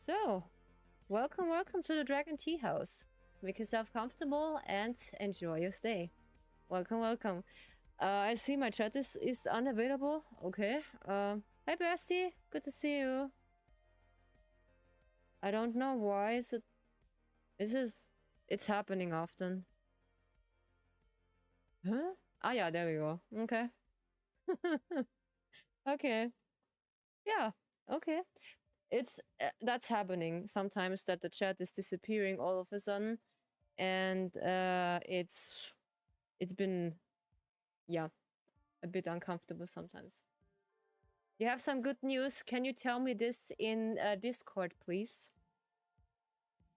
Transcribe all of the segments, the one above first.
So, welcome to the Dragon Tea House. Make yourself comfortable and enjoy your stay. Welcome. I see my chat is unavailable. Okay. Hi bestie, good to see you. I don't know why it's happening often. Huh? Ah yeah, there we go. Okay. Okay. Yeah. Okay. It's that's happening sometimes, that the chat is disappearing all of a sudden, and it's been, yeah, a bit uncomfortable sometimes. You have some good news. Can you tell me this in Discord, please,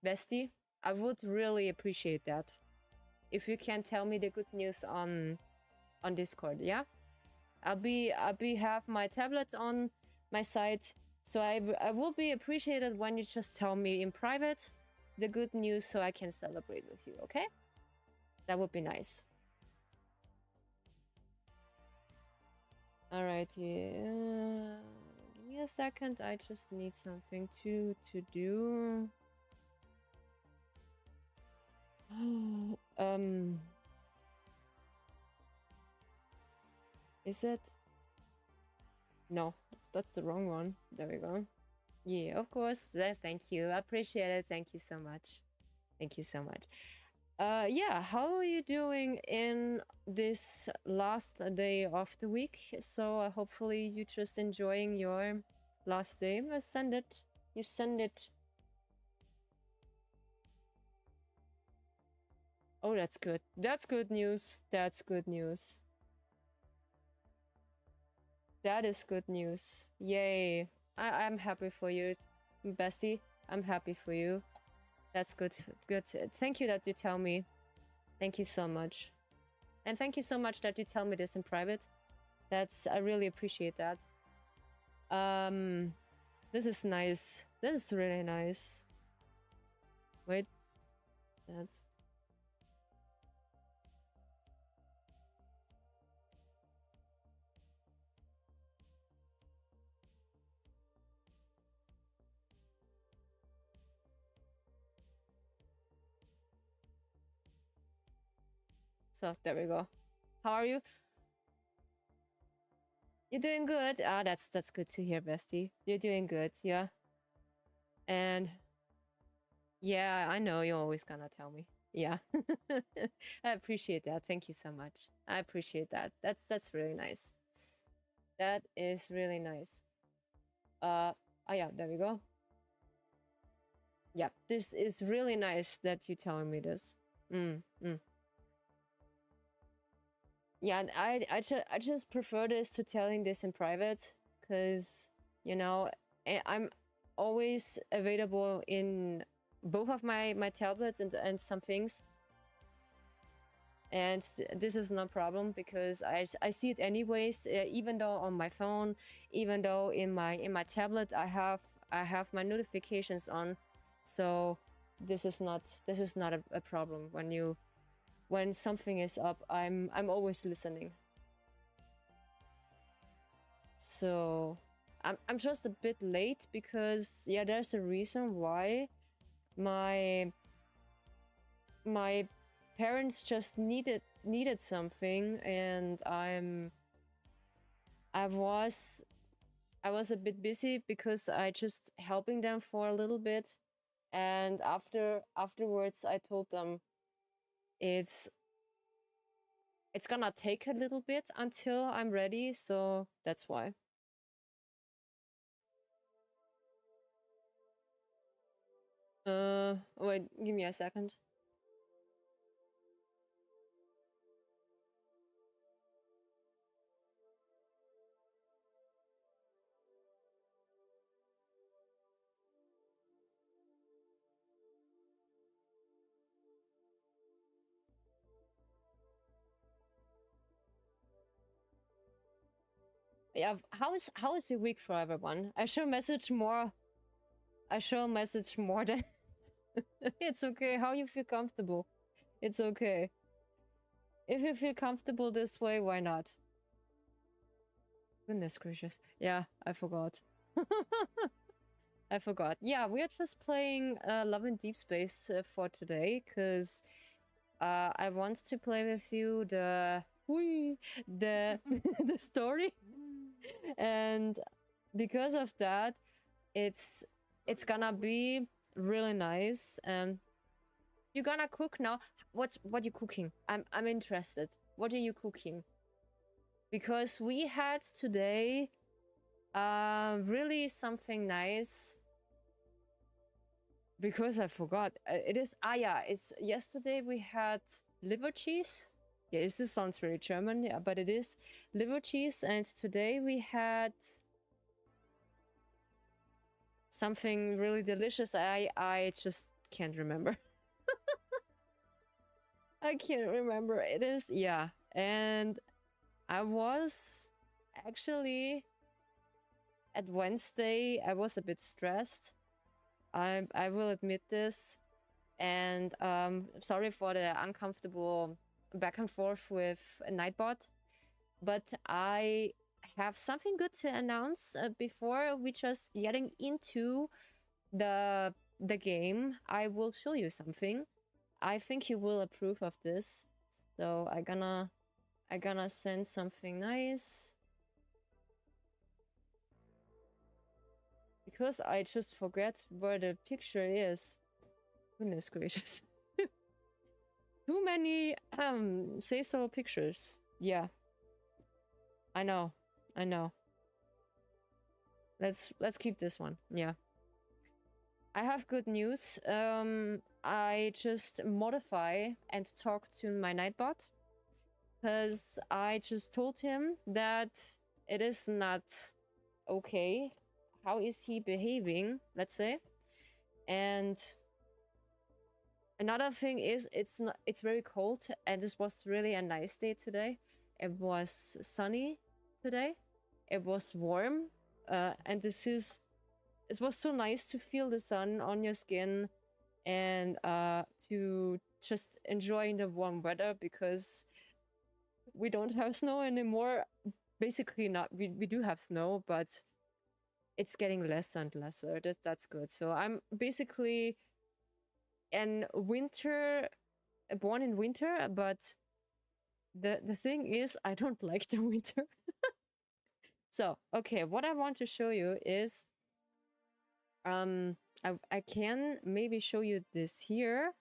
bestie? I would really appreciate that if you can tell me the good news on Discord. Yeah, I'll be have my tablet on my side, so I will be appreciated when you just tell me in private the good news so I can celebrate with you. Okay, that would be nice. Alright, yeah. Give me a second, I just need something to do. Is it? No, that's the wrong one. There we go. Yeah, of course. Thank you. I appreciate it. Thank you so much. Thank you so much. Yeah, how are you doing in this last day of the week? So hopefully you just enjoying your last day. You send it. Oh, that's good. That's good news. That's good news. That is good news. Yay. I'm happy for you, bestie. I'm happy for you. That's good. Good. Thank you that you tell me. Thank you so much. And thank you so much that you tell me this in private. I really appreciate that. This is nice. This is really nice. Wait. That's... So, there we go. How are you? You're doing good. Ah, that's good to hear, bestie. You're doing good, yeah. And yeah, I know you're always gonna tell me. Yeah. I appreciate that. Thank you so much. I appreciate that. That's really nice. That is really nice. Oh yeah, there we go. Yeah, this is really nice that you're telling me this. Yeah, and I just prefer this to telling this in private, because, you know, I'm always available in both of my tablets and some things. And this is no problem, because I see it anyways, even though on my phone, even though in my tablet I have my notifications on. So this is not a problem. When something is up, I'm always listening. So I'm just a bit late because, yeah, there's a reason why my parents just needed something, and I was a bit busy because I just helping them for a little bit, and afterwards I told them it's gonna take a little bit until I'm ready, so that's why. Wait, give me a second. Yeah, how is your week for everyone? I shall message more than it's okay. How you feel comfortable? It's okay. If you feel comfortable this way, why not? Goodness gracious. Yeah, I forgot. I forgot. Yeah, we are just playing Love in Deepspace for today, because I want to play with you the the story, and because of that, it's gonna be really nice. You're gonna cook now. What you cooking? I'm interested. What are you cooking? Because we had today really something nice. Because I forgot. It is yeah, it's yesterday we had liver cheese. Yeah, this sounds very German, yeah, but it is liver cheese, and today we had something really delicious. I just can't remember. I can't remember. It is, yeah. And I was actually at Wednesday, I was a bit stressed. I will admit this. And sorry for the uncomfortable back and forth with Nightbot. But I have something good to announce before we just getting into the game. I will show you something. I think you will approve of this. So I gonna send something nice. Because I just forget where the picture is. Goodness gracious. Too many say so pictures. Yeah. I know. I know. Let's keep this one. Yeah. I have good news. I just modify and talk to my Nightbot, because I just told him that it is not okay. How is he behaving, let's say? And another thing is it's very cold, and this was really a nice day today. It was sunny today. It was warm, and it was so nice to feel the sun on your skin, and to just enjoy the warm weather, because we don't have snow anymore. Basically not. We do have snow, but it's getting less and lesser. That's good. So I'm basically born in winter, but the thing is, I don't like the winter. So, okay, what I want to show you is I can maybe show you this here.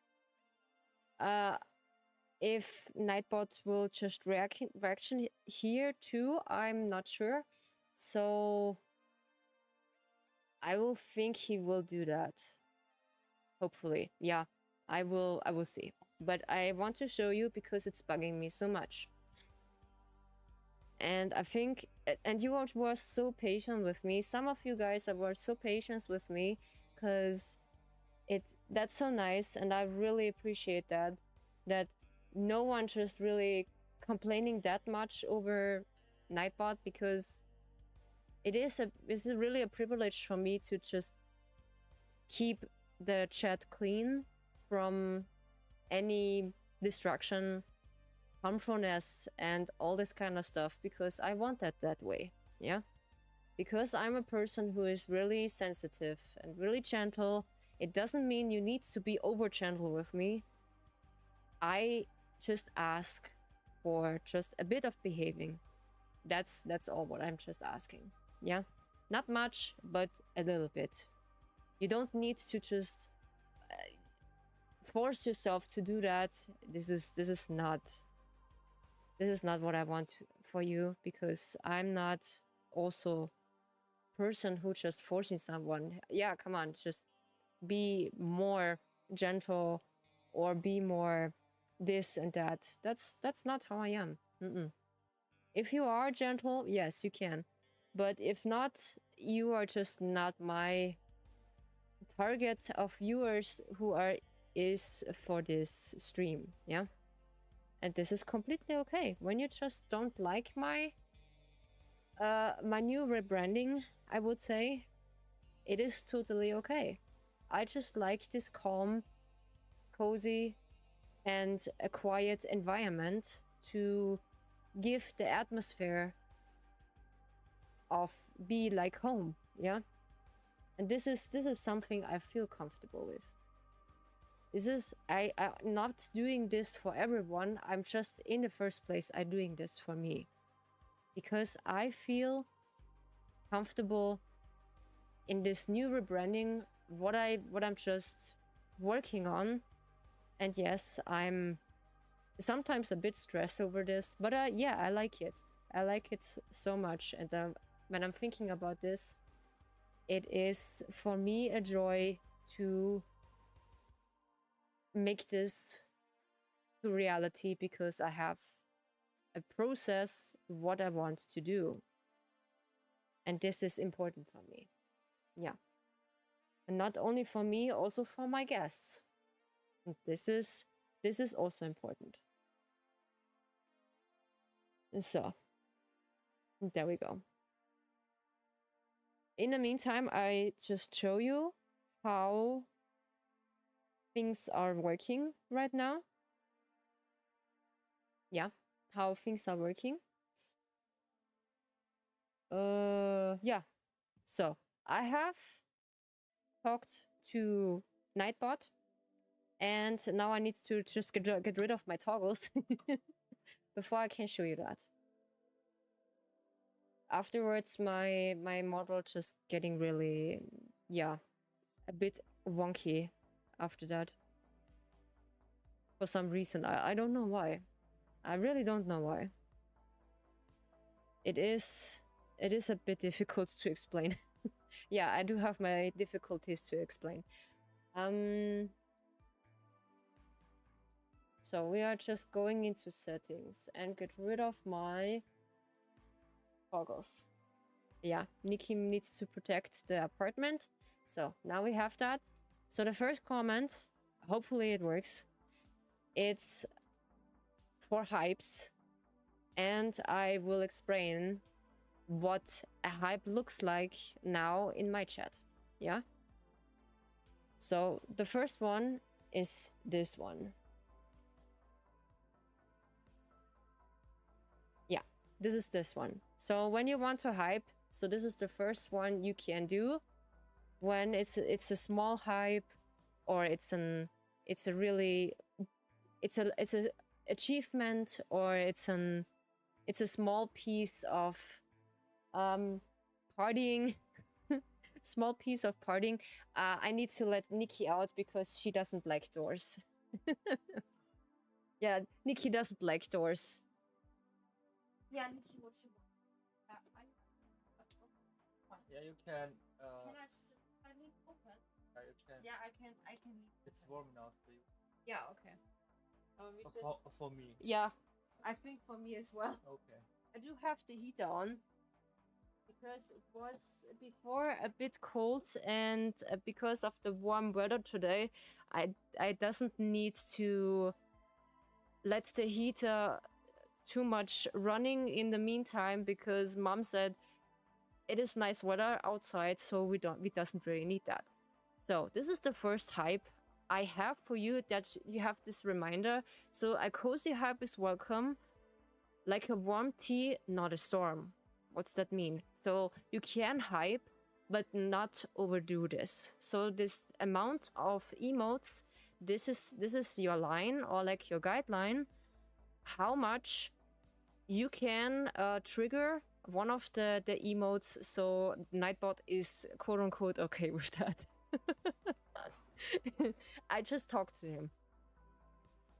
If Nightbot will just reaction here too, I'm not sure. So I will think he will do that. Hopefully. Yeah. I will see. But I want to show you because it's bugging me so much. And I think, and you were so patient with me. Some of you guys were so patient with me, because that's so nice, and I really appreciate that. That no one just really complaining that much over Nightbot, because it's really a privilege for me to just keep the chat clean from any distraction, harmfulness, and all this kind of stuff, because I want that way. Yeah, because I'm a person who is really sensitive and really gentle. It doesn't mean you need to be over gentle with me. I just ask for just a bit of behaving. That's all what I'm just asking. Yeah, not much, but a little bit. You don't need to just force yourself to do that. This is not what I want for you, because I'm not also person who just forcing someone. Yeah, come on, just be more gentle or be more this and that. That's not how I am. If you are gentle, yes, you can. But if not, you are just not my target of viewers who is for this stream. Yeah. And this is completely okay. When you just don't like my new rebranding, I would say, it is totally okay. I just like this calm, cozy, and a quiet environment to give the atmosphere of be like home. Yeah. And this is something I feel comfortable with. This is I'm not doing this for everyone. I'm just in the first place I'm doing this for me. Because I feel comfortable in this new rebranding, what I'm just working on. And yes, I'm sometimes a bit stressed over this, but yeah, I like it. I like it so much. And when I'm thinking about this, it is for me a joy to make this to reality, because I have a process what I want to do. And this is important for me. Yeah. And not only for me, also for my guests. And this is also important. So, there we go. In the meantime, I just show you how things are working right now. Yeah, how things are working. Yeah. So, I have talked to Nightbot, and now I need to just get rid of my toggles before I can show you that. Afterwards, my model just getting really, yeah, a bit wonky after that. For some reason. I don't know why. I really don't know why. It is a bit difficult to explain. Yeah, I do have my difficulties to explain. So we are just going into settings and get rid of my toggles. Yeah, Nikki needs to protect the apartment. So now we have that. So the first comment, hopefully it works. It's for hypes. And I will explain what a hype looks like now in my chat. Yeah? So the first one is this one. Yeah, this is this one. So when you want to hype, so this is the first one you can do. When it's a small hype, or it's a achievement, or it's a small piece of partying. Small piece of partying. I need to let Nikki out because she doesn't like doors. Yeah, Nikki doesn't like doors. Yeah, Nikki, what you want? Yeah, you can. Can I just leave open? Yeah, you can. Yeah, I can leave. It's warm enough for you. Yeah, okay. For me. Yeah, I think for me as well. Okay. I do have the heater on because it was before a bit cold, and because of the warm weather today, I doesn't need to let the heater too much running in the meantime, because mom said it is nice weather outside, so we doesn't really need that. So this is the first hype I have for you, that you have this reminder. So a cozy hype is welcome, like a warm tea, not a storm. What's that mean? So you can hype, but not overdo this. So this amount of emotes, this is your line, or like your guideline, how much you can trigger one of the emotes. So Nightbot is quote unquote okay with that. I just talked to him.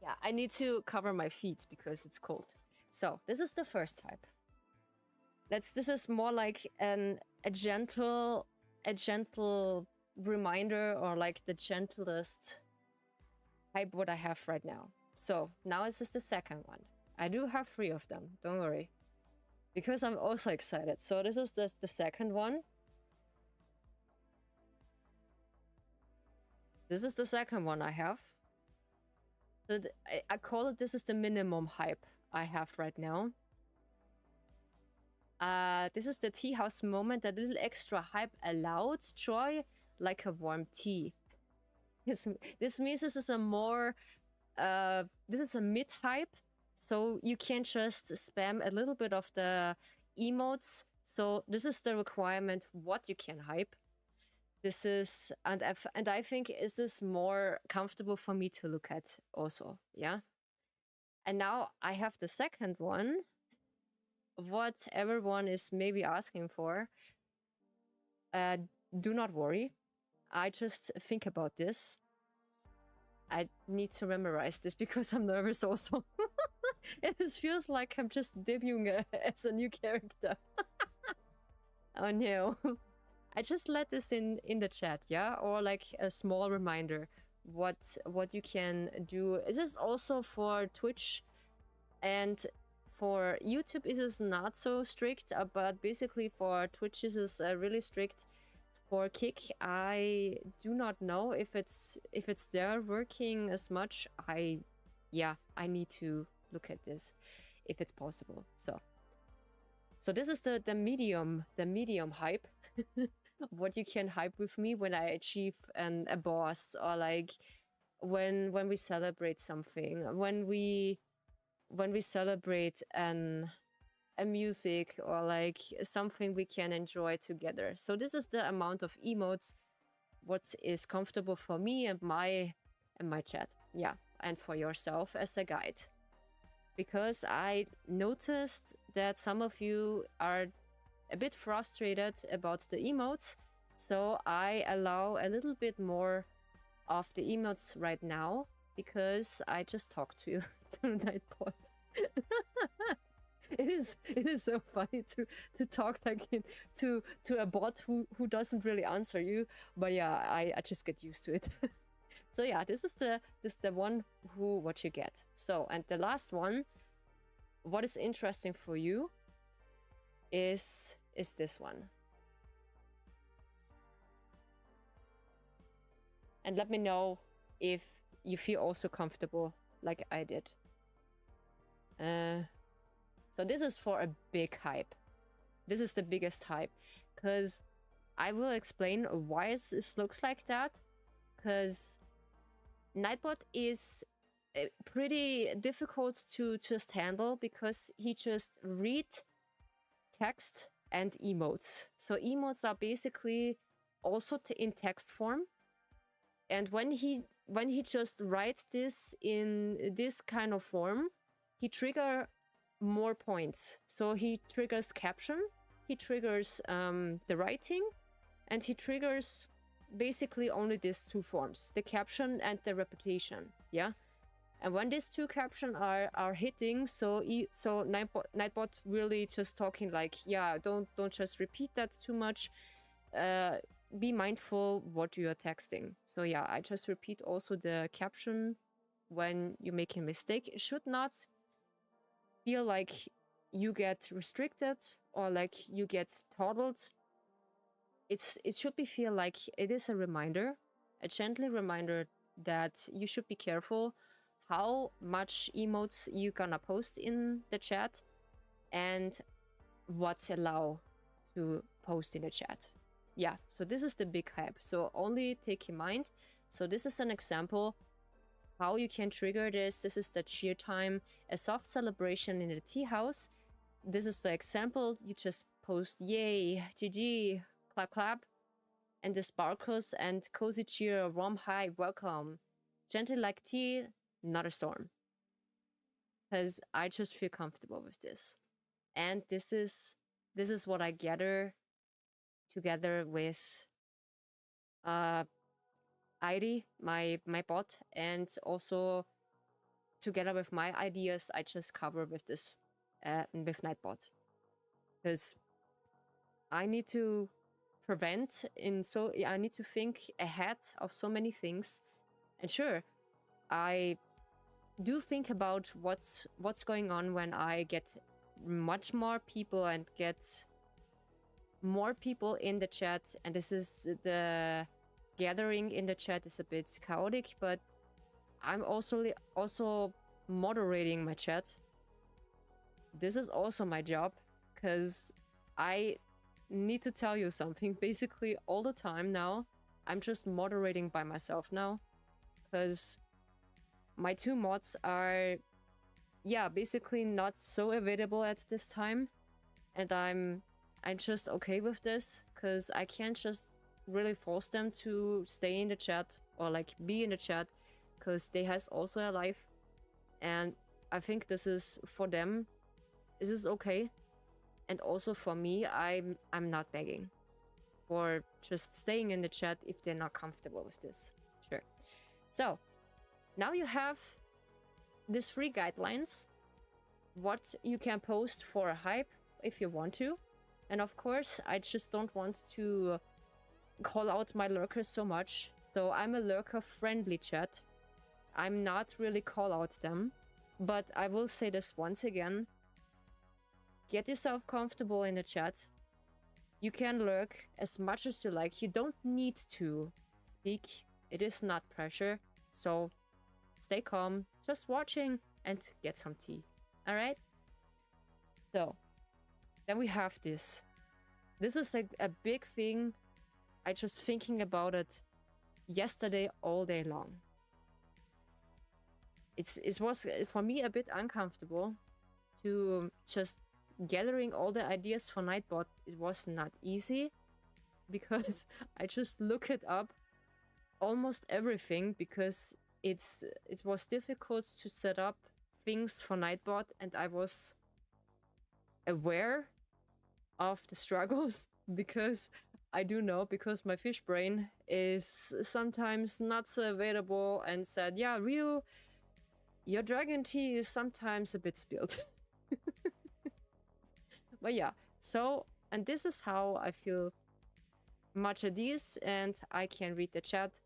Yeah, I need to cover my feet because it's cold. So this is the first hype. This is more like a gentle reminder, or like the gentlest hype what I have right now. So now this is the second one. I do have 3 of them, don't worry, because I'm also excited. So this is the second one. This is the second one I have. So I call it, this is the minimum hype I have right now. This is the tea house moment, a little extra hype allowed, joy like a warm tea. This means this is a more, this is a mid hype, so you can just spam a little bit of the emotes. So this is the requirement what you can hype. this is, and I think is this more comfortable for me to look at also, yeah. And now I have the second one, what everyone is maybe asking for. Do not worry, I just think about this. I need to memorize this because I'm nervous also. It feels like I'm just debuting as a new character. Oh no. I just let this in the chat, yeah? Or like a small reminder what you can do. Is this also for Twitch? And for YouTube is this not so strict, but basically for Twitch is this really strict. For Kick, I do not know if it's there working as much. I need to look at this if it's possible. So this is the medium hype. What you can hype with me when I achieve a boss, or like when we celebrate something, when we celebrate a music, or like something we can enjoy together. So this is the amount of emotes what is comfortable for me and my chat, yeah, and for yourself as a guide. Because I noticed that some of you are a bit frustrated about the emotes, so I allow a little bit more of the emotes right now, because I just talked to you through Nightbot. It is so funny to talk like to a bot who doesn't really answer you, but yeah, I just get used to it. So yeah, this is the one what you get. So, and the last one, what is interesting for you is this one. And let me know if you feel also comfortable like I did. So this is for a big hype. This is the biggest hype, because I will explain why this looks like that. Because Nightbot is pretty difficult to just handle, because he just read text and emotes. So emotes are basically also in text form. And when he just writes this in this kind of form, he trigger more points. So he triggers caption, he triggers the writing, and he triggers basically only these two forms, the caption and the repetition, yeah. And when these two caption are hitting, so Nightbot really just talking like, yeah, don't just repeat that too much, be mindful what you are texting. So yeah, I just repeat also the caption when you make a mistake. It should not feel like you get restricted or like you get throttled. It should be feel like it is a reminder, a gentle reminder that you should be careful how much emotes you gonna post in the chat and what's allowed to post in the chat. Yeah, so this is the big hype. So only take in mind. So this is an example how you can trigger this. This is the cheer time, a soft celebration in the tea house. This is the example. You just post yay, GG, clap clap, and the sparkles and cozy cheer, warm hi, welcome, gentle like tea, not a storm. Because I just feel comfortable with this, and this is what I gather together with ID, my bot, and also together with my ideas, I just cover with this with Nightbot, because I need to prevent I need to think ahead of so many things. And sure, I do think about what's going on when I get much more people and get more people in the chat, and this is the gathering in the chat is a bit chaotic, but I'm also moderating my chat. This is also my job, because I need to tell you something. Basically all the time now, I'm just moderating by myself now, because my two mods are, yeah, basically not so available at this time, and I'm just okay with this, because I can't just really force them to stay in the chat or like be in the chat, because they has also a life, and I think this is for them, this is okay. And also for me, I'm not begging for just staying in the chat if they're not comfortable with this. Sure. So now you have these 3 guidelines, what you can post for a hype if you want to. And of course, I just don't want to call out my lurkers so much. So I'm a lurker-friendly chat. I'm not really call out them. But I will say this once again. Get yourself comfortable in the chat. You can lurk as much as you like. You don't need to speak. It is not pressure. So stay calm, just watching, and get some tea. Alright? So, then we have this. This is like a big thing. I just thinking about it yesterday all day long. It was for me a bit uncomfortable to just gathering all the ideas for Nightbot. It was not easy because I just look it up almost everything, because it was difficult to set up things for Nightbot, and I was aware of the struggles because I do know, because my fish brain is sometimes not so available and said, yeah, Ryu, your dragon tea is sometimes a bit spilled. But yeah, so, and this is how I feel much at ease, and I can read the chat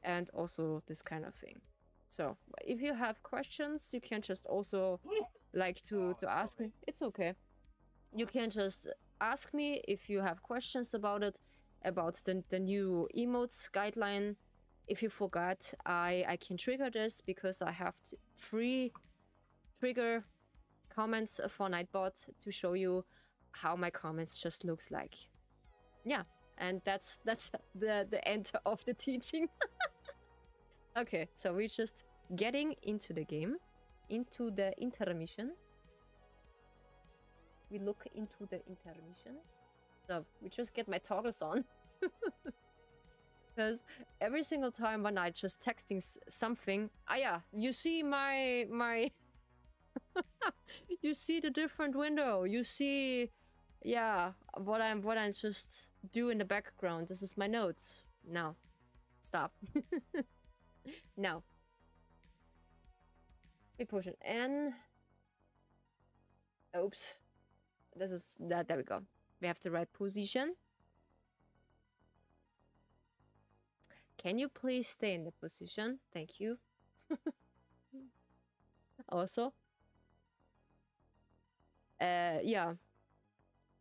and also this kind of thing. So if you have questions, you can just also like to ask me. It's okay. You can just ask me if you have questions about it, about the new emotes guideline. If you forgot, I can trigger this because I have 3 trigger comments for Nightbot to show you how my comments just looks like. Yeah, and that's the end of the teaching. Okay, so we're just getting into the game, into the intermission. We look into the intermission. So we just get my toggles on. Because every single time when I just texting something, yeah, you see my you see the different window. You see, yeah, what I'm just do in the background. This is my notes. No, stop. No. We push it in. Oops. This is that. There we go. We have the right position. Can you please stay in the position? Thank you. Also. Yeah.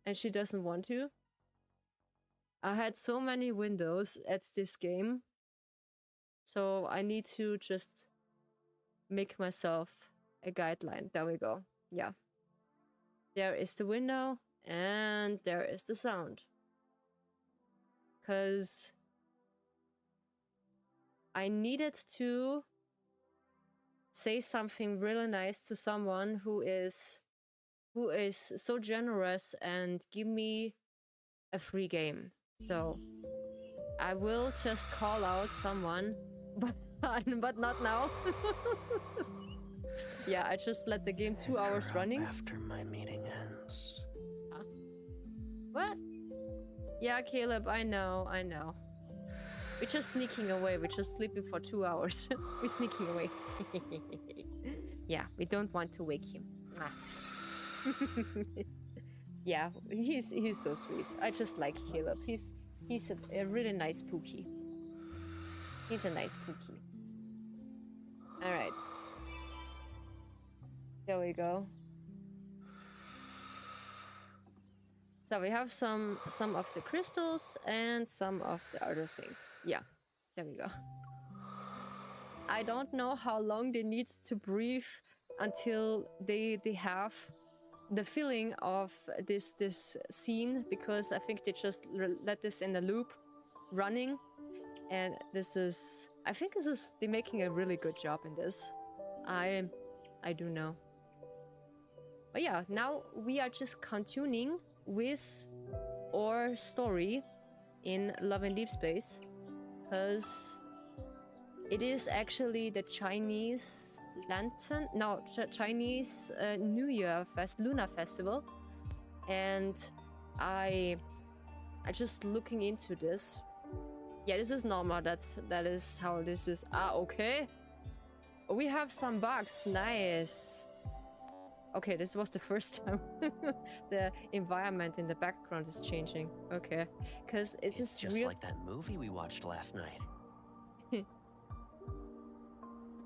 And she doesn't want to. I had so many windows at this game. So I need to just make myself a guideline. There we go. Yeah. There is the window and there is the sound. Because I needed to say something really nice to someone who is so generous and give me a free game. So I will just call out someone, but not now. Yeah, I just let the game 2 hours running. After my meeting ends. Huh? What? Yeah, Caleb, I know. We're just sneaking away. We're just sleeping for 2 hours. We're sneaking away. Yeah, we don't want to wake him. Yeah, he's so sweet. I just like Caleb. He's a really nice Pookie. He's a nice Pookie. All right. There we go. So we have some of the crystals and some of the other things. Yeah, there we go. I don't know how long they need to breathe until they have the feeling of this scene, because I think they just let this in the loop running, and I think they're making a really good job in this. I do know. But yeah, now we are just continuing with our story, in Love and Deepspace, because it is actually the Chinese lantern, no, Chinese New Year Lunar Festival, and I just looking into this. Yeah, this is normal. That is how this is. Ah, okay. We have some bugs. Nice. Okay, this was the first time the environment in the background is changing. Okay, because it's just just real. like that movie we watched last night.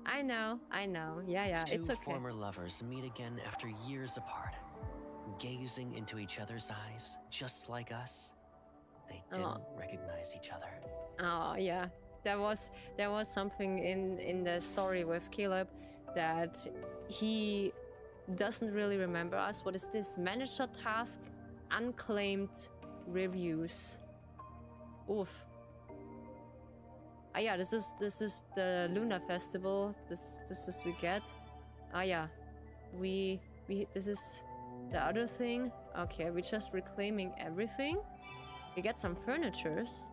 I know. Yeah, Two it's okay. former lovers meet again after years apart, gazing into each other's eyes, just like us. They didn't recognize each other. Oh yeah, there was something in the story with Caleb that he doesn't really remember us. What is this? Manager task, unclaimed reviews. Oof. Ah yeah, this is the Lunar Festival. This is we get. Ah yeah, we this is the other thing. Okay, we're just reclaiming everything. We get some furnitures.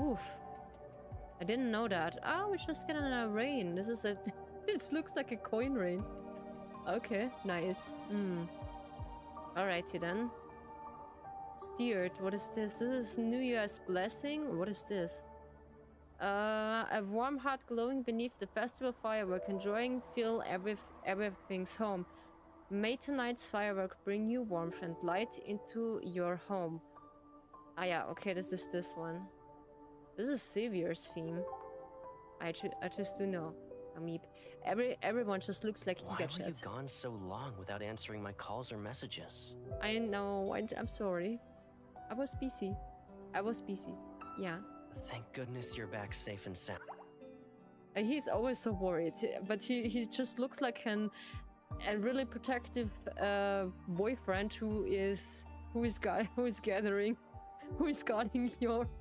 Oof. I didn't know that. Oh, we just get a rain. This is a it looks like a coin rain. Okay, nice. Alrighty then. Steered, what is this? This is New Year's blessing? What is this? A warm heart glowing beneath the festival firework, enjoying feel everything's home. May tonight's firework bring you warmth and light into your home. Ah yeah, okay, this is this one. This is Xavier's theme. I just do know. Ameep. Everyone just looks like Why Giga were you Chat. gone so long without answering my calls or messages? I know, I'm sorry. I was busy. Yeah. Thank goodness you're back safe and sound. He's always so worried, but he just looks like a really protective boyfriend who is guarding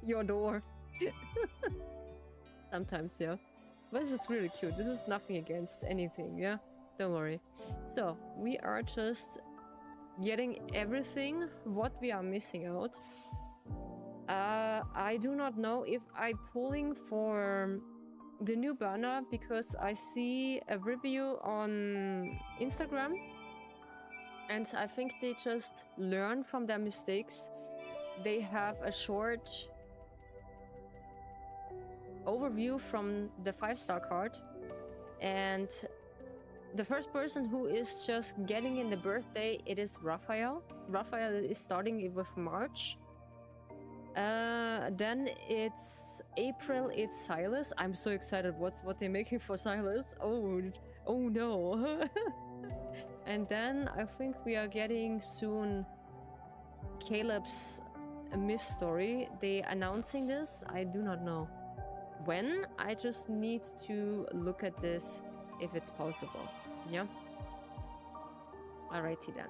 your door. Sometimes, yeah. But this is really cute. This is nothing against anything, yeah? Don't worry. So, we are just getting everything what we are missing out. I do not know if I'm pulling for the new banner because I see a review on Instagram and I think they just learn from their mistakes. They have a short overview from the 5-star card, and the first person who is just getting in the birthday, it is Raphael. Raphael is starting with March. Then it's April, it's Silas. I'm so excited what they're making for Silas. Oh no. And then I think we are getting soon Caleb's myth story. They announcing this? I do not know when. I just need to look at this if it's possible. Yeah. Alrighty then.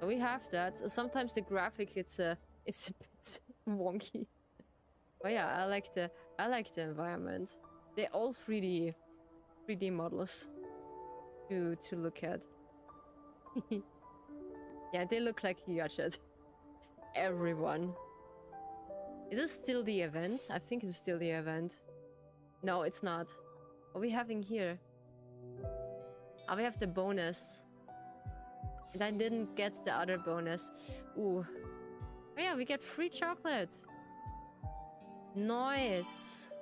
So we have that. Sometimes the graphic it's a bit wonky. But yeah, I like the environment. They're all 3D models to look at. Yeah, they look like Gigachat. Everyone. Is this still the event? I think it's still the event. No, it's not. What are we having here? Oh, we have the bonus. And I didn't get the other bonus. Ooh. Oh yeah, we get free chocolate. Nice.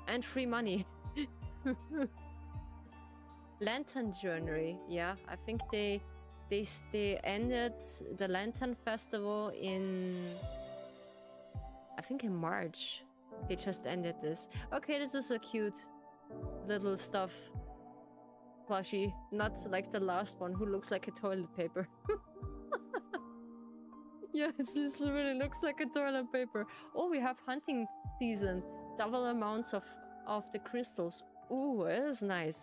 And free money. Lantern Journey. Yeah, I think they ended the Lantern Festival in... I think in March. They just ended this. Okay, this is a cute little stuff plushie. Not like the last one who looks like a toilet paper. Yeah, it literally looks like a toilet paper. Oh, we have hunting season. Double amounts of the crystals. Ooh, it is nice.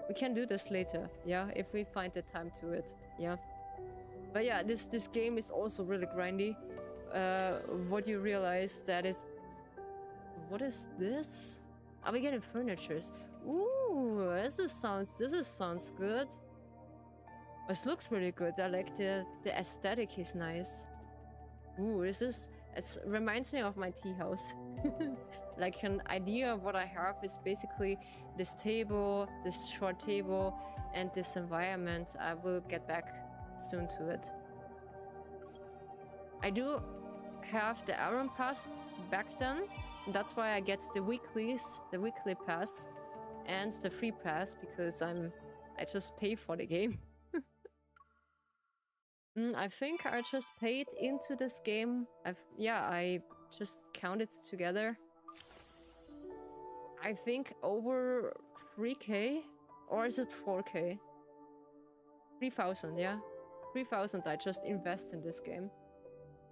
We can do this later, yeah, if we find the time to it, yeah. But yeah, this game is also really grindy. What you realize that is... What is this? Are we getting furnitures? Ooh, this sounds good. This looks really good. I like the aesthetic is nice. Ooh, it reminds me of my tea house. Like an idea of what I have is basically this table, this short table, and this environment. I will get back soon to it. I do have the Iron Pass back then. That's why I get the weeklies, the weekly pass, and the free pass because I just pay for the game. I think I just paid into this game. I just counted together. I think over 3k, or is it 4k? 3,000, yeah. 3,000 I just invest in this game,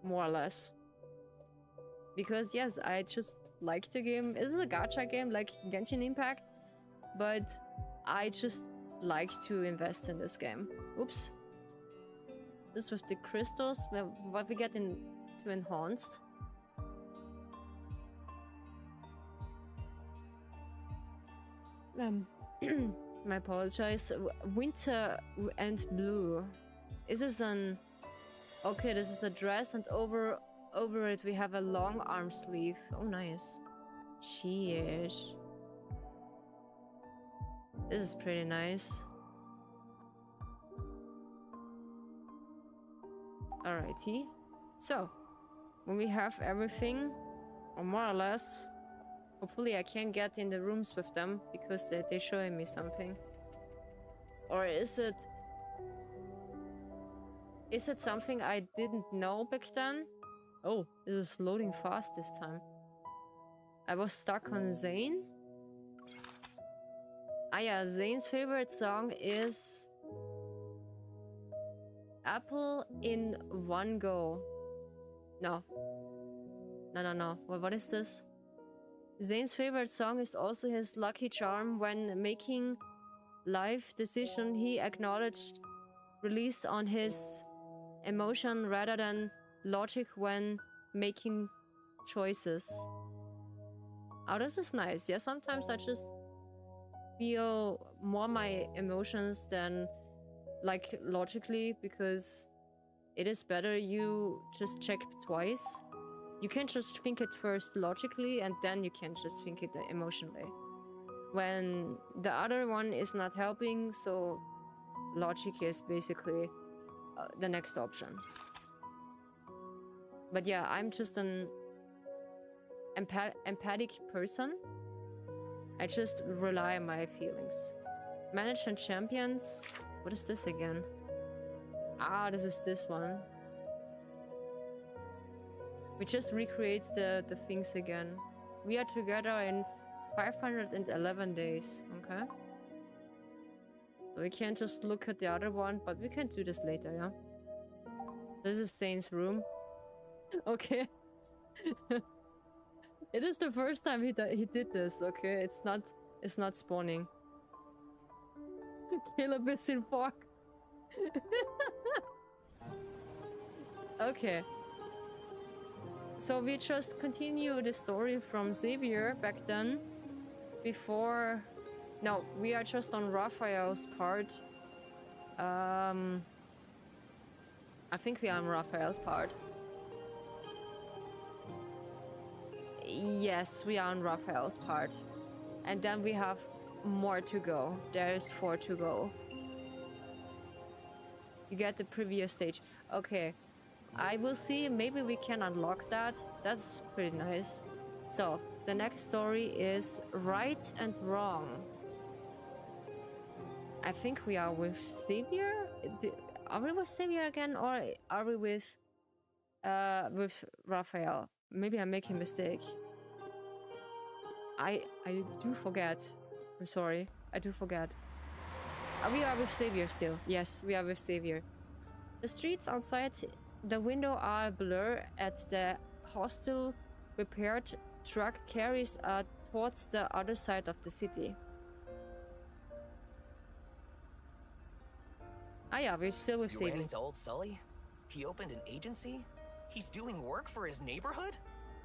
more or less. Because yes, I just like the game. This is a gacha game like Genshin Impact, but I just like to invest in this game. Oops. This with the crystals, what we get into enhanced. My apologize. Winter and blue. Is this an... Okay, this is a dress, and over it we have a long arm sleeve. Oh, nice. Sheesh. This is pretty nice. Alrighty. So, when we have everything, or more or less, hopefully I can get in the rooms with them because they're showing me something. Or is it something I didn't know back then? Oh, it is loading fast this time. I was stuck on Zane. Ah yeah, Zane's favorite song is Apple in One Go. No. What is this? Zane's favorite song is also his lucky charm when making life decision he acknowledged release on his emotion rather than logic when making choices. Oh, this is nice. Yeah, sometimes I just feel more my emotions than like logically, because it is better you just check twice. You can just think it first logically and then you can just think it emotionally. When the other one is not helping, so logic is basically the next option. But yeah, I'm just an empathic person. I just rely on my feelings. Management champions. What is this again? Ah, this is this one. We just recreate the things again. We are together in 511 days, okay? So we can't just look at the other one, but we can do this later, yeah? This is Saint's room. Okay. It is the first time he did this, okay? It's not spawning. Caleb is in fog. Okay. So we just continue the story from Xavier back then. Before... No, we are just on Raphael's part. I think we are on Raphael's part. Yes, we are on Raphael's part. And then we have more to go. There's 4 to go. You get the previous stage. Okay. I will see. Maybe we can unlock that. That's pretty nice. So, the next story is Right and Wrong. I think we are with Xavier? Are we with Xavier again? Or are we with Raphael? Maybe I'm making a mistake. I do forget. I'm sorry. I do forget. We are with Xavier still. Yes, we are with Xavier. The streets outside the window are blur at the hostel. Repaired truck carries towards the other side of the city. Ah yeah, we're still with You ran Xavier. into old Sully? He opened an agency? He's doing work for his neighborhood?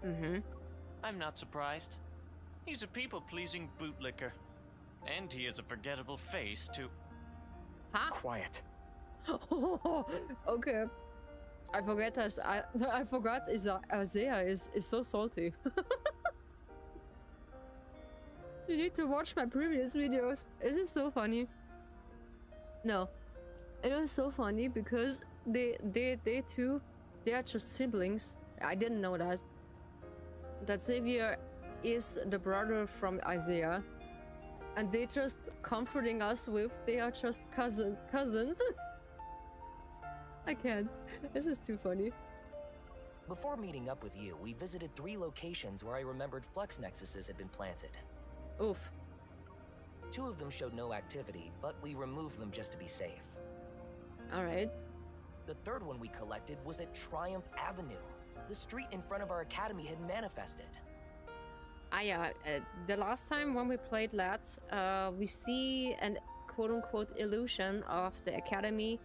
Mm-hmm. I'm not surprised. He's a people-pleasing bootlicker. And he has a forgettable face, too. Huh? Quiet. Okay. I forget us. I forgot Isaiah is so salty. You need to watch my previous videos. Is it so funny? No. It was so funny because they two, they are just siblings. I didn't know that. That Xavier is the brother from Isaiah. And they just comforting us with they are just cousins. I can't. This is too funny. Before meeting up with you, we visited 3 locations where I remembered flex nexuses had been planted. Oof. 2 of them showed no activity, but we removed them just to be safe. Alright. The 3rd one we collected was at Triumph Avenue. The street in front of our academy had manifested. Yeah, the last time when we played Lads, we see an quote-unquote illusion of the academy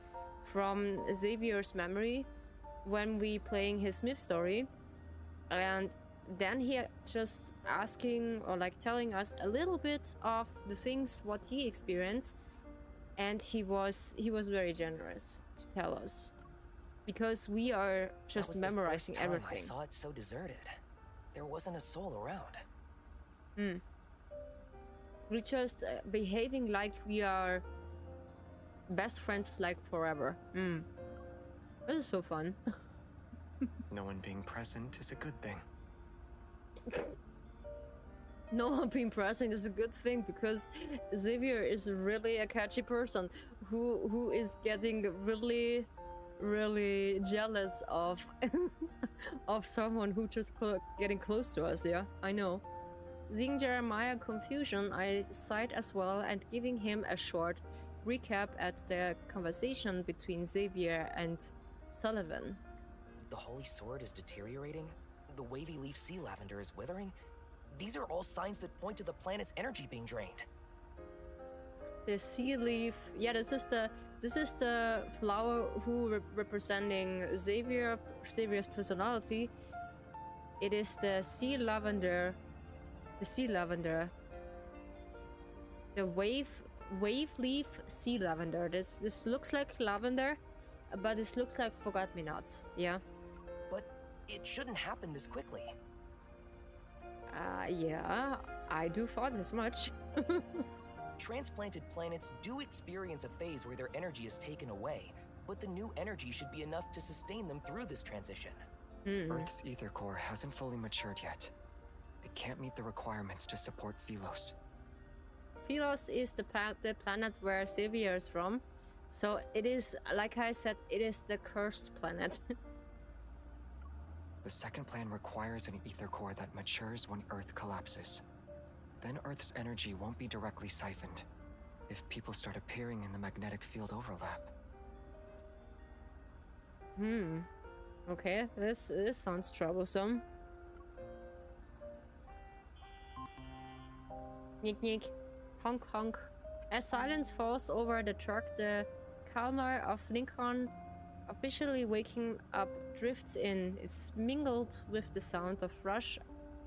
from Xavier's memory when we playing his Smith story, and then he just asking or like telling us a little bit of the things what he experienced, and he was very generous to tell us because we are just memorizing everything. I saw it so deserted. There wasn't a soul around. We just behaving like we are best friends like forever. This is so fun. No one being present is a good thing. No one being present is a good thing because Xavier is really a catchy person who is getting really jealous of of someone who just getting close to us. Yeah, I know. Seeing Jeremiah's confusion, I sighed as well and giving him a short recap at the conversation between Xavier and Sullivan. The Holy Sword is deteriorating. The wavy leaf sea lavender is withering. These are all signs that point to the planet's energy being drained. The sea leaf, yeah, this is the flower who representing Xavier's personality. It is the sea lavender. The sea lavender. The wave leaf sea lavender. This looks like lavender, but this looks like forget-me-nots. Yeah. But it shouldn't happen this quickly. Yeah, I do thought as much. Transplanted planets do experience a phase where their energy is taken away, but the new energy should be enough to sustain them through this transition. Earth's ether core hasn't fully matured yet. It can't meet the requirements to support Philos. Philos is the planet where Xavier is from. So it is, like I said, it is the cursed planet. The second plan requires an ether core that matures when Earth collapses. Then Earth's energy won't be directly siphoned if people start appearing in the magnetic field overlap. Okay, this sounds troublesome. Nick nick. Honk honk. As silence falls over the truck, the Kalmar of Lincoln, officially waking up, drifts in. It's mingled with the sound of rush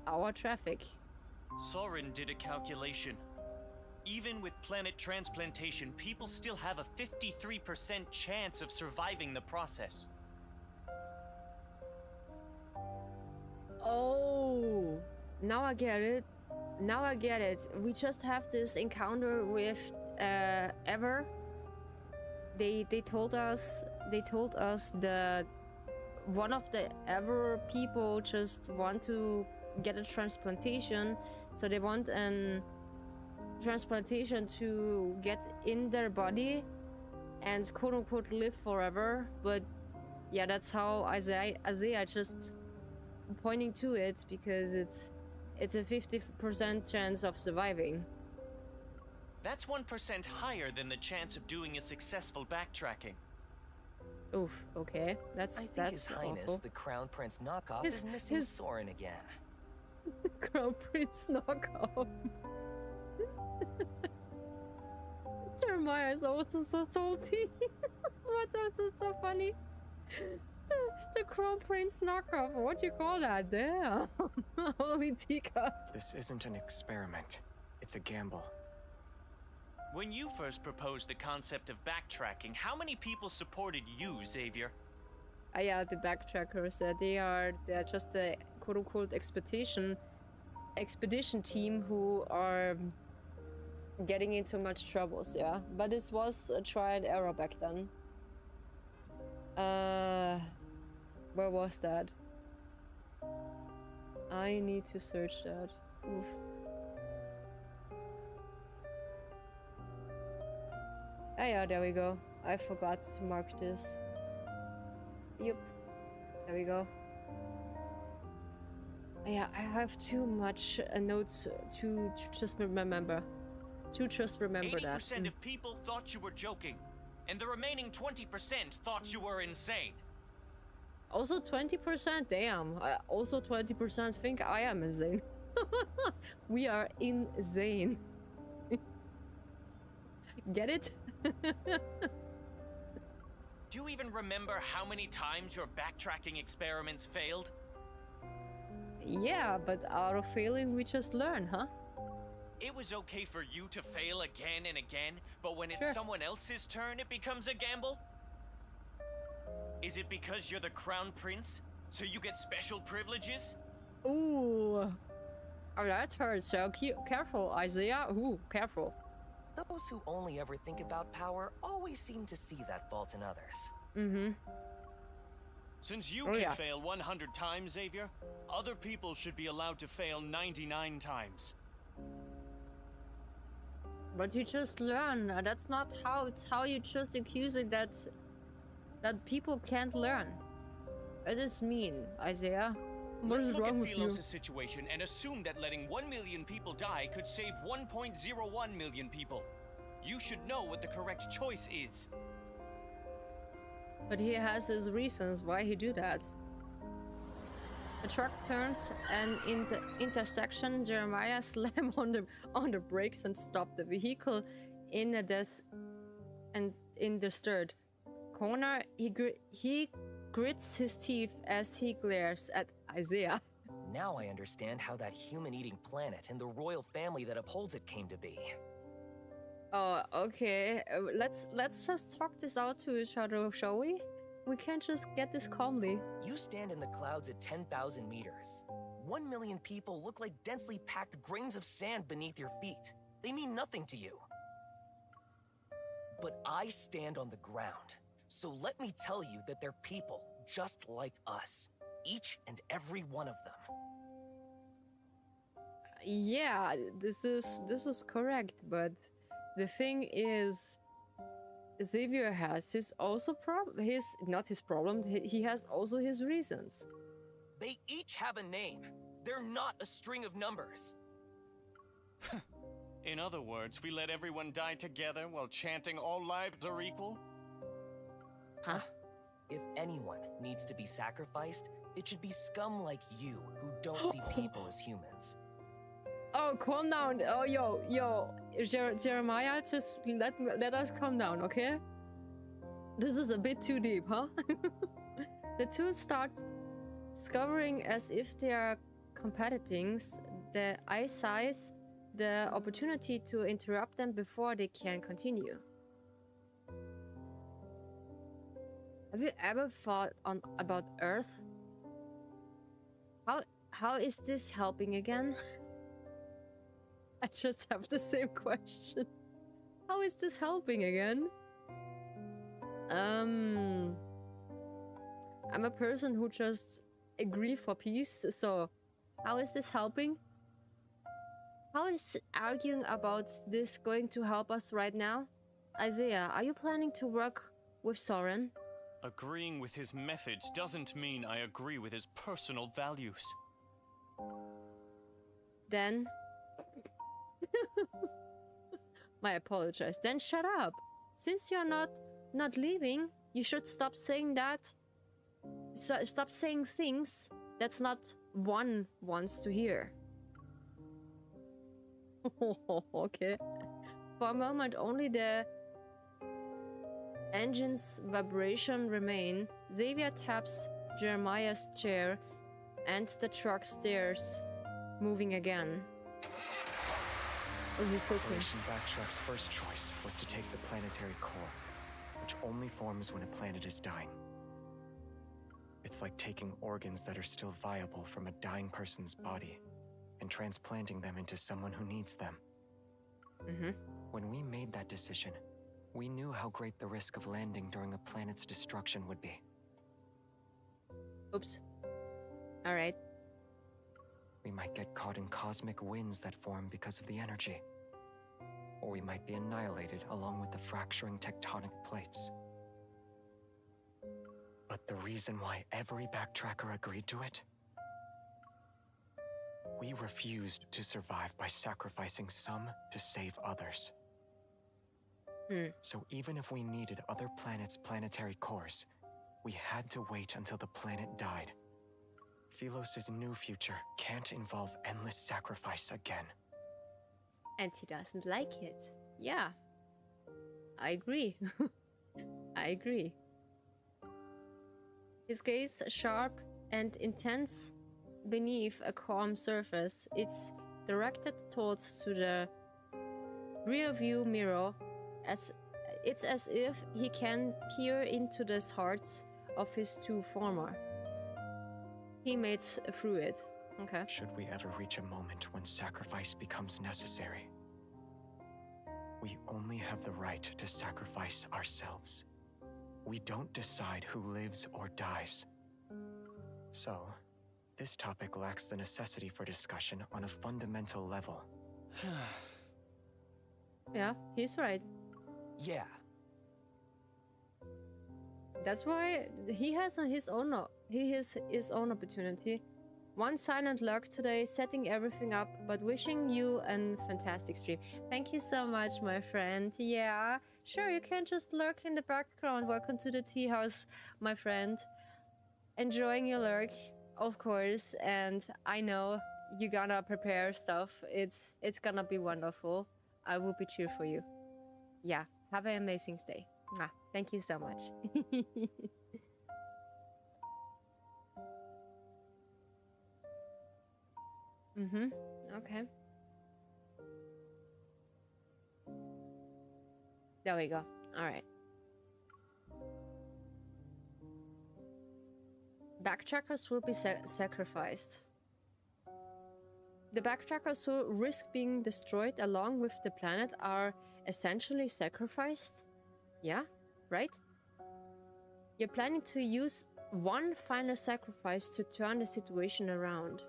hour traffic. Soren did a calculation. Even with planet transplantation, people still have a 53% chance of surviving the process. Oh, now I get it. Now I get it. We just have this encounter with Ever. They told us that one of the Ever people just want to get a transplantation, so they want an transplantation to get in their body and quote unquote live forever. But yeah, that's how Isaiah just pointing to it, because it's a 50% chance of surviving. That's 1% higher than the chance of doing a successful backtracking. Oof, okay. I think His Highness, awful. the Crown Prince knockoff, is missing Soren again. The Crown Prince knockoff. Jeremiah is also so salty. What else is so funny? The Crown Prince knockoff. What do you call that? Damn. Holy teacup. This isn't an experiment. It's a gamble. When you first proposed the concept of backtracking, how many people supported you, Xavier? Yeah, the backtrackers. They're just a quote-unquote expedition team who are getting into much troubles. Yeah, but this was a trial and error back then. Where was that? I need to search that. Oof. Ah, yeah, there we go. I forgot to mark this. Yep. There we go. Yeah, I have too much notes to just remember. To just remember that. 80% of people thought you were joking, and the remaining 20% thought you were insane. Also 20%, damn. Also 20% think I am insane. We are insane. Get it? Do you even remember how many times your backtracking experiments failed? Yeah, but out of failing we just learn, huh? It was okay for you to fail again and again, but when it's Sure. someone else's turn, it becomes a gamble? Is it because you're the crown prince, so you get special privileges? Ooh. Oh, that hurts. So careful, Isaiah. Ooh, careful. Those who only ever think about power always seem to see that fault in others. Mm-hmm. Since you Oh, can yeah. fail 100 times, Xavier, other people should be allowed to fail 99 times. But you just learn. That's not how. It's how you just accusing that people can't learn. It is mean, Isaiah. What is Let's look wrong at with you? Philos' situation and assume that letting 1 million people die could save 1.01 million people. You should know what the correct choice is. But he has his reasons why he do that. The truck turns, and in the intersection, Jeremiah slammed on the brakes and stopped the vehicle in the third corner. He grits his teeth as he glares at Isaiah. Now I understand how that human-eating planet and the royal family that upholds it came to be. Oh, okay. Let's just talk this out to each other, shall we? We can't just get this calmly. You stand in the clouds at 10,000 meters. 1 million people look like densely packed grains of sand beneath your feet. They mean nothing to you. But I stand on the ground. So let me tell you that they're people just like us. Each and every one of them. Yeah, this is correct, but the thing is, Xavier has his also he has also his reasons. They each have a name. They're not a string of numbers. In other words, we let everyone die together while chanting all lives are equal? Huh? If anyone needs to be sacrificed, it should be scum like you who don't see people as humans. Oh, calm down. Oh, yo, Jeremiah, just let us calm down, okay? This is a bit too deep, huh? The two start scouring as if they are competing. The eye size the opportunity to interrupt them before they can continue. Have you ever thought about Earth? How is this helping again? I just have the same question. How is this helping again? I'm a person who just agree for peace, so how is this helping? How is arguing about this going to help us right now? Isaiah, are you planning to work with Soren? Agreeing with his methods doesn't mean I agree with his personal values. Then... I apologize. Then shut up. Since you're not leaving, you should stop saying that. Stop saying things that's not one wants to hear. Okay. For a moment, only the engine's vibration remain. Xavier taps Jeremiah's chair, and the truck steers, moving again. Oh, he's so clean. Operation Backtrack's first choice was to take the planetary core, which only forms when a planet is dying. It's like taking organs that are still viable from a dying person's body and transplanting them into someone who needs them. When we made that decision, we knew how great the risk of landing during a planet's destruction would be. Oops. Alright. We might get caught in cosmic winds that form because of the energy. Or we might be annihilated along with the fracturing tectonic plates. But the reason why every backtracker agreed to it? We refused to survive by sacrificing some to save others. So even if we needed other planets' planetary cores, we had to wait until the planet died. Philos' new future can't involve endless sacrifice again. And he doesn't like it. Yeah. I agree. I agree. His gaze sharp and intense beneath a calm surface. It's directed towards to the rear view mirror. It's as if he can peer into the hearts of his two former teammates through it. Okay. Should we ever reach a moment when sacrifice becomes necessary, we only have the right to sacrifice ourselves. We don't decide who lives or dies. So, this topic lacks the necessity for discussion on a fundamental level. Yeah, he's right. Yeah. That's why he has his own opportunity. One silent lurk today, setting everything up, but wishing you a fantastic stream. Thank you so much, my friend. Yeah, sure, you can just lurk in the background. Welcome to the tea house, my friend. Enjoying your lurk, of course, and I know you gonna prepare stuff. It's gonna be wonderful. I will be cheer for you. Yeah, have an amazing stay. Mwah. Thank you so much. Okay. There we go. All right. Backtrackers will be sacrificed. The backtrackers who risk being destroyed along with the planet are essentially sacrificed? Yeah, right? You're planning to use one final sacrifice to turn the situation around.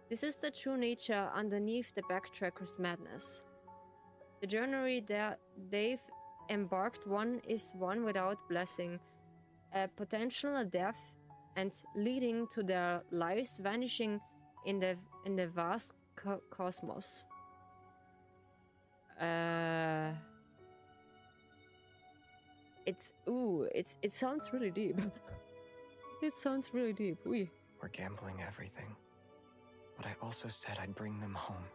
This is the true nature underneath the backtrackers' madness. The journey that they've embarked on is one without blessing, a potential death, and leading to their lives vanishing in the vast cosmos. It sounds really deep. It sounds really deep. We're gambling everything. But I also said I'd bring them home.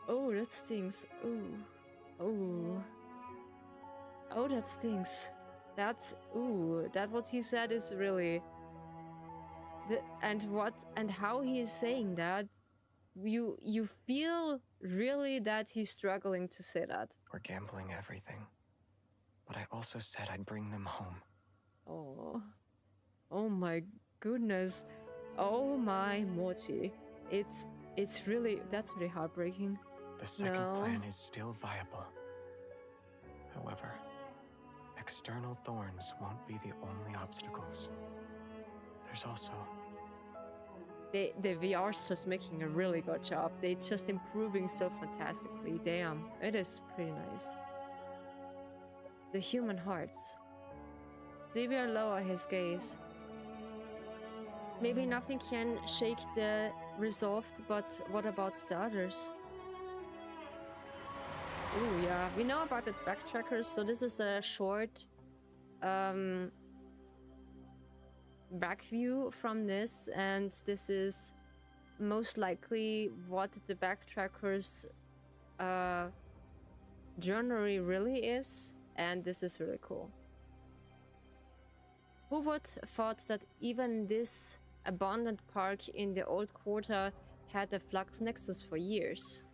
Oh, that stings. Oh, that stings. That what he said is really... and how he is saying that, you feel really that he's struggling to say that. We're gambling everything. But I also said I'd bring them home. Oh my goodness. Oh my Mochi. It's really, that's really heartbreaking. The second plan is still viable. However, external thorns won't be the only obstacles. There's also... The VR's just making a really good job. They're just improving so fantastically. Damn, it is pretty nice. The human hearts. Xavier lower his gaze. Maybe nothing can shake the resolved, but what about the others? Oh yeah, we know about the backtrackers, so this is a short back view from this, and this is most likely what the backtrackers journey really is, and this is really cool. Who would thought that even this abandoned park in the old quarter had a flux nexus for years?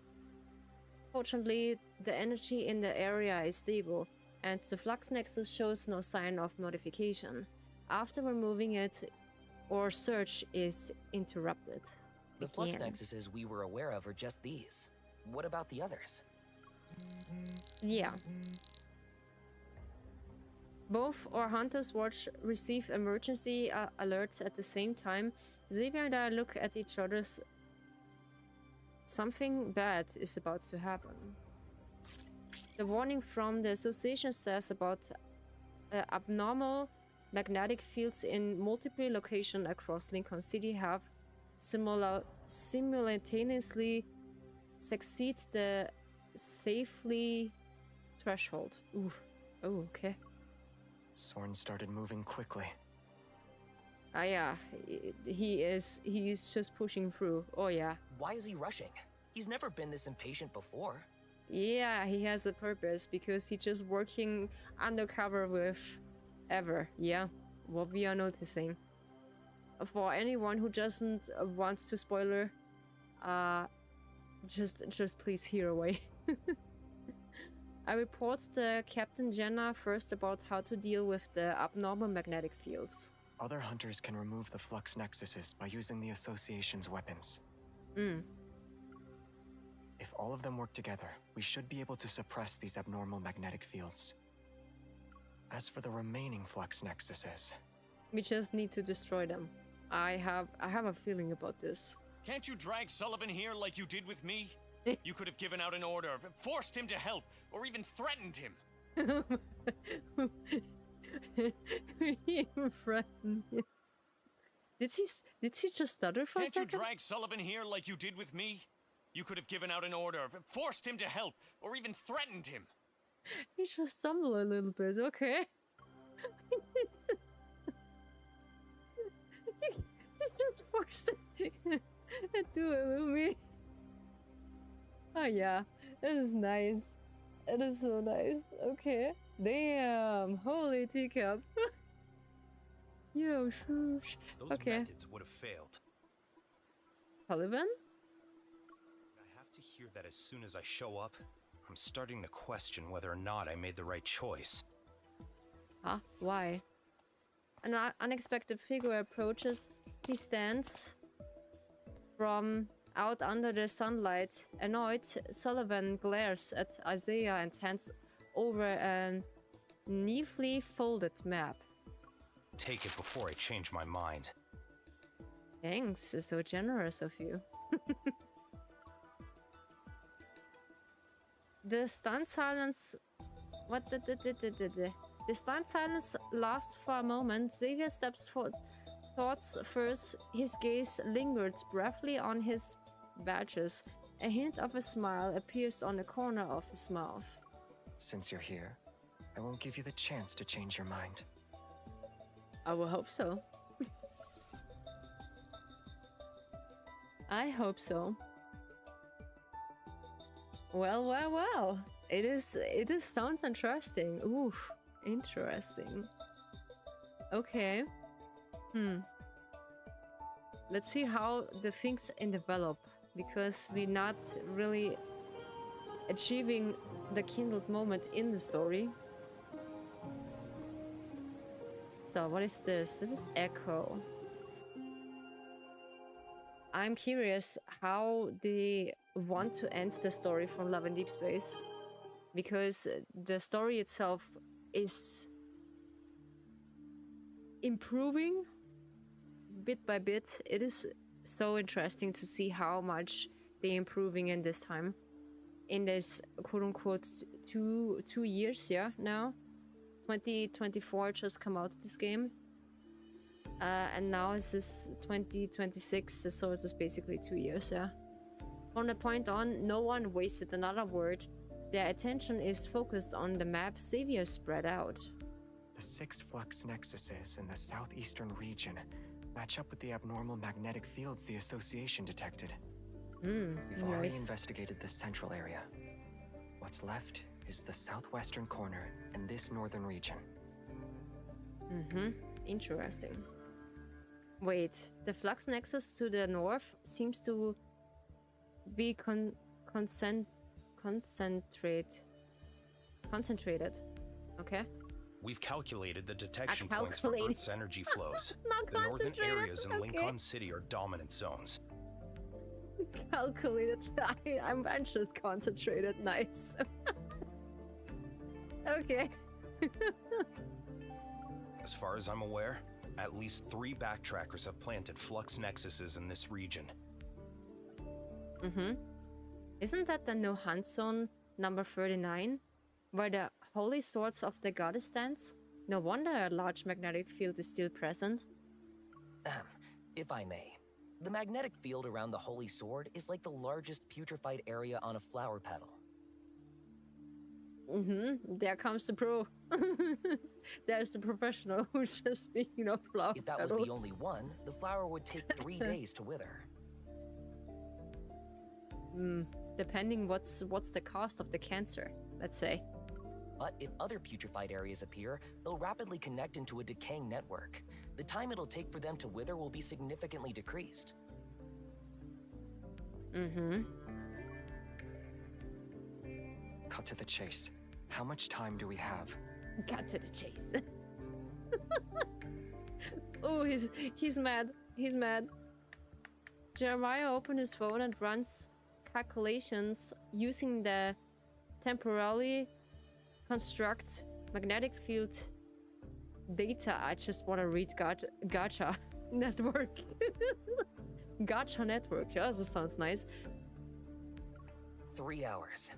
Fortunately, the energy in the area is stable, and the flux nexus shows no sign of modification. After removing it, our search is interrupted. The flux Again. nexuses we were aware of are just these. What about the others? Yeah. Both our Hunter's Watch receive emergency alerts at the same time. Xavier and I look at each other's. Something bad is about to happen. The warning from the association says about abnormal magnetic fields in multiple locations across Lincoln City have simultaneously succeed the safely threshold. Ooh. Oh, okay. Soren started moving quickly. Ah, yeah. He's just pushing through. Oh, yeah. Why is he rushing? He's never been this impatient before. Yeah, he has a purpose because he's just working undercover with Ever. Yeah, what we are noticing. For anyone who doesn't wants to spoiler, just please hear away. I report to Captain Jenna first about how to deal with the abnormal magnetic fields. Other hunters can remove the flux nexuses by using the association's weapons. If all of them work together, we should be able to suppress these abnormal magnetic fields. As for the remaining flux nexuses, We just need to destroy them. I have a feeling about this. Can't you drag Sullivan here like you did with me? You could have given out an order, forced him to help, or even threatened him. Even threaten him. Did he just stutter for a Can't you second? drag Sullivan here like you did with me? You could have given out an order, forced him to help, or even threatened him. He just stumbled a little bit, okay? He just forced it to do it with me. Oh yeah, this is nice. It is so nice. Okay. Damn, holy teacup. Yo, shoosh. Those Okay. methods would have failed. Sullivan? I have to hear that as soon as I show up. I'm starting to question whether or not I made the right choice. Huh? Why? An unexpected figure approaches. He stands from out under the sunlight. Annoyed, Sullivan glares at Isaiah and hands over a neatly folded map. Take it before I change my mind. Thanks, it's so generous of you. The stunned silence. What the stunned silence lasts for a moment. Xavier steps forward. Thoughts first. His gaze lingered briefly on his badges. A hint of a smile appears on the corner of his mouth. since you're here, I won't give you the chance to change your mind. I will hope so. I hope so. Well. It sounds interesting. Oof, interesting. Okay. Let's see how the things develop, because we're not really achieving the kindled moment in the story. So what is this? This is Echo. I'm curious how they want to end the story from Love and Deepspace, because the story itself is improving bit by bit. It is so interesting to see how much they're improving in this time, in this quote-unquote two years, yeah, now. 2024 just come out this game. And now it's this 2026, so it's just basically 2 years, yeah. From the point on, no one wasted another word. Their attention is focused on the map Xavier spread out. The 6 flux nexuses in the southeastern region match up with the abnormal magnetic fields the Association detected. We've already Nice. investigated the central area. What's left is the southwestern corner and this northern region. Interesting. Wait, the flux nexus to the north seems to be Concentrated. Okay. We've calculated the detection I points for calculated. Earth's energy flows. Not The northern concentrated. areas in Okay. Lincoln City are dominant zones. Calculated. I'm just concentrated. Nice. Okay. As far as I'm aware, at least 3 backtrackers have planted flux nexuses in this region. Mm-hmm. Isn't that the No Hunt Zone number 39? Where the holy swords of the goddess stands? No wonder a large magnetic field is still present. If I may, the magnetic field around the holy sword is like the largest putrefied area on a flower petal. Mm-hmm. There comes the pro. There's the professional who's just speaking of flower If that was petals. the only one, the flower would take 3 days to wither. Depending what's the cost of the cancer, let's say. But if other putrefied areas appear, they'll rapidly connect into a decaying network. The time it'll take for them to wither will be significantly decreased. Mm-hmm. Cut to the chase. How much time do we have? Cut to the chase. Oh, he's mad. He's mad. Jeremiah opened his phone and runs calculations using the temporally construct magnetic field data. I just want to read gacha network. Gacha network. Yeah, that sounds nice. 3 hours.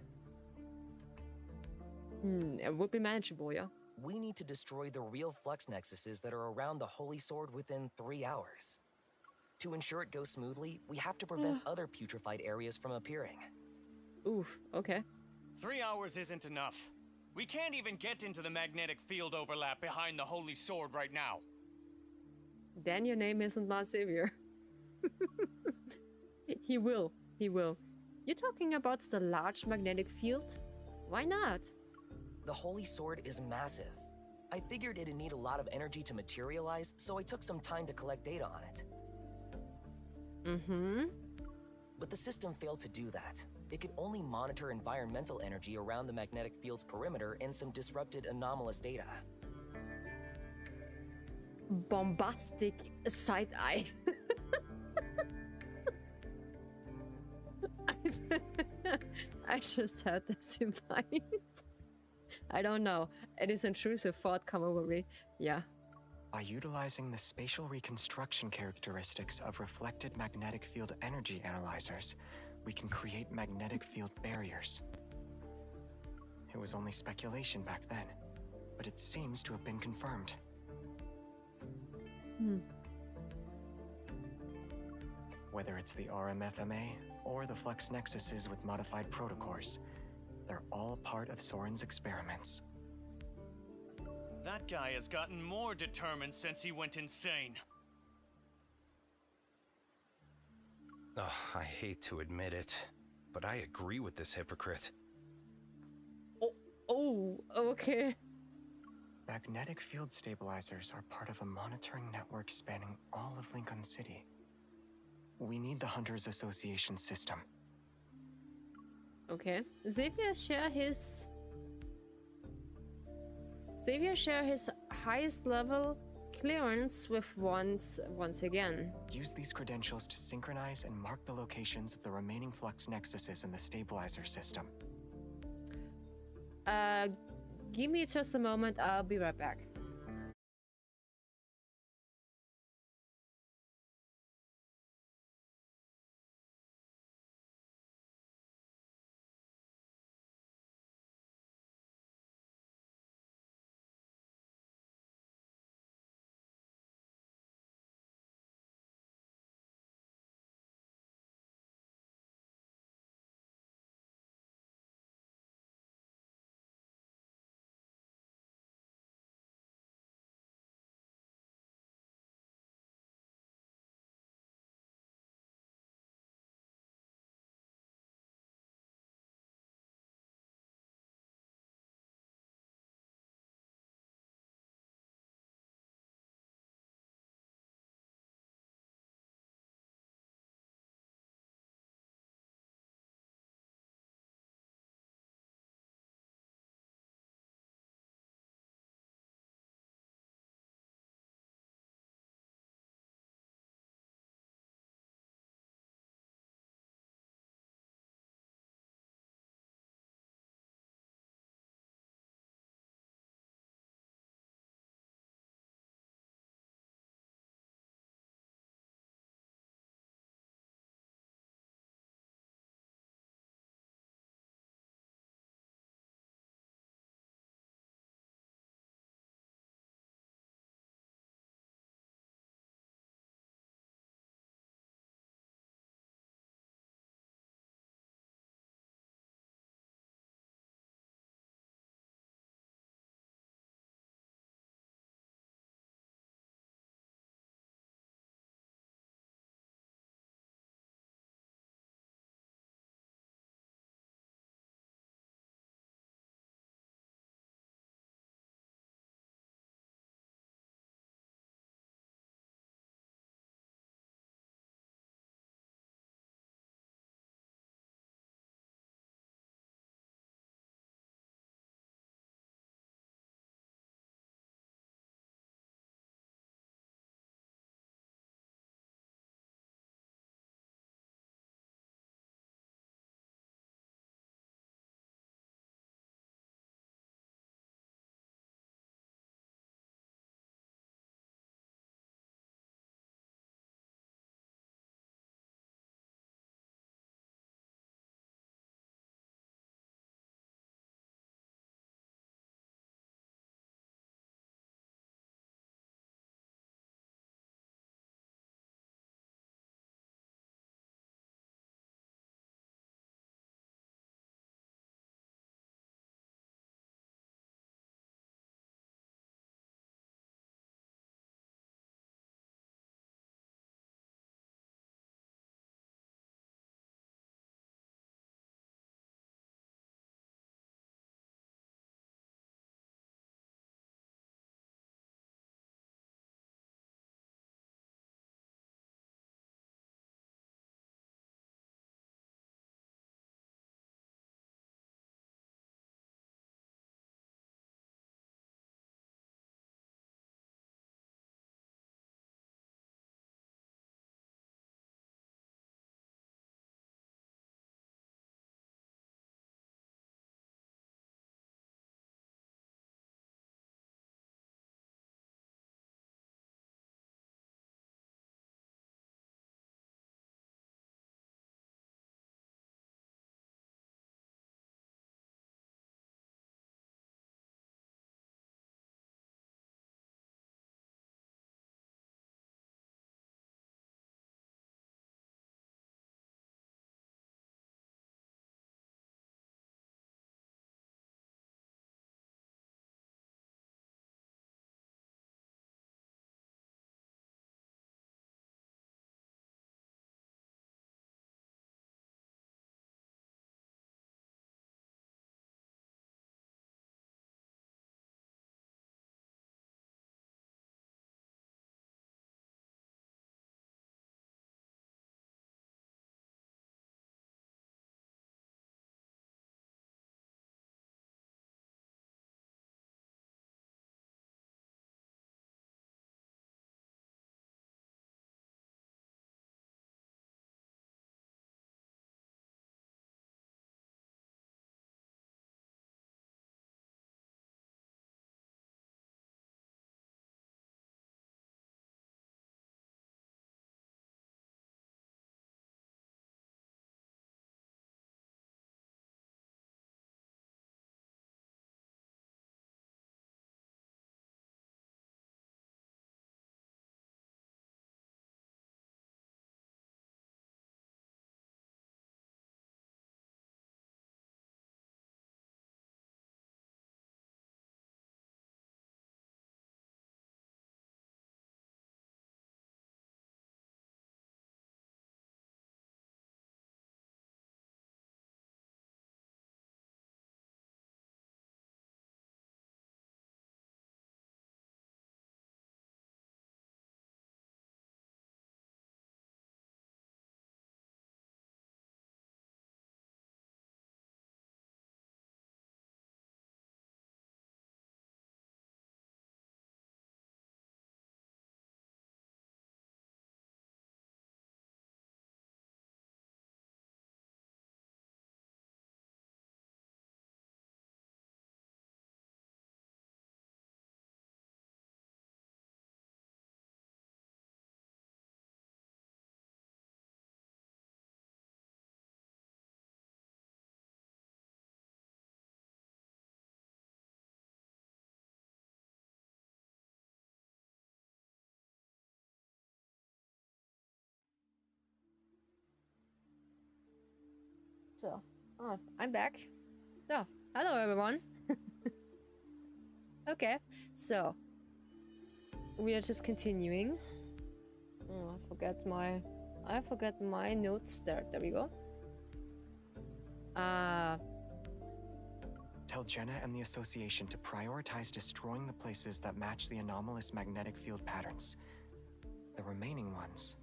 It would be manageable, yeah. We need to destroy the real flux nexuses that are around the holy sword within 3 hours. To ensure it goes smoothly, we have to prevent other putrefied areas from appearing. Oof, okay. 3 hours isn't enough. We can't even get into the magnetic field overlap behind the holy sword right now. Then your name isn't not Xavier. He will. You're talking about the large magnetic field? Why not? The holy sword is massive. I figured it'd need a lot of energy to materialize, so I took some time to collect data on it. Mm-hmm. But the system failed to do that. It could only monitor environmental energy around the magnetic field's perimeter and some disrupted anomalous data. Bombastic side eye. I just had this in mind. I don't know. It is intrusive thought come over me. Yeah. By utilizing the spatial reconstruction characteristics of reflected magnetic field energy analyzers, we can create magnetic field barriers. It was only speculation back then, but it seems to have been confirmed. Whether it's the RMFMA or the flux nexuses with modified protocores, they're all part of Soren's experiments. That guy has gotten more determined since he went insane. I hate to admit it, but I agree with this hypocrite. Oh, okay. Magnetic field stabilizers are part of a monitoring network spanning all of Lincoln City. We need the Hunters Association system. Okay. Xavier share his highest level clearance with once again. Use these credentials to synchronize and mark the locations of the remaining flux nexuses in the stabilizer system. Give me just a moment, I'll be right back. So, oh, I'm back. So, hello everyone. Okay, so we are just continuing. Oh, I forgot my notes there. There we go. Tell Jenna and the Association to prioritize destroying the places that match the anomalous magnetic field patterns. The remaining ones.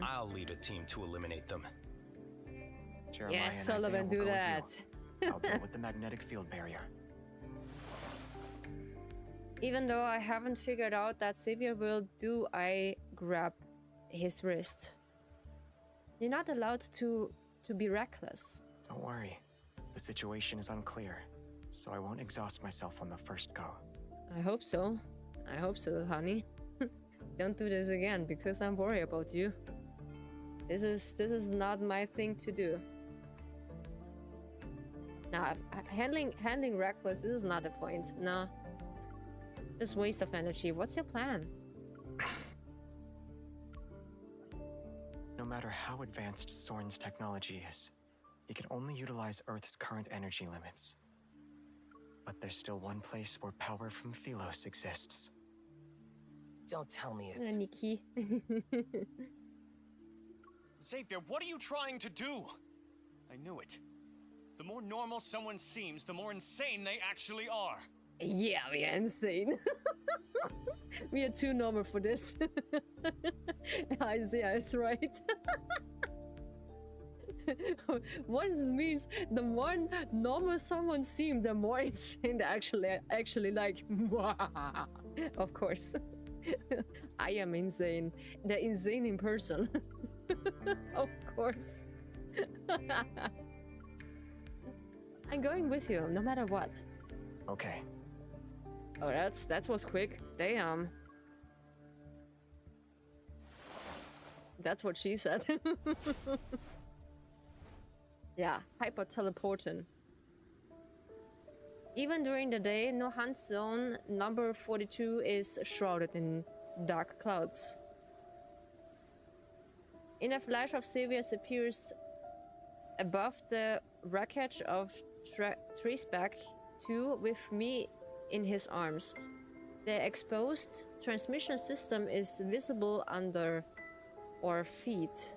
I'll lead a team to eliminate them. Jeremiah Yes, and Sullivan, Isaiah will do go with that. you. I'll deal with the magnetic field barrier. Even though I haven't figured out that Xavier will, do I grab his wrist? You're not allowed to be reckless. Don't worry. The situation is unclear, so I won't exhaust myself on the first go. I hope so. I hope so, honey. Don't do this again, because I'm worried about you. This is not my thing to do. Nah, handling reckless, this is not the point. Nah. Just waste of energy. What's your plan? No matter how advanced Soren's technology is, he can only utilize Earth's current energy limits. But there's still one place where power from Philos exists. Don't tell me it's... Nikki. Xavier, what are you trying to do? I knew it. The more normal someone seems, the more insane they actually are. Yeah, we are insane. We are too normal for this. Isaiah is right. What this means, the more normal someone seems, the more insane they actually like. Of course. I am insane. The insane in person. Of course. I'm going with you, no matter what. Okay. Oh, that was quick. Damn. That's what she said. Yeah, hyper teleporting. Even during the day, no hunt zone number 42 is shrouded in dark clouds. In a flash of Xavier appears above the wreckage of Traceback 2 with me in his arms. The exposed transmission system is visible under our feet.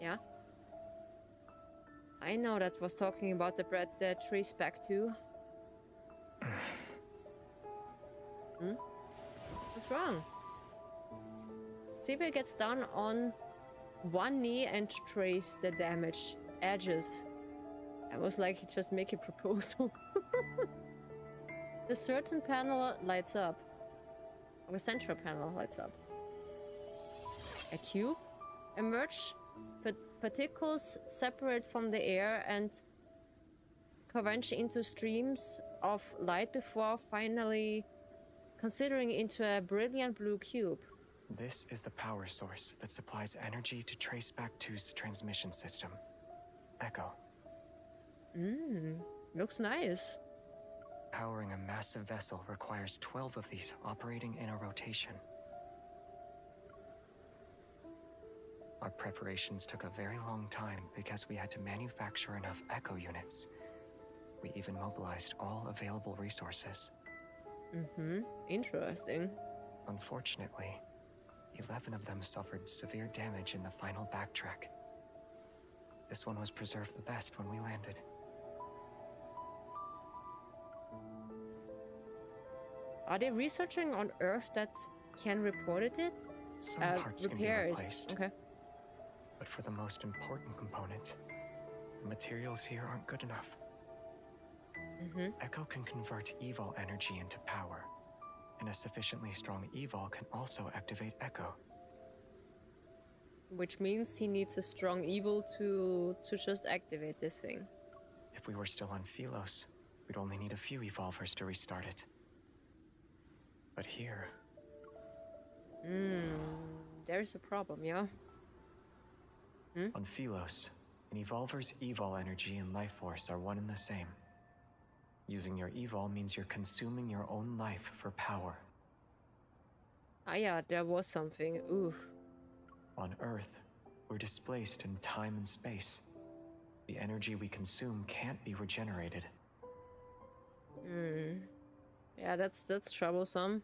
Yeah. I know that was talking about the Traceback 2. What's wrong? Xavier gets down on one knee and trace the damaged edges. I was like, he just make a proposal. The certain panel lights up. Or the central panel lights up. A cube emerge, but particles separate from the air and converge into streams of light before finally considering into a brilliant blue cube. This is the power source that supplies energy to Traceback 2's transmission system. Echo. Looks nice. Powering a massive vessel requires 12 of these operating in a rotation. Our preparations took a very long time because we had to manufacture enough Echo units. We even mobilized all available resources. Interesting. Unfortunately, 11 of them suffered severe damage in the final backtrack. This one was preserved the best when we landed. Are they researching on Earth that can report it? Some parts can be replaced. Okay. But for the most important component, the materials here aren't good enough. Echo can convert evil energy into power, and a sufficiently strong evil can also activate Echo. Which means he needs a strong evil to just activate this thing. If we were still on Philos, we'd only need a few evolvers to restart it. But here... There's a problem, yeah? On Philos, an evolver's evil energy and life force are one and the same. Using your evil means you're consuming your own life for power. Ah yeah, there was something. Oof. On Earth, we're displaced in time and space. The energy we consume can't be regenerated. Yeah, that's troublesome.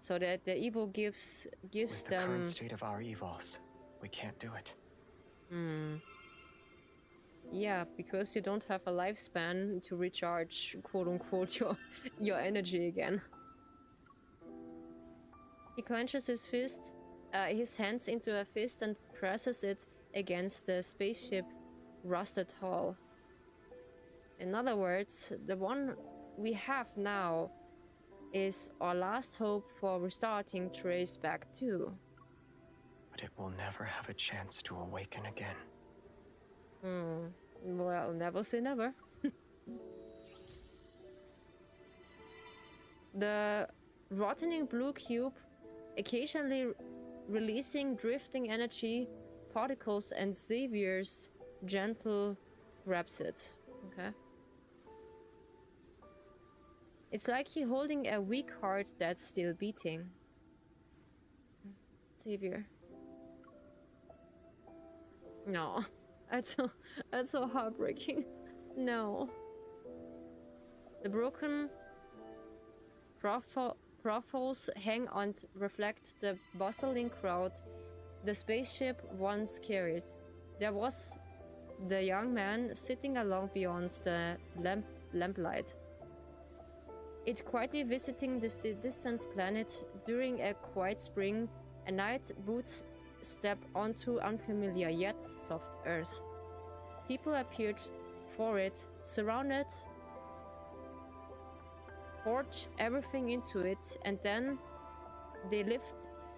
So that the evil gives With the current them. state of our evols, we can't do it. Yeah, because you don't have a lifespan to recharge, quote unquote, your energy again. He clenches his fist, his hands into a fist and presses it against the spaceship rusted hull. In other words, the one we have now is our last hope for restarting Trace back to. But it will never have a chance to awaken again. Well, never say never. The rotting blue cube, occasionally releasing drifting energy particles, and Xavier's gentle grabs it. Okay. It's like he holding a weak heart that's still beating. Xavier. No. That's so heartbreaking. No. The broken profiles hang and reflect the bustling crowd the spaceship once carried. There was the young man sitting along beyond the lamplight. It quietly visiting this distant planet during a quiet spring, a night boots step onto unfamiliar yet soft earth. People appeared for it, surrounded, poured everything into it, and then they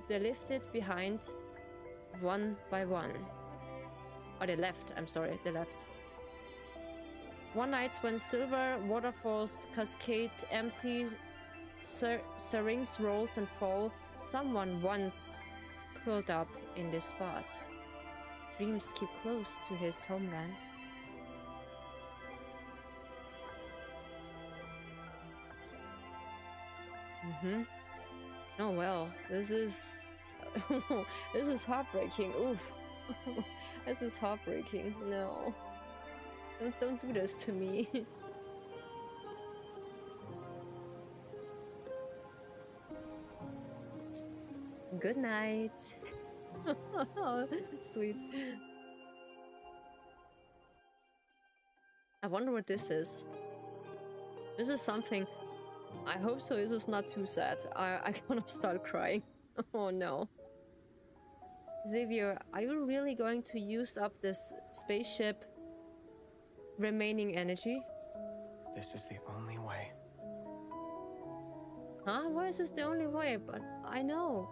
lifted behind one by one. Or they left, I'm sorry, they left. One night when silver waterfalls cascade, empty syringes rolls and fall, someone once curled up in this spot. Dreams keep close to his homeland. Oh well, this is this is heartbreaking. Oof. This is heartbreaking. No. Don't do this to me. Good night. Sweet. I wonder what this is. This is something. I hope so. This is not too sad. I'm gonna start crying. Oh no. Xavier, are you really going to use up this spaceship remaining energy? This is the only way. Huh? Why is this the only way? But I know.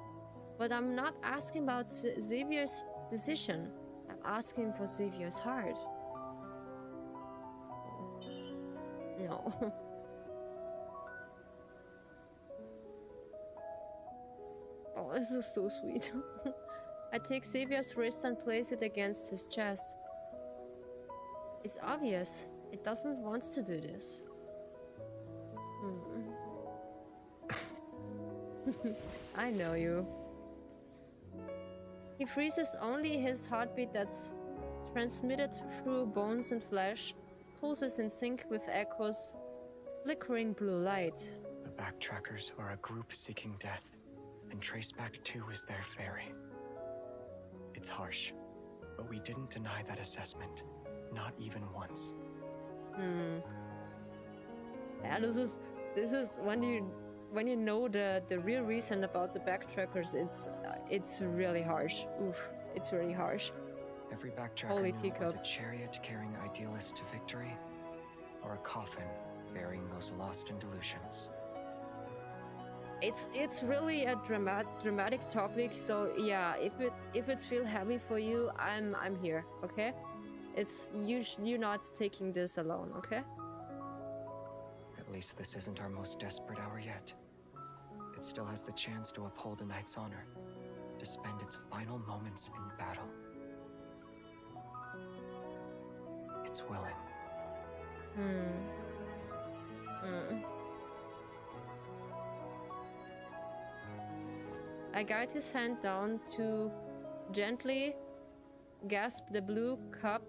But I'm not asking about Xavier's decision. I'm asking for Xavier's heart. No. Oh, this is so sweet. I take Xavier's wrist and place it against his chest. It's obvious. It doesn't want to do this. I know you. He freezes only his heartbeat that's transmitted through bones and flesh, pulses in sync with Echo's flickering blue light. The Backtrackers are a group seeking death, and Traceback 2 is their ferry. It's harsh, but we didn't deny that assessment, not even once. Yeah, this is when you know the real reason about the Backtrackers. It's really harsh. Oof, it's really harsh. Every Backtracker Holy knew it was a chariot carrying idealists to victory, or a coffin burying those lost in delusions. It's really a dramatic topic. So yeah, if it's feel heavy for you, I'm here. Okay, it's you're not taking this alone. Okay. At least this isn't our most desperate hour yet. It still has the chance to uphold a knight's honor, to spend its final moments in battle. It's willing. I guide his hand down to gently gasp the blue cup,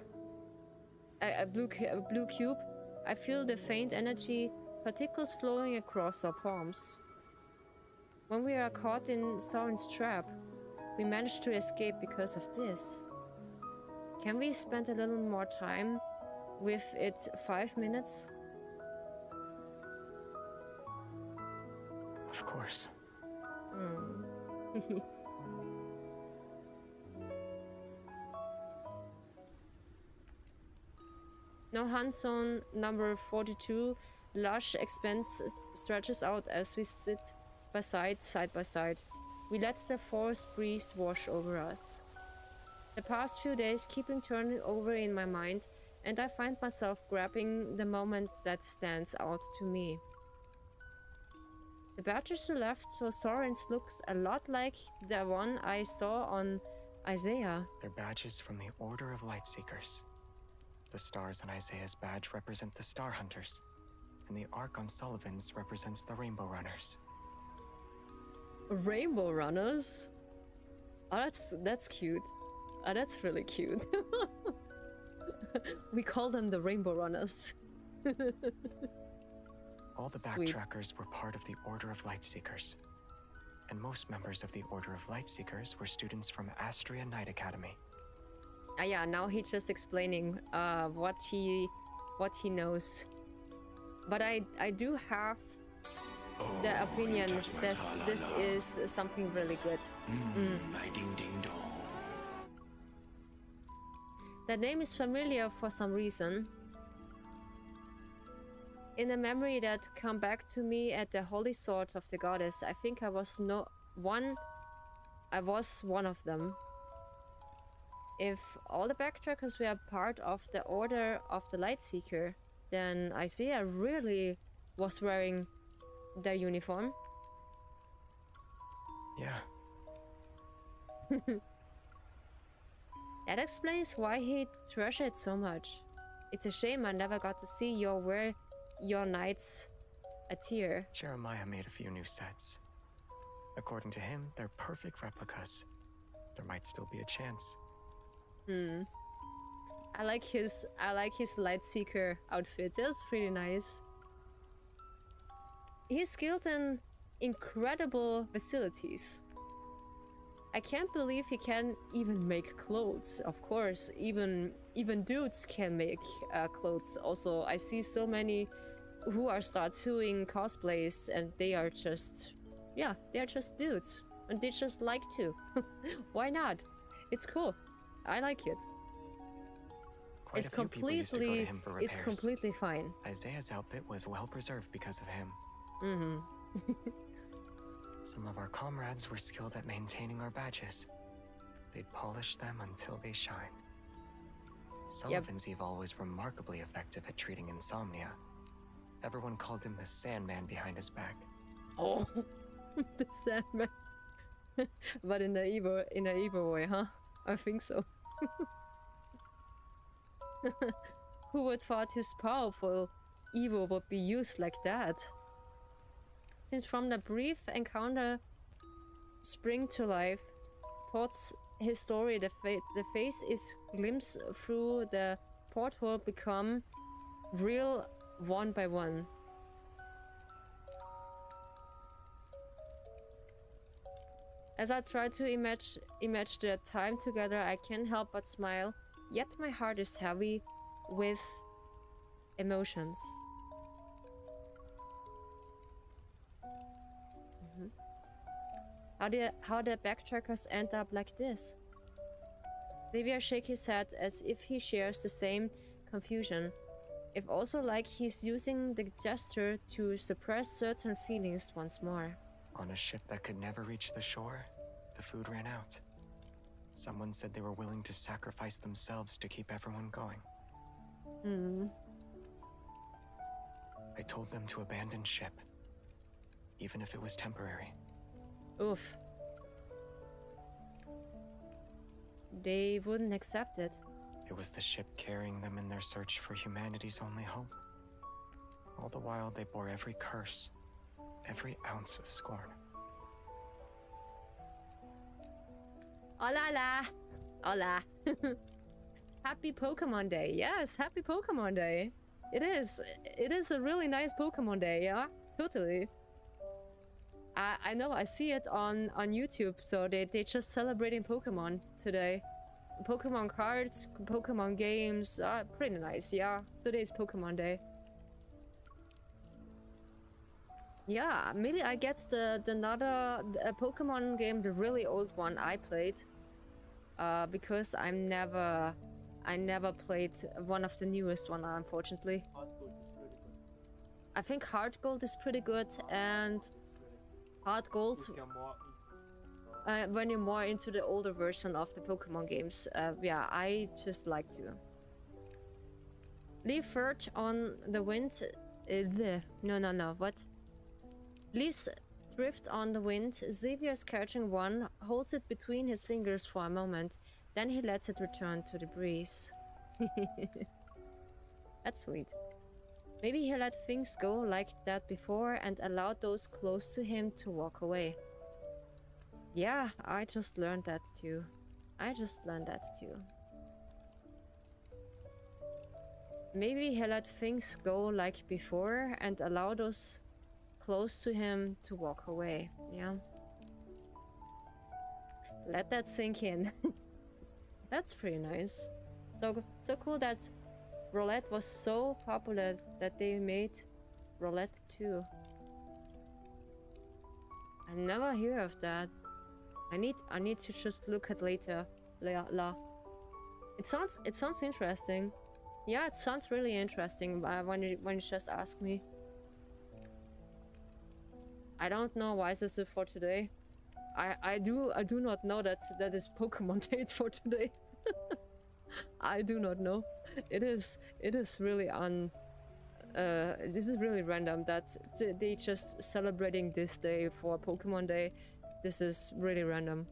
a blue cube, I feel the faint energy particles flowing across our palms. When we are caught in Soren's trap, we manage to escape because of this. Can we spend a little more time with it? 5 minutes? Of course. No hand zone number 42. Lush expanse stretches out as we sit side by side. We let the forest breeze wash over us. The past few days keeping turning over in my mind, and I find myself grabbing the moment that stands out to me. The badges who left for Soren's looks a lot like the one I saw on Isaiah. They're badges from the Order of Lightseekers. The stars on Isaiah's badge represent the Star Hunters, and the arc on Sullivan's represents the Rainbow Runners. Rainbow Runners? Oh, that's cute. Oh, that's really cute. We call them the Rainbow Runners. All the backtrackers were part of the Order of Lightseekers, and most members of the Order of Lightseekers were students from Astria Night Academy. Ah, yeah, now he's just explaining what he knows. But I do have the opinion that this is something really good. Ding ding dong. That name is familiar for some reason. In a memory that come back to me at the Holy Sword of the Goddess, I think I was one of them. If all the backtrackers were part of the Order of the Lightseeker, then Isaiah really was wearing their uniform. Yeah. That explains why he treasured it so much. It's a shame I never got to see you wear your knights attire. Jeremiah made a few new sets. According to him, they're perfect replicas. There might still be a chance. I like his Lightseeker outfit. That's pretty nice. He's skilled in incredible facilities. I can't believe he can even make clothes. Of course, even dudes can make clothes. Also, I see so many who are doing cosplays, and they are just, yeah, they're just dudes, and they just like to. Why not? It's cool. I like it. Quite a few people used to go to him for repairs. It's completely fine. Isaiah's outfit was well preserved because of him. Some of our comrades were skilled at maintaining our badges. They'd polish them until they shine. Sullivan's Evil was remarkably effective at treating insomnia. Everyone called him the Sandman behind his back. Oh, the Sandman. But in a evil way, huh? I think so. Who would thought his powerful evil would be used like that? Since from the brief encounter spring to life, towards his story, the face is glimpsed through the porthole become real one by one. As I try to image the time together, I can't help but smile, yet my heart is heavy with emotions. How the backtrackers end up like this? Xavier shakes his head as if he shares the same confusion. If also like he's using the gesture to suppress certain feelings once more. On a ship that could never reach the shore, the food ran out. Someone said they were willing to sacrifice themselves to keep everyone going. I told them to abandon ship, even if it was temporary. Oof. They wouldn't accept it. It was the ship carrying them in their search for humanity's only hope. All the while, they bore every curse, every ounce of scorn. Hola, hola. Hola. Happy Pokemon Day. Yes, happy Pokemon Day. It is. It is a really nice Pokemon Day, yeah? Totally. I know, I see it on YouTube, so they just celebrating Pokemon today. Pokemon cards, Pokemon games, pretty nice, yeah. Today's Pokemon Day. Yeah, maybe I get the another Pokemon game, the really old one I played. Because I never played one of the newest one, unfortunately. Hard gold is really good. I think Hard Gold is pretty good, and It's really Hard Gold, if you're more when you're more into the older version of the Pokemon games, yeah, I just like to. Leaf Furt on the wind. No, what? Leaves drift on the wind. Xavier's catching one, holds it between his fingers for a moment, then he lets it return to the breeze. That's sweet. Maybe he let things go like that before and allowed those close to him to walk away. Yeah, I just learned that too. Maybe he let things go like before and allow those close to him to walk away. Yeah. Let that sink in. That's pretty nice. So cool that Roulette was so popular that they made Roulette 2. I never hear of that. I need to just look at later. It sounds interesting. Yeah, it sounds really interesting when you just ask me. I don't know why this is for today. I do not know that is Pokemon date for today. I do not know. It is really this is really random that they just celebrating this day for Pokemon Day. This is really random.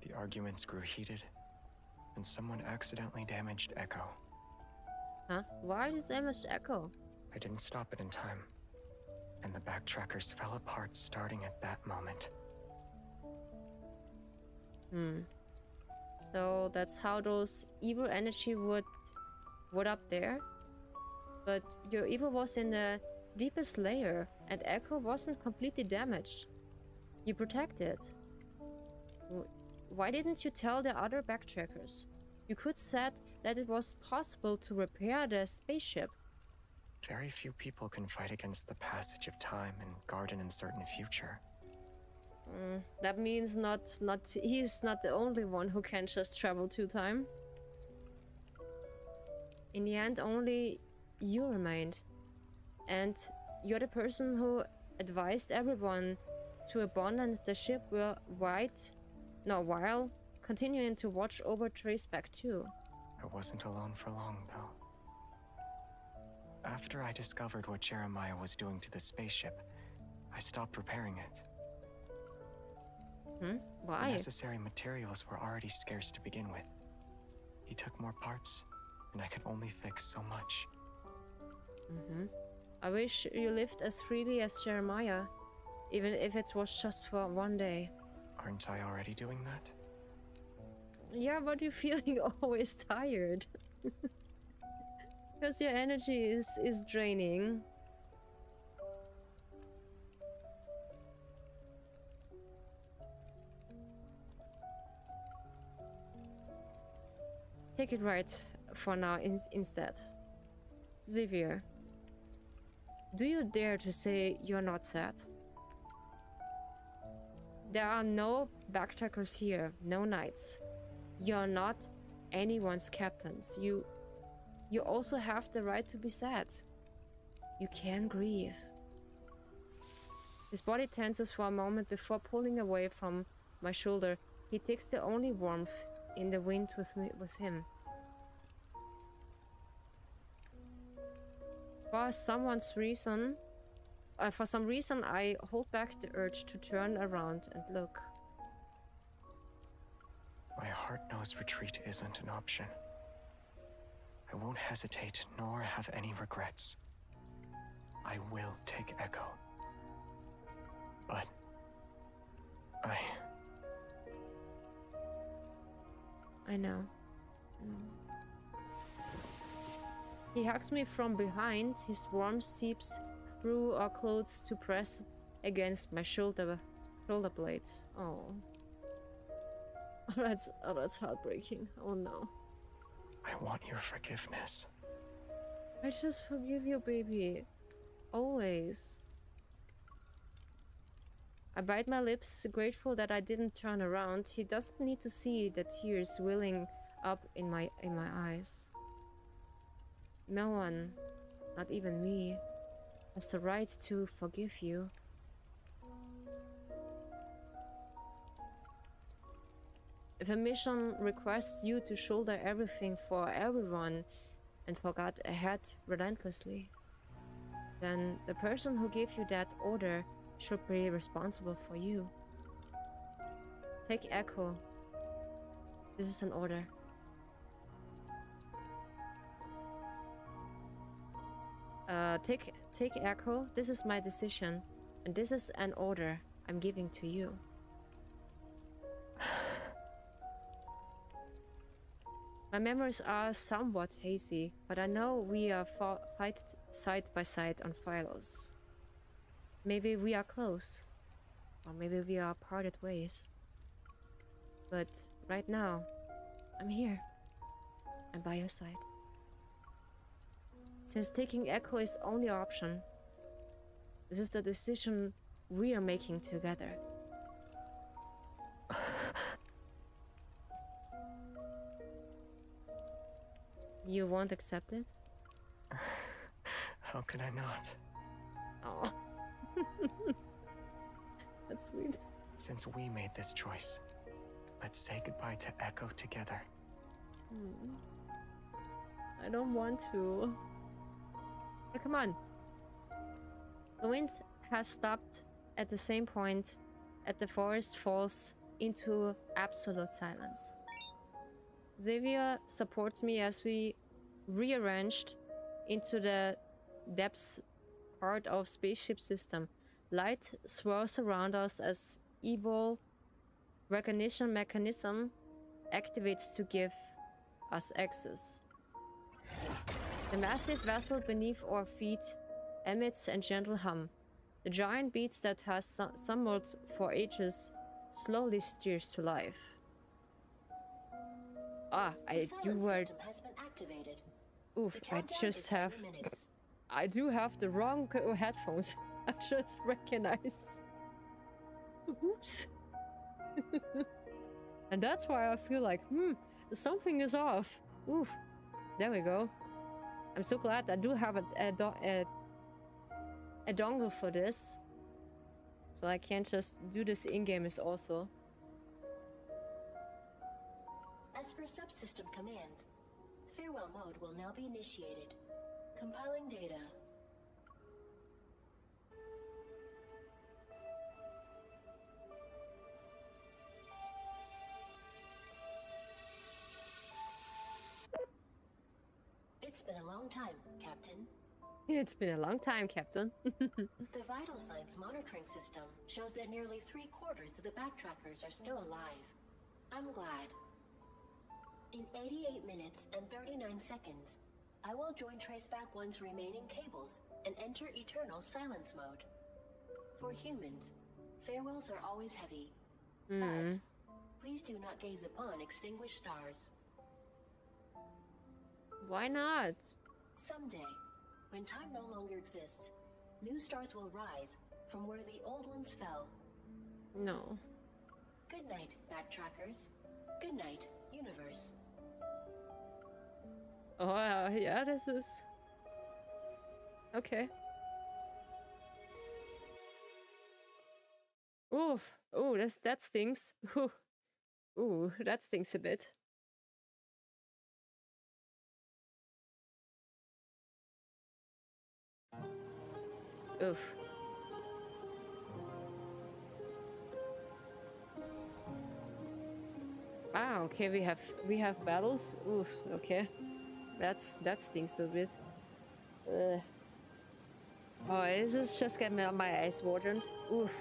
The arguments grew heated, and someone accidentally damaged Echo. Huh? Why did they damage Echo? I didn't stop it in time, and the backtrackers fell apart starting at that moment. So that's how those evil energy would up there? But your evil was in the deepest layer, and Echo wasn't completely damaged. You protected. Why didn't you tell the other backtrackers? You could said that it was possible to repair the spaceship. Very few people can fight against the passage of time and guard an uncertain future. That means he's not the only one who can just travel to time. In the end, only you remained. And you're the person who advised everyone to abandon the ship while continuing to watch over Traceback too. I wasn't alone for long, though. After I discovered what Jeremiah was doing to the spaceship, I stopped repairing it. Why? The necessary materials were already scarce to begin with. He took more parts, and I could only fix so much. I wish you lived as freely as Jeremiah, even if it was just for one day. Aren't I already doing that? Yeah, but you're feeling always tired. Because your energy is draining. Take it right for now instead. Xavier, do you dare to say you're not sad? There are no backtrackers here, no knights. You're not anyone's captains. You also have the right to be sad. You can grieve. His body tenses for a moment before pulling away from my shoulder. He takes the only warmth in the wind with him. For some reason, I hold back the urge to turn around and look. My heart knows retreat isn't an option. I won't hesitate nor have any regrets. I will take Echo. But I know. He hugs me from behind. His warmth seeps through our clothes to press against my shoulder blades. Oh. That's heartbreaking. Oh no. I want your forgiveness. I just forgive you, baby. Always. I bite my lips, grateful that I didn't turn around. He doesn't need to see the tears welling up in my eyes. No one, not even me, has the right to forgive you. If a mission requests you to shoulder everything for everyone and forgot ahead relentlessly, then the person who gave you that order should be responsible for you. Take Echo. This is an order. Take Echo. This is my decision, and this is an order I'm giving to you. My memories are somewhat hazy, but I know we are fight side by side on Phylos. Maybe we are close, or maybe we are parted ways. But right now, I'm here. I'm by your side. Since taking Echo is only option, this is the decision we are making together. You won't accept it? How could I not? Oh. That's sweet. Since we made this choice, let's say goodbye to Echo together. I don't want to. But come on. The wind has stopped at the same point as the forest falls into absolute silence. Xavier supports me as we rearranged into the depths part of spaceship system. Light swirls around us as evil recognition mechanism activates to give us access. The massive vessel beneath our feet emits a gentle hum. The giant beats that has summoned for ages slowly steers to life. Ah, I do Oof, I do have the wrong headphones. I just recognize. Oops. And that's why I feel like, something is off. Oof. There we go. I'm so glad I do have a dongle for this. So I can't just do this in-game is also. As per subsystem command, farewell mode will now be initiated. Compiling data. It's been a long time, Captain. It's been a long time, Captain. The vital signs monitoring system shows that nearly 3/4 of the backtrackers are still alive. I'm glad. In 88 minutes and 39 seconds, I will join Traceback 1's remaining cables and enter eternal silence mode. For humans, farewells are always heavy. But please do not gaze upon extinguished stars. Why not? Someday, when time no longer exists, new stars will rise from where the old ones fell. No. Good night, backtrackers. Good night, universe. Oh, yeah, this is... Okay. Oof. Oh, that stings. Ooh, that stings a bit. Oof. Ah, okay, we have battles. Oof, okay. That stings a bit. Oh, this is just getting my eyes watered. Oof.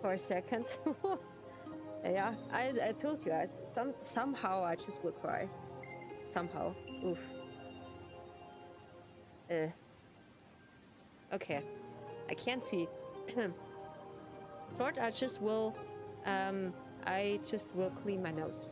For a second. Yeah, I told you, somehow I just will cry. Somehow. Oof. Okay. I can't see. Short, I just will clean my nose.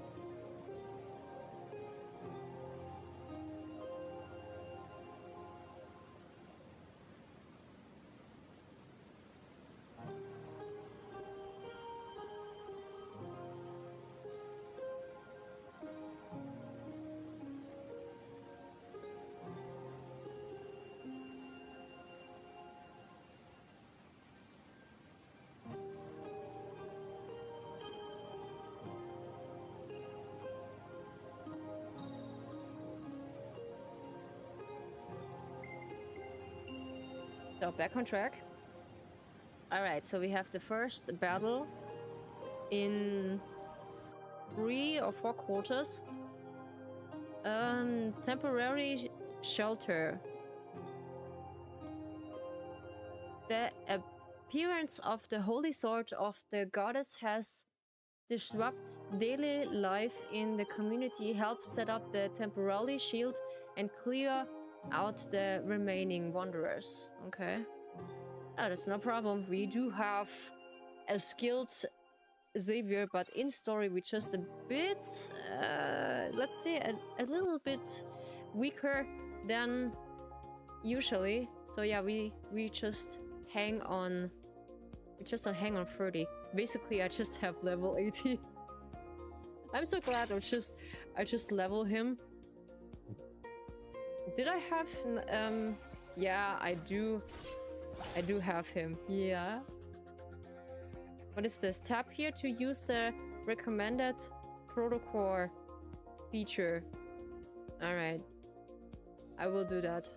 So back on track. Alright, so we have the first battle in 3 or 4 quarters. Temporary shelter. The appearance of the holy sword of the goddess has disrupted daily life in the community, help set up the temporary shield and clear out the remaining wanderers. Okay. Oh, that's no problem. We do have a skilled Xavier, but in story we just a bit, let's say a little bit weaker than usually. So yeah, we just hang on. We just don't hang on 30. Basically, I just have level 80. I'm so glad I just level him. Did I have yeah, I do have him. Yeah. What is this? Tap here to use the recommended protocol feature. All right. I will do that.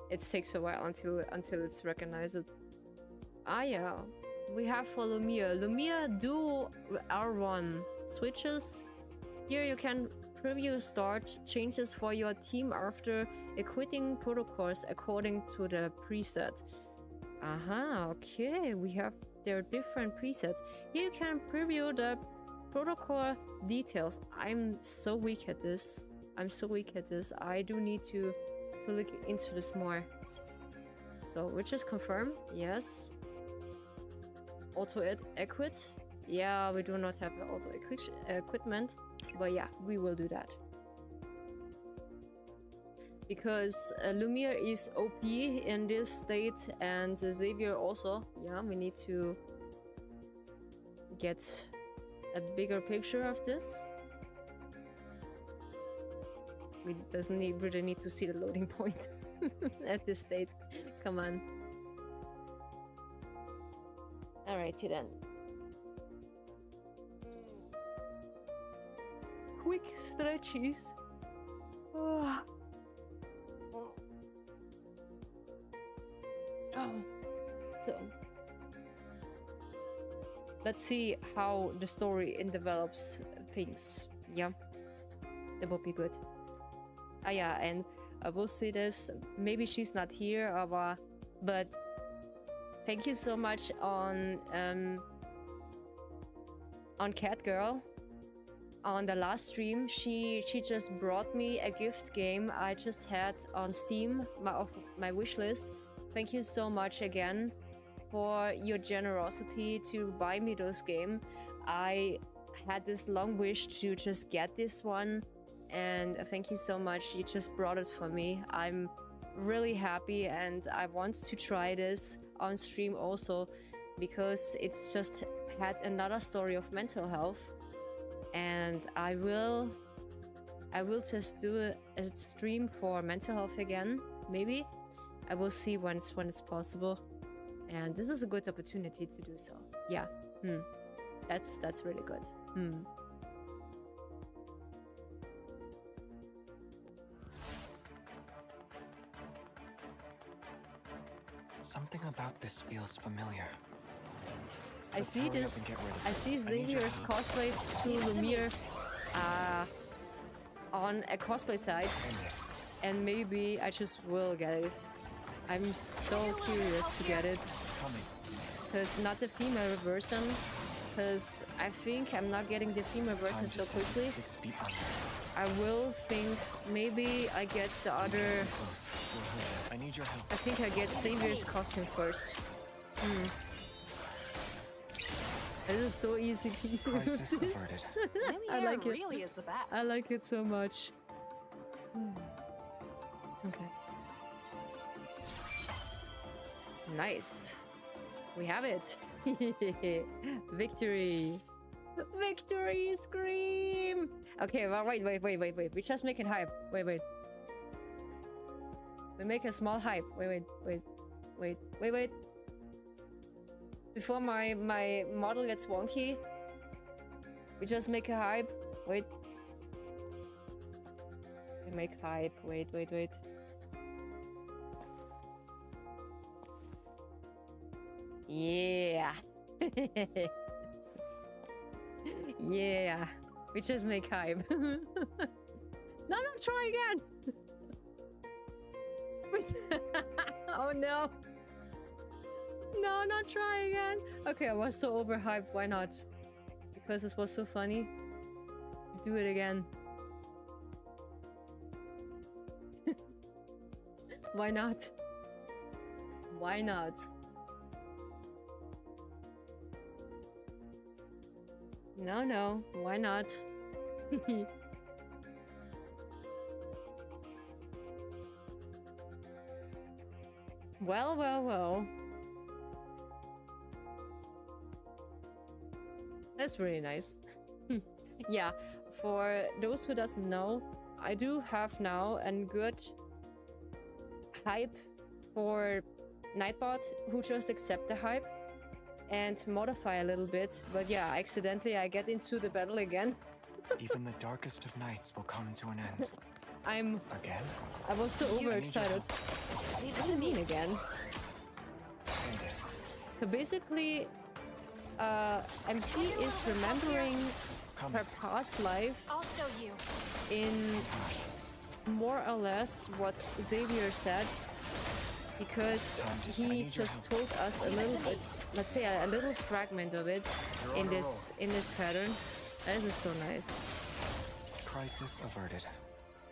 It takes a while until it's recognized. Ah yeah. We have for Lumiere. Lumiere do R1 switches. Here you can preview start changes for your team after equipping protocols according to the preset. Aha, okay, we have their different presets. Here you can preview the protocol details. I'm so weak at this. I do need to look into this more. So we just confirm. Yes. Auto equip. Yeah, we do not have the auto equipment, but yeah, we will do that. Because Lumiere is OP in this state, and Xavier also. Yeah, we need to get a bigger picture of this. We doesn't really need to see the loading point at this state. Come on. Alrighty then. Quick stretches. Oh. So let's see how the story develops things. Yeah, that would be good. Ah yeah, and I will see this. Maybe she's not here, but thank you so much on Catgirl. On the last stream, she just brought me a gift game I just had on Steam of my wish list. Thank you so much again for your generosity to buy me those games. I had this long wish to just get this one, and thank you so much. You just brought it for me. I'm really happy, and I want to try this on stream also because it's just had another story of mental health. And I will just do a stream for mental health again. Maybe I will see when it's possible, and this is a good opportunity to do so. Yeah, that's really good. Something about this feels familiar. I see Xavier's cosplay to Lumiere on a cosplay site, and maybe I just will get it. I'm so curious to get it. because not the female version, because I think I'm not getting the female version so quickly. 6 feet under. I will think maybe I get the other. Close. 400. I need your help. I think I get Xavier's costume first. This is so easy peasy. Crisis averted. I like it. Really is the best. I like it so much. Okay. Nice. We have it. Victory. Victory scream. Okay, well, wait. We just make it hype. Wait. We make a small hype. Wait. Before my model gets wonky, we just make a hype. Wait. We make hype. Wait. Yeah. Yeah. We just make hype. No, try again. Wait. Oh no. No, not try again. Okay, I was so overhyped. Why not? Because this was so funny. Do it again. Why not? Why not? No. Why not? Well. That's really nice. Yeah, for those who doesn't know, I do have now a good hype for Nightbot who just accept the hype and modify a little bit. But yeah, accidentally I get into the battle again. Even the darkest of nights will come to an end. Again? I was so overexcited. What do you mean again? So basically, MC is remembering her past life I'll show you. in more or less what Xavier said, because he just told us a little bit, let's say a little fragment of it in this pattern. This is so nice. Crisis averted.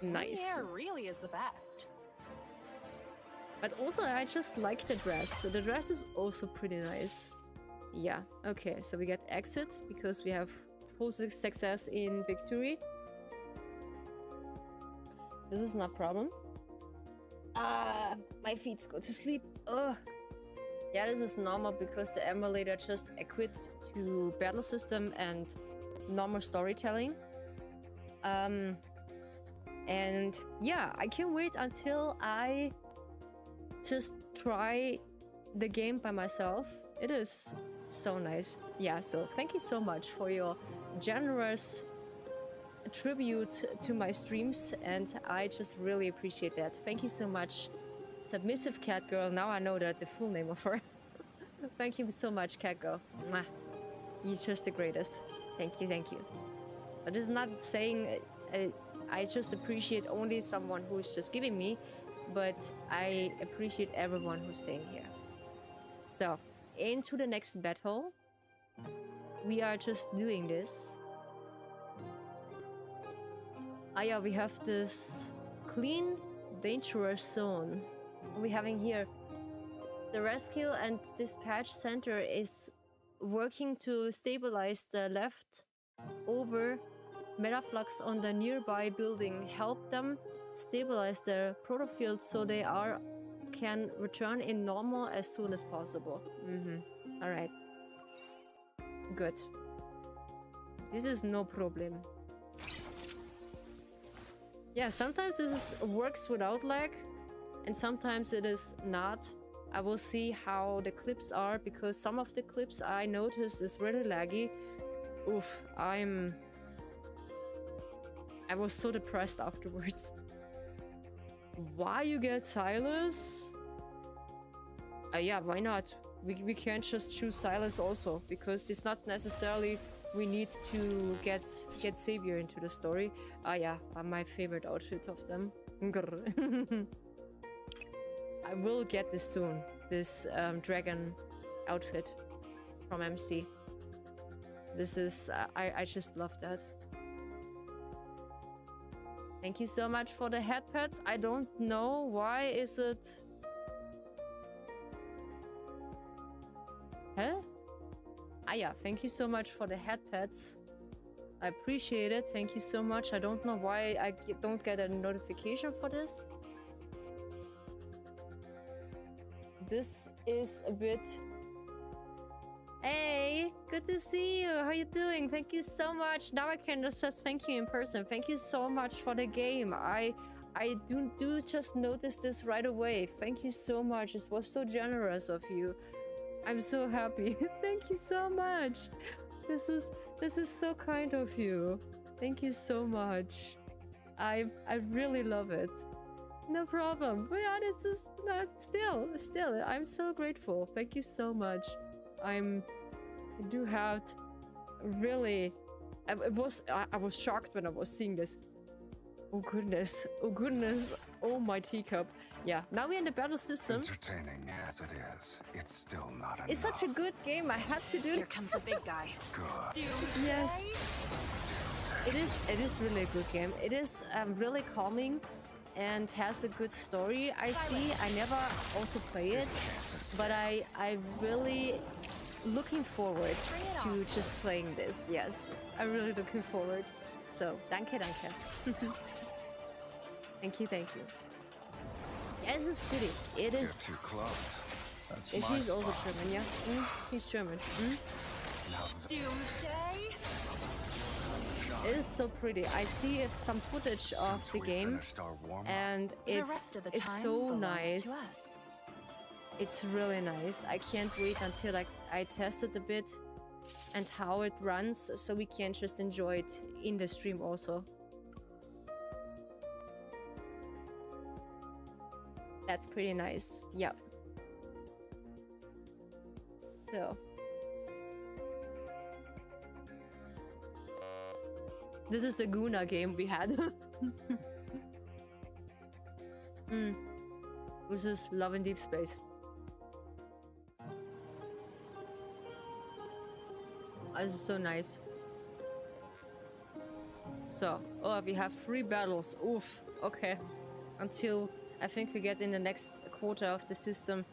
Nice. Yeah, really is the best. But also I just like the dress. So the dress is also pretty nice. Yeah, okay, so we get exit because we have full success in victory. This is not a problem. My feet go to sleep. Ugh. Yeah, this is normal because the emulator just equipped to battle system and normal storytelling. And yeah, I can't wait until I just try the game by myself. It is so nice. Yeah, so thank you so much for your generous tribute to my streams, and I just really appreciate that. Thank you so much, Submissive Cat Girl. Now I know that the full name of her. Thank you so much, Cat Girl. Mwah. You're just the greatest. Thank you. But it's not saying I just appreciate only someone who's just giving me, but I appreciate everyone who's staying here. So, into the next battle. We are just doing this. Yeah, we have this clean, dangerous zone. We're having here the rescue and dispatch center is working to stabilize the left over metaflux on the nearby building. Help them stabilize their protofield so they can return in normal as soon as possible. All right. Good. This is no problem. Yeah, sometimes this works without lag, and sometimes it is not. I will see how the clips are, because some of the clips I noticed is really laggy. Oof, I was so depressed afterwards. Why you get Silas? Yeah, why not? We can't just choose Silas also, because it's not necessarily we need to get Xavier into the story. Yeah, my favorite outfit of them. I will get this soon, this dragon outfit. from MC. This is I just love that. Thank you so much for the head pets. I don't know why is it. Huh? Ah yeah, thank you so much for the head pets. I appreciate it. Thank you so much. I don't know why I don't get a notification for this. This is a bit... Hey, good to see you. How are you doing? Thank you so much. Now I can just thank you in person. Thank you so much for the game. I do just notice this right away. Thank you so much. This was so generous of you. I'm so happy. Thank you so much. This is so kind of you. Thank you so much. I really love it. No problem. But yeah, this is not still. I'm so grateful. Thank you so much. I do have really. I was shocked when I was seeing this. Oh goodness. Oh goodness. Oh my teacup. Yeah. Now we're in the battle system. Entertaining as it is, it's still not enough. It's such a good game. I had to do it. Here comes the big guy. Good. Yes. It is really a good game. It is really calming and has a good story. I see. I never also play it, but I really looking forward to just playing this. Yes, I'm really looking forward. So, danke. Thank you. Yes, it's pretty. It is. You're too close. That's She's my also spot. German, yeah? He's German. Doomsday. It is so pretty. I see some footage of the game, and it's so nice. It's really nice. I can't wait until I test it a bit and how it runs, so we can just enjoy it in the stream also. That's pretty nice. Yeah. So. This is the Guna game we had. This is Love in Deep Space. This is so nice. So, oh, we have 3 battles. Oof. Okay. Until I think we get in the next quarter of the system.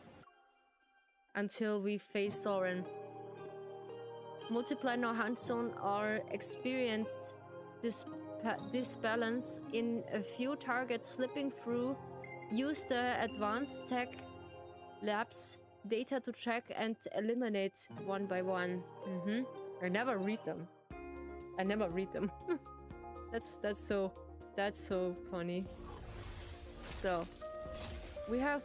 Until we face Soren. Multiply nor hunt zone are experienced disbalance in a few targets slipping through. Use the advanced tech labs data to track and eliminate one by one. I never read them. That's so funny. So we have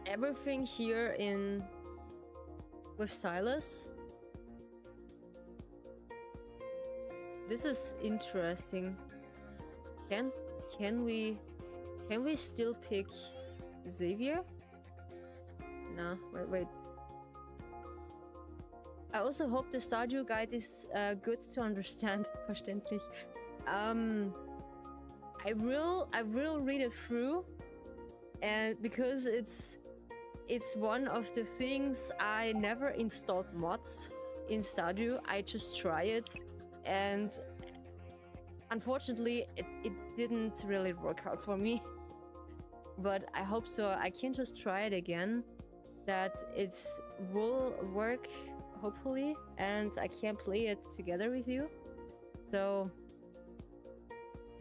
everything here in with Silas. This is interesting. Can we still pick Xavier? No, wait. I also hope the Stardew guide is good to understand. Verständlich. I will read it through, and because it's one of the things I never installed mods in Stardew. I just try it, and unfortunately it didn't really work out for me. But I hope so. I can just try it again, that it will work hopefully, and I can play it together with you. So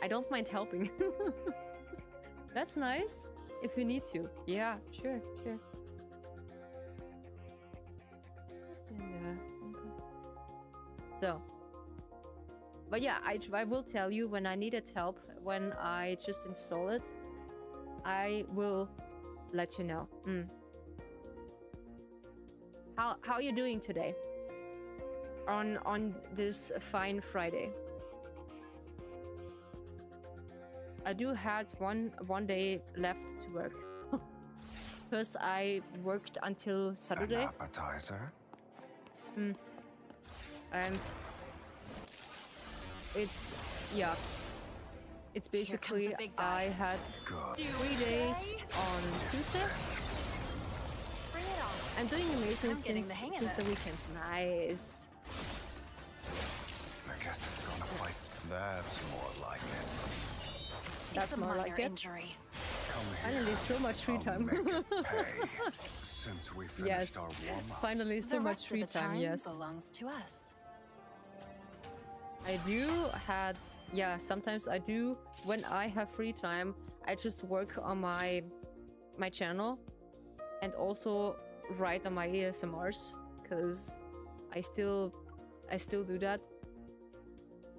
I don't mind helping. That's nice. If you need to. Yeah, sure. And, so, but yeah, I will tell you when I needed help, when I just install it. I will let you know. How are you doing today? On this fine Friday. I do have one day left to work. Because I worked until Saturday. An appetizer? And it's, yeah. It's basically, I had 3 days on Tuesday. I'm doing amazing I'm getting the since hang of the it. weekends. Nice. I guess it's gonna fight. That's more like it. That's It's a more minor like it. injury. Come Finally, here. so much free I'll time. make it pay. Since we finished Yes. our warm-up. Finally, so The much rest of free the time. Yes. belongs to us. I do had, yeah, sometimes I do, when I have free time, I just work on my channel and also write on my ASMRs, because I still do that,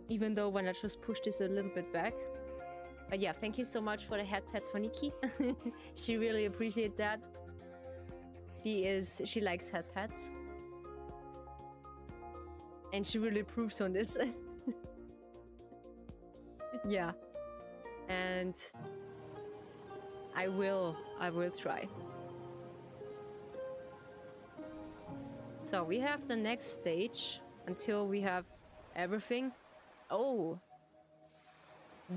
even though when I just push this a little bit back. But yeah, thank you so much for the head pets for Nikki. She really appreciate that. She likes head pets. And she really proves on this. Yeah, and I will try. So we have the next stage until we have everything. Oh,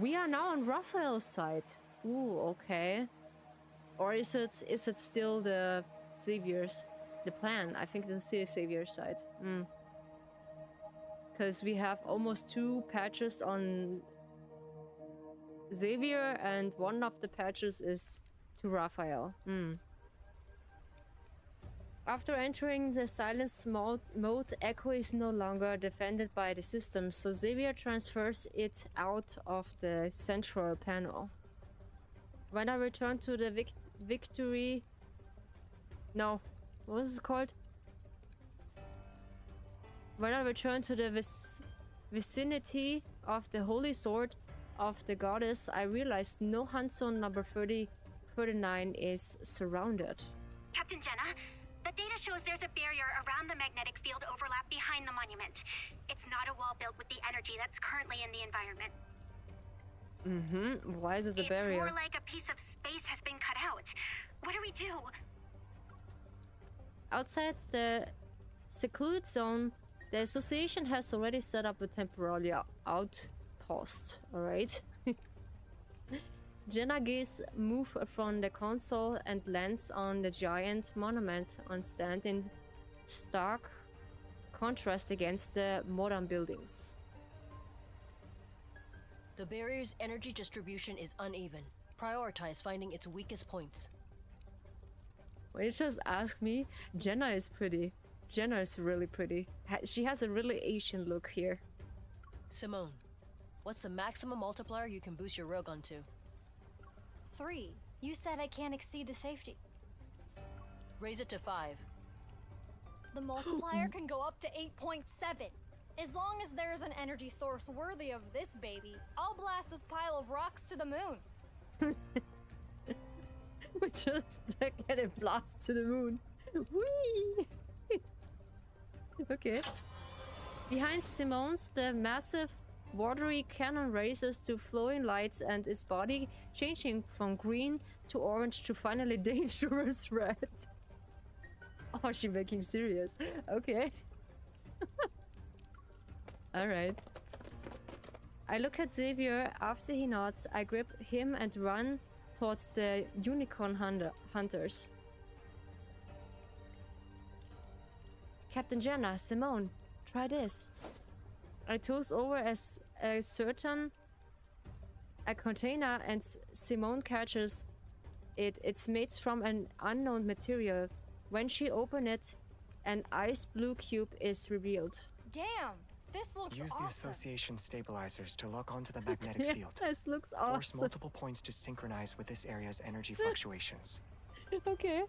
we are now on Raphael's side. Ooh, okay. Or is it still the Xavier's the plan? I think it's still Xavier's side. Because we have almost 2 patches on Xavier, and one of the patches is to Raphael. After entering the silence mode, Echo is no longer defended by the system, so Xavier transfers it out of the central panel. When I return to the victory... No, what was it called? When I return to the vicinity of the Holy Sword of the Goddess, I realized no hunt zone number 39 is surrounded. Captain Jenna, the data shows there's a barrier around the magnetic field overlap behind the monument. It's not a wall built with the energy that's currently in the environment. Why is it a barrier? It's more like a piece of space has been cut out. What do we do? Outside the secluded zone, the association has already set up a temporary outpost, alright? Jenna Gaze moves from the console and lands on the giant monument on stand in stark contrast against the modern buildings. The barrier's energy distribution is uneven. Prioritize finding its weakest points. When you just ask me, Jenna is pretty. Jenna is really pretty. She has a really Asian look here. Simone, what's the maximum multiplier you can boost your rogue onto? 3. You said I can't exceed the safety. Raise it to 5. The multiplier can go up to 8.7. As long as there's an energy source worthy of this baby, I'll blast this pile of rocks to the moon. We just get a blast to the moon. Whee! Okay. Behind Simone's, the massive watery cannon raises to flowing lights and its body changing from green to orange to finally dangerous red. Oh, she's making serious. Okay. Alright. I look at Xavier. After he nods, I grip him and run towards the unicorn hunters. Captain Jenna, Simone, try this. I toss over a container and Simone catches it. It's made from an unknown material. When she opens it, an ice blue cube is revealed. Damn, this looks Use awesome. the association stabilizers to lock onto the magnetic Yeah, field. this looks Force awesome. multiple points to synchronize with this area's energy fluctuations. Okay.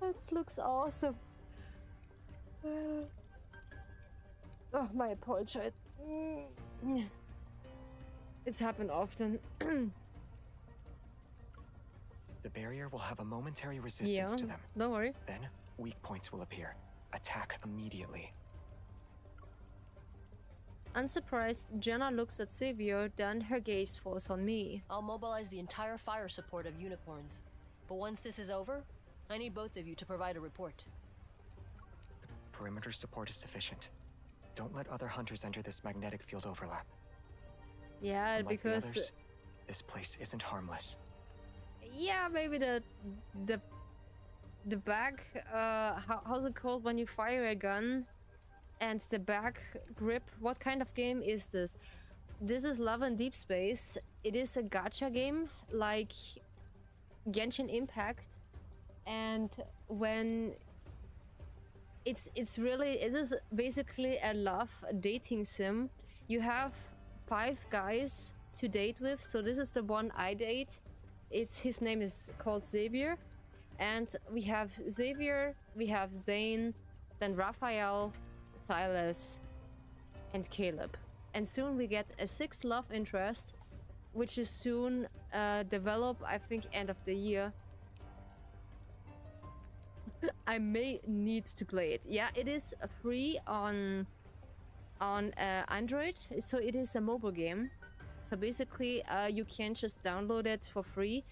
This looks awesome. Oh, my apologies. It's happened often. The barrier will have a momentary resistance to them. Don't worry. Then, weak points will appear. Attack immediately. Unsurprised, Jenna looks at Xavier, then her gaze falls on me. I'll mobilize the entire fire support of unicorns. But once this is over, I need both of you to provide a report. Perimeter support is sufficient. Don't let other hunters enter this magnetic field overlap. Yeah, Unlike the because others, this place isn't harmless. yeah, maybe the the back, how's it called when you fire a gun and the back grip? What kind of game is this? This is Love and Deepspace. It is a gacha game like Genshin Impact, and when it is basically a love dating sim. You have 5 guys to date with, so this is the one I date. His name is called Xavier, and we have Xavier, we have Zane, then Raphael, Silas, and Caleb. And soon we get a 6th love interest, which is soon develop, I think, end of the year. I may need to play it. Yeah, it is free on Android, so it is a mobile game. So basically, you can just download it for free,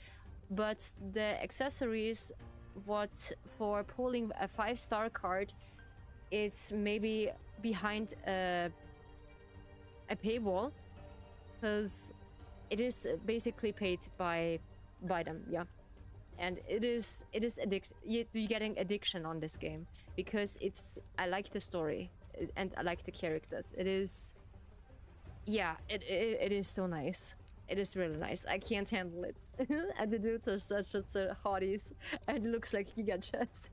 but the accessories, what for pulling a 5-star card, it's maybe behind a paywall, because it is basically paid by them. Yeah. And it is you're getting addiction on this game because I like the story and I like the characters. It is, yeah, it is so nice. It is really nice. I can't handle it. And the dudes are such hotties and it looks like gigachats.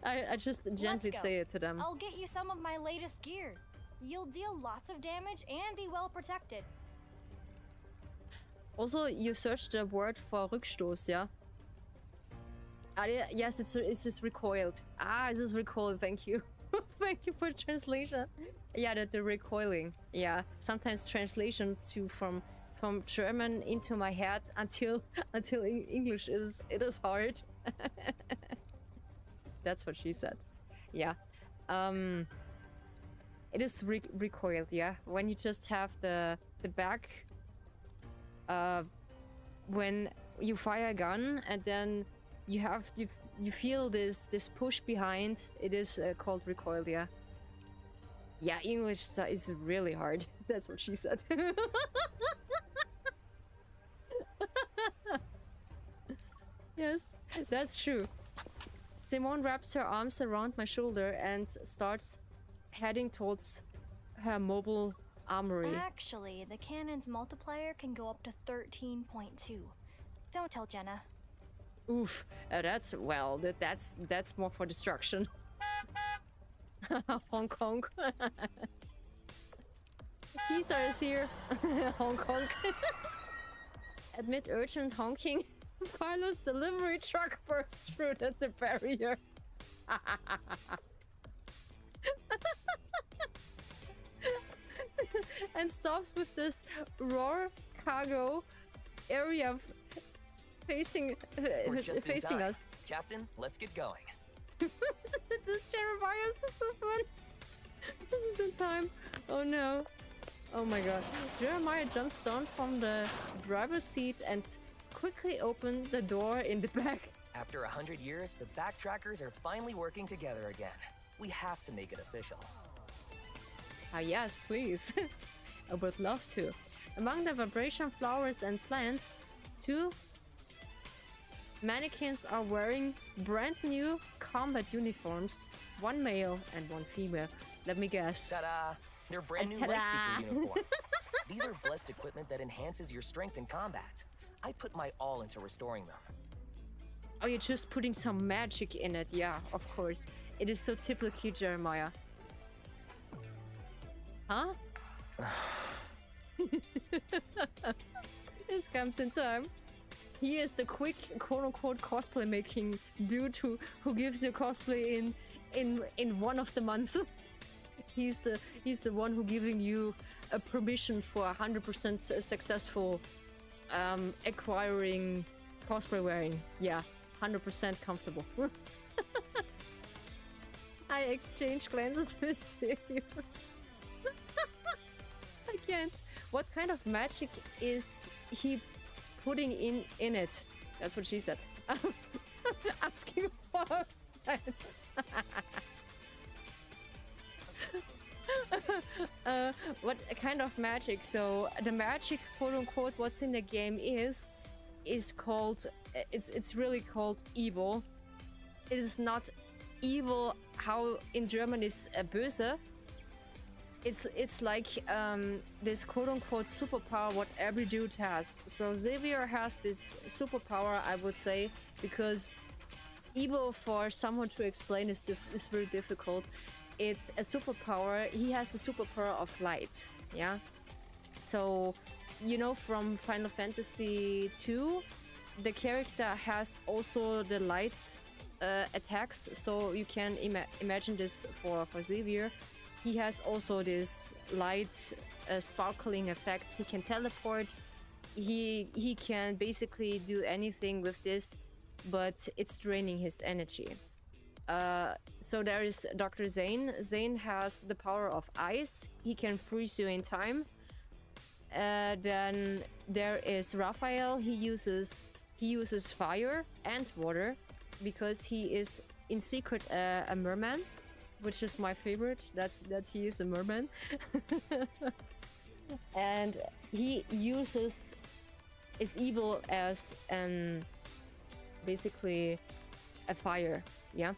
I just gently say it to them. I'll get you some of my latest gear. You'll deal lots of damage and be well protected. Also, you searched the word for Rückstoß, yeah? Yes, it's just recoiled. It is recoiled, thank you. Thank you for translation. Yeah, the recoiling. Yeah, sometimes translation from German into my head until English is hard. That's what she said. Yeah. It is recoiled, yeah. When you just have the back, when you fire a gun and then you feel this push behind, it is called recoil. Yeah, English is really hard. That's what she said. Yes, that's true. Simone wraps her arms around my shoulder and starts heading towards her mobile armory. Actually, the cannon's multiplier can go up to 13.2. Don't tell Jenna. Oof, that's more for destruction. Hong Kong. Pizza is here. Hong Kong. Admit urgent honking. Pilot's delivery truck bursts through the barrier. And stops with this raw cargo area facing us. Captain, let's get going. This Jeremiah is so fun. This is in time. Oh no. Oh my god. Jeremiah jumps down from the driver's seat and quickly opened the door in the back. After 100 years, the backtrackers are finally working together again. We have to make it official. Yes, please. I would love to. Among the vibration flowers and plants, 2 mannequins are wearing brand new combat uniforms. 1 male and 1 female. Let me guess. Ta-da! They're brand new Lightseeker uniforms. These are blessed equipment that enhances your strength in combat. I put my all into restoring them. Oh, you're just putting some magic in it. Yeah, of course. It is so typically Jeremiah. Huh? This comes in time. He is the quick quote-unquote cosplay making dude who gives you cosplay in one of the months. He's the one who giving you a permission for 100% successful acquiring cosplay wearing. Yeah, 100% comfortable. I exchange glances with you. I can't. What kind of magic is he putting in it? That's what she said. Asking for a friend. What kind of magic? So the magic, quote unquote, what's in the game is called it's really called evil. It is not evil how in German is böse. It's like this quote-unquote superpower what every dude has. So Xavier has this superpower, I would say, because evil for someone to explain is very difficult. It's a superpower. He has the superpower of light. Yeah. So, you know, from Final Fantasy II, the character has also the light attacks. So you can imagine this for Xavier. He has also this light sparkling effect. He can teleport. He can basically do anything with this, but it's draining his energy. So there is Dr. Zane. Zane has the power of ice. He can freeze you in time. Then there is Raphael. He uses fire and water because he is in secret a merman, which is my favorite. That he is a merman. And he is evil as basically a fire. Yeah.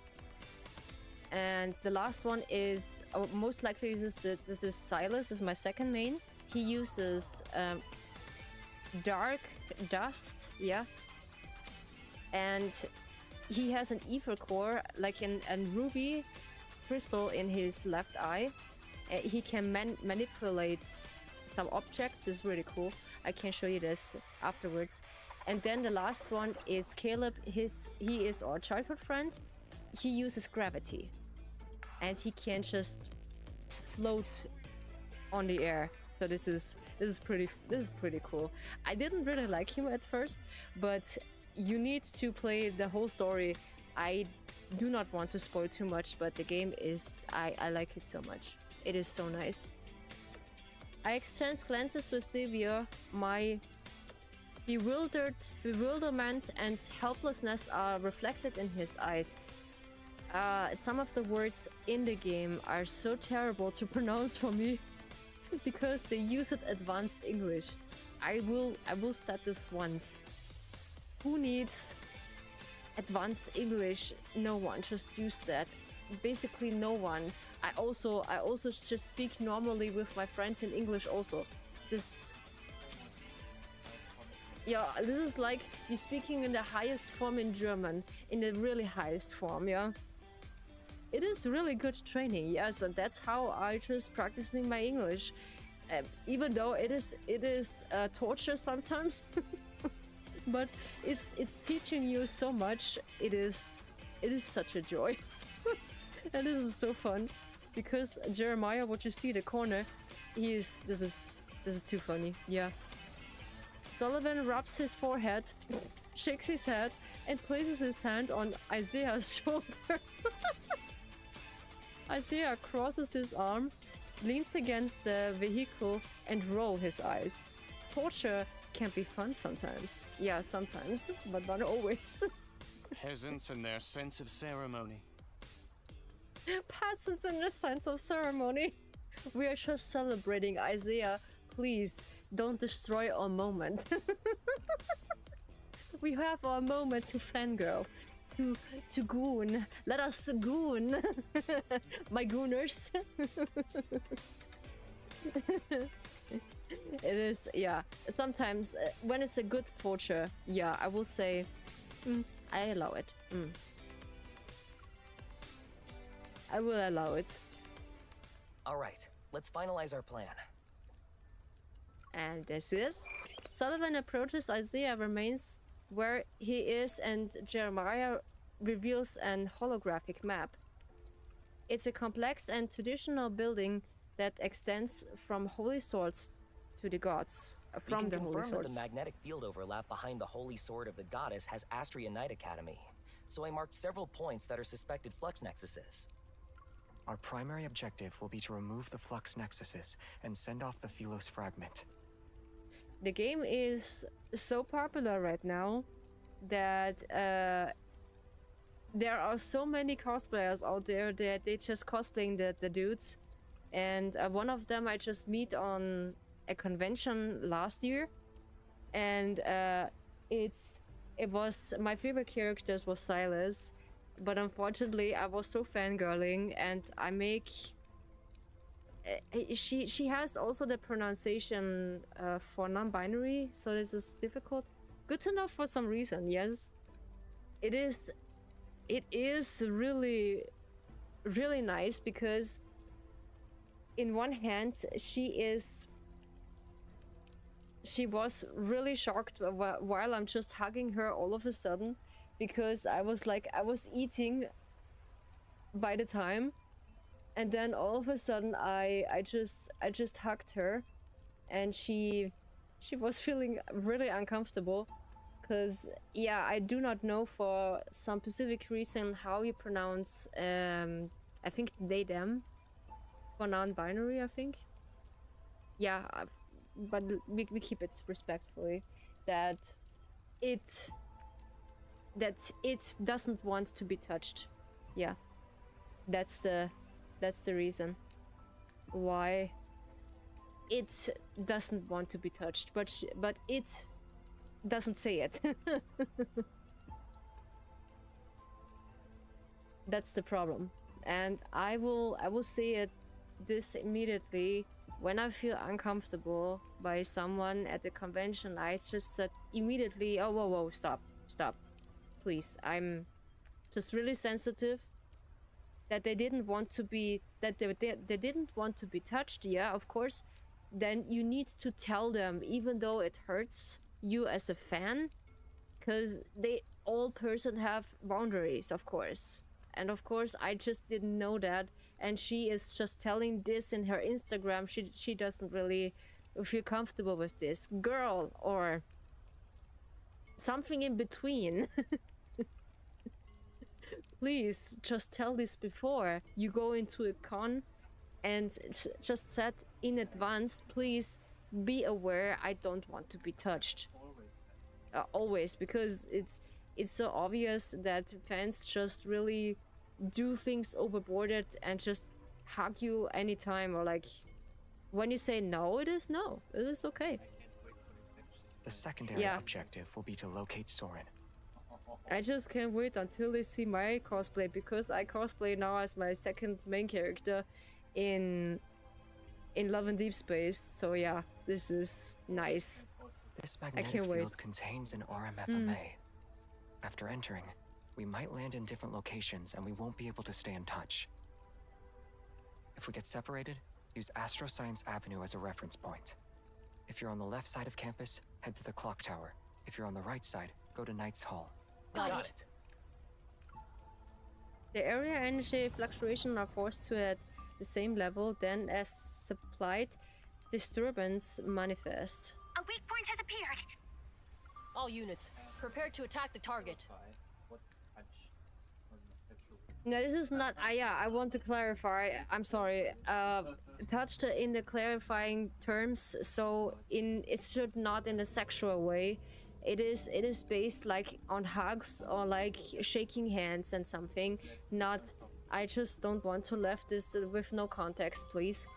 And the last one is most likely this is Silas, is my second main. He uses dark dust, yeah, and he has an ether core, like a ruby crystal in his left eye. He can manipulate some objects. It's really cool. I can show you this afterwards. And then the last one is Caleb. He is our childhood friend. He uses gravity, and he can just float on the air. So this is pretty cool. I didn't really like him at first, but you need to play the whole story. I do not want to spoil too much, but the game is I like it so much. It is so nice. I exchange glances with Xavier. My bewilderment and helplessness are reflected in his eyes. Some of the words in the game are so terrible to pronounce for me because they use it advanced English. I will set this once. Who needs advanced English? No one. Just use that. Basically no one. I also just speak normally with my friends in English also. This is like you speaking in the highest form in German, in the really highest form, yeah. It is really good training, yes, and that's how I just practicing my English. Even though it is torture sometimes, but it's teaching you so much. It is such a joy, and this is so fun because Jeremiah, what you see in the corner, this is too funny, yeah. Sullivan rubs his forehead, shakes his head, and places his hand on Isaiah's shoulder. Isaiah crosses his arm, leans against the vehicle, and rolls his eyes. Torture can be fun sometimes. Yeah, sometimes, but not always. Peasants and their sense of ceremony. Peasants and their sense of ceremony. We are just celebrating, Isaiah. Please, don't destroy our moment. We have our moment to fangirl. To goon. Let us goon. My gooners. It is, yeah. Sometimes when it's a good torture, yeah, I will say I allow it. I will allow it. All right, let's finalize our plan. And this is Sullivan approaches Isaiah remains where he is, and Jeremiah reveals an holographic map. It's a complex and traditional building that extends from holy swords to the gods. From the holy swords. That the swords. magnetic field overlap behind the holy sword of the goddess has Astria Knight Academy, so I marked several points that are suspected flux nexuses. Our primary objective will be to remove the flux nexuses and send off the Philos fragment. The game is so popular right now that there are so many cosplayers out there that they just cosplaying the dudes, and one of them I just meet on a convention last year, and it's it was my favorite characters was Silas, but unfortunately I was so fangirling, and I make she has also the pronunciation for non-binary, so this is difficult. Good to know for some reason. Yes, it is really nice, because in one hand she was really shocked while I'm just hugging her all of a sudden, because I was eating by the time, and then all of a sudden I just hugged her, and she was feeling really uncomfortable, because yeah, I do not know for some specific reason how you pronounce I think they them for non-binary, I think. Yeah, but we keep it respectfully, that it doesn't want to be touched. Yeah, that's the reason why it doesn't want to be touched, but it doesn't say it. That's the problem, and I will say this immediately. When I feel uncomfortable by someone at the convention, I just said immediately, "Oh, whoa, stop, please." I'm just really sensitive that they didn't want to be they didn't want to be touched. Yeah, of course. Then you need to tell them, even though it hurts you as a fan, because all person have boundaries, of course. And of course, I just didn't know that. And she is just telling this in her Instagram. She doesn't really feel comfortable with this. Girl, or something in between. Please, just tell this before you go into a con, and just set in advance, please be aware I don't want to be touched. Always, because it's so obvious that fans just really do things overboarded and just hug you anytime, or like when you say no, it is no. It is okay. The secondary objective will be to locate Soren. I just can't wait until they see my cosplay, because I cosplay now as my second main character in Love and Deepspace. So yeah, this is nice. This magnetic field contains an RMFMA. After entering, we might land in different locations and we won't be able to stay in touch. If we get separated, use Astroscience Avenue as a reference point. If you're on the left side of campus, head to the clock tower. If you're on the right side, go to Knight's Hall. Got it. The area energy fluctuation are forced to at the same level then as supplied disturbance manifest. A weak point has appeared. All units, prepare to attack the target. No, this is not. Yeah, I want to clarify. I'm sorry. Touched in the clarifying terms, so it should not in a sexual way. It is based like on hugs or like shaking hands and something. Not. I just don't want to left this with no context, please.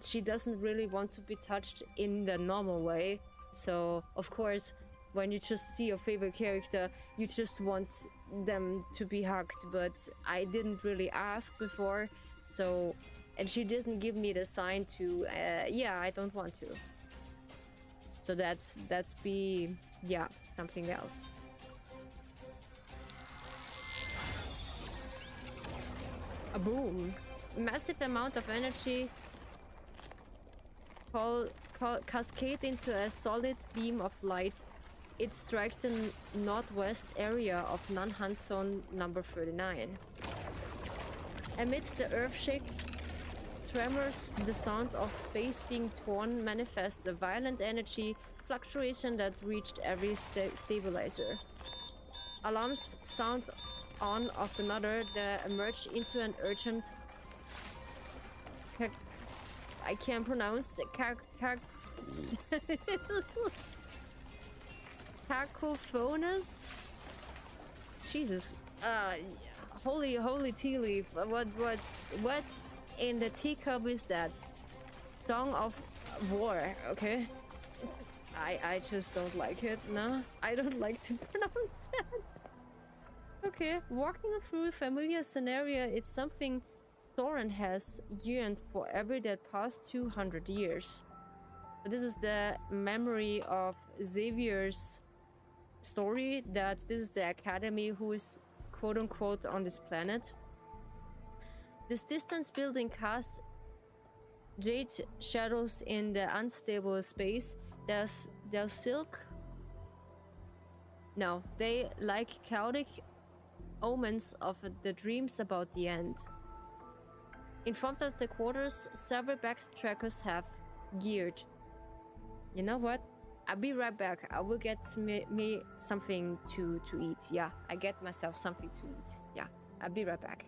She doesn't really want to be touched in the normal way. So of course, when you just see your favorite character, you just want them to be hugged, but I didn't really ask before, so, and she didn't give me the sign to, yeah, I don't want to. So that's something else. A boom. Massive amount of energy cascade into a solid beam of light. It strikes the northwest area of non-hunt zone number 39. Amidst the earthshake tremors, the sound of space being torn manifests a violent energy fluctuation that reached every stabilizer. Alarms sound on of another that emerged into an urgent I can't pronounce cacophonous. Jesus. Holy tea leaf. What in the teacup is that? Song of war, okay? I just don't like it. No, I don't like to pronounce that. Okay, walking through a familiar scenario, it's something Thorin has yearned for every that past 200 years. So this is the memory of Xavier's story, that this is the academy who is quote-unquote on this planet. This distance building casts jade shadows in the unstable space. There's silk. No, they like chaotic omens of the dreams about the end. In front of the quarters, several backtrackers have geared. You know what? I'll be right back. I will get me something to eat. Yeah, I get myself something to eat. Yeah, I'll be right back.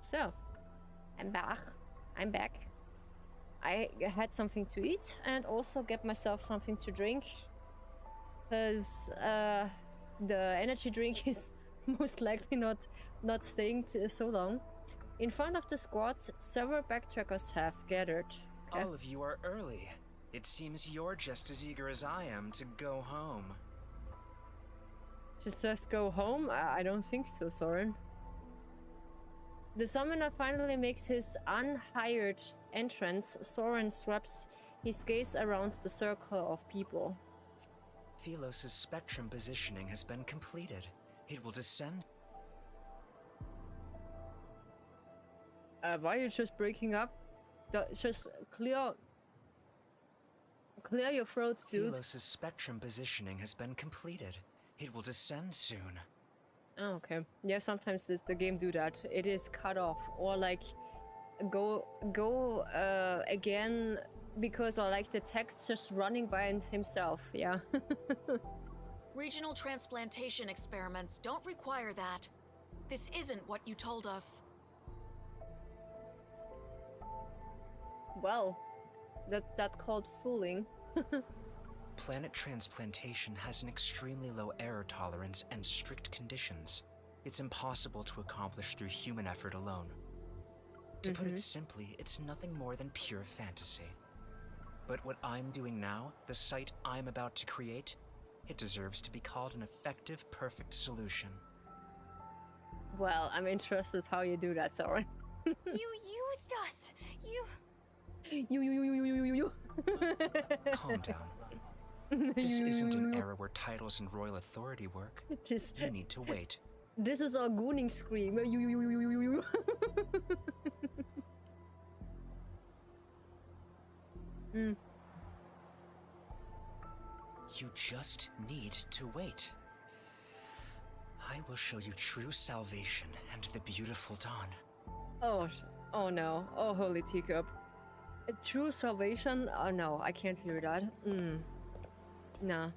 So, I'm back. I'm back. I had something to eat and also get myself something to drink. Because the energy drink is most likely not staying so long. In front of the squad, several backtrackers have gathered. Okay. All of you are early. It seems you're just as eager as I am to go home. Just go home? I don't think so, Soren. The summoner finally makes his unhired entrance. Soren swaps his gaze around the circle of people. Philos' spectrum positioning has been completed. It will descend. Why are you just breaking up? Just clear your throat, dude. Philos' spectrum positioning has been completed. It will descend soon. Oh, okay. Yeah, sometimes the game do that. It is cut off or like go again because or like the text just running by himself. Yeah. Regional transplantation experiments don't require that. This isn't what you told us. Well, that called fooling. Planet transplantation has an extremely low error tolerance and strict conditions. It's impossible to accomplish through human effort alone. To put it simply, it's nothing more than pure fantasy. But what I'm doing now, the site I'm about to create, it deserves to be called an effective, perfect solution. Well, I'm interested how you do that, Soren. You used us! You. Calm down. This isn't an era where titles and royal authority work. You need to wait. This is our gooning scream. You just need to wait. I will show you true salvation and the beautiful dawn. Oh no. Oh, holy teacup. A true salvation? Oh no, I can't hear that. Nah.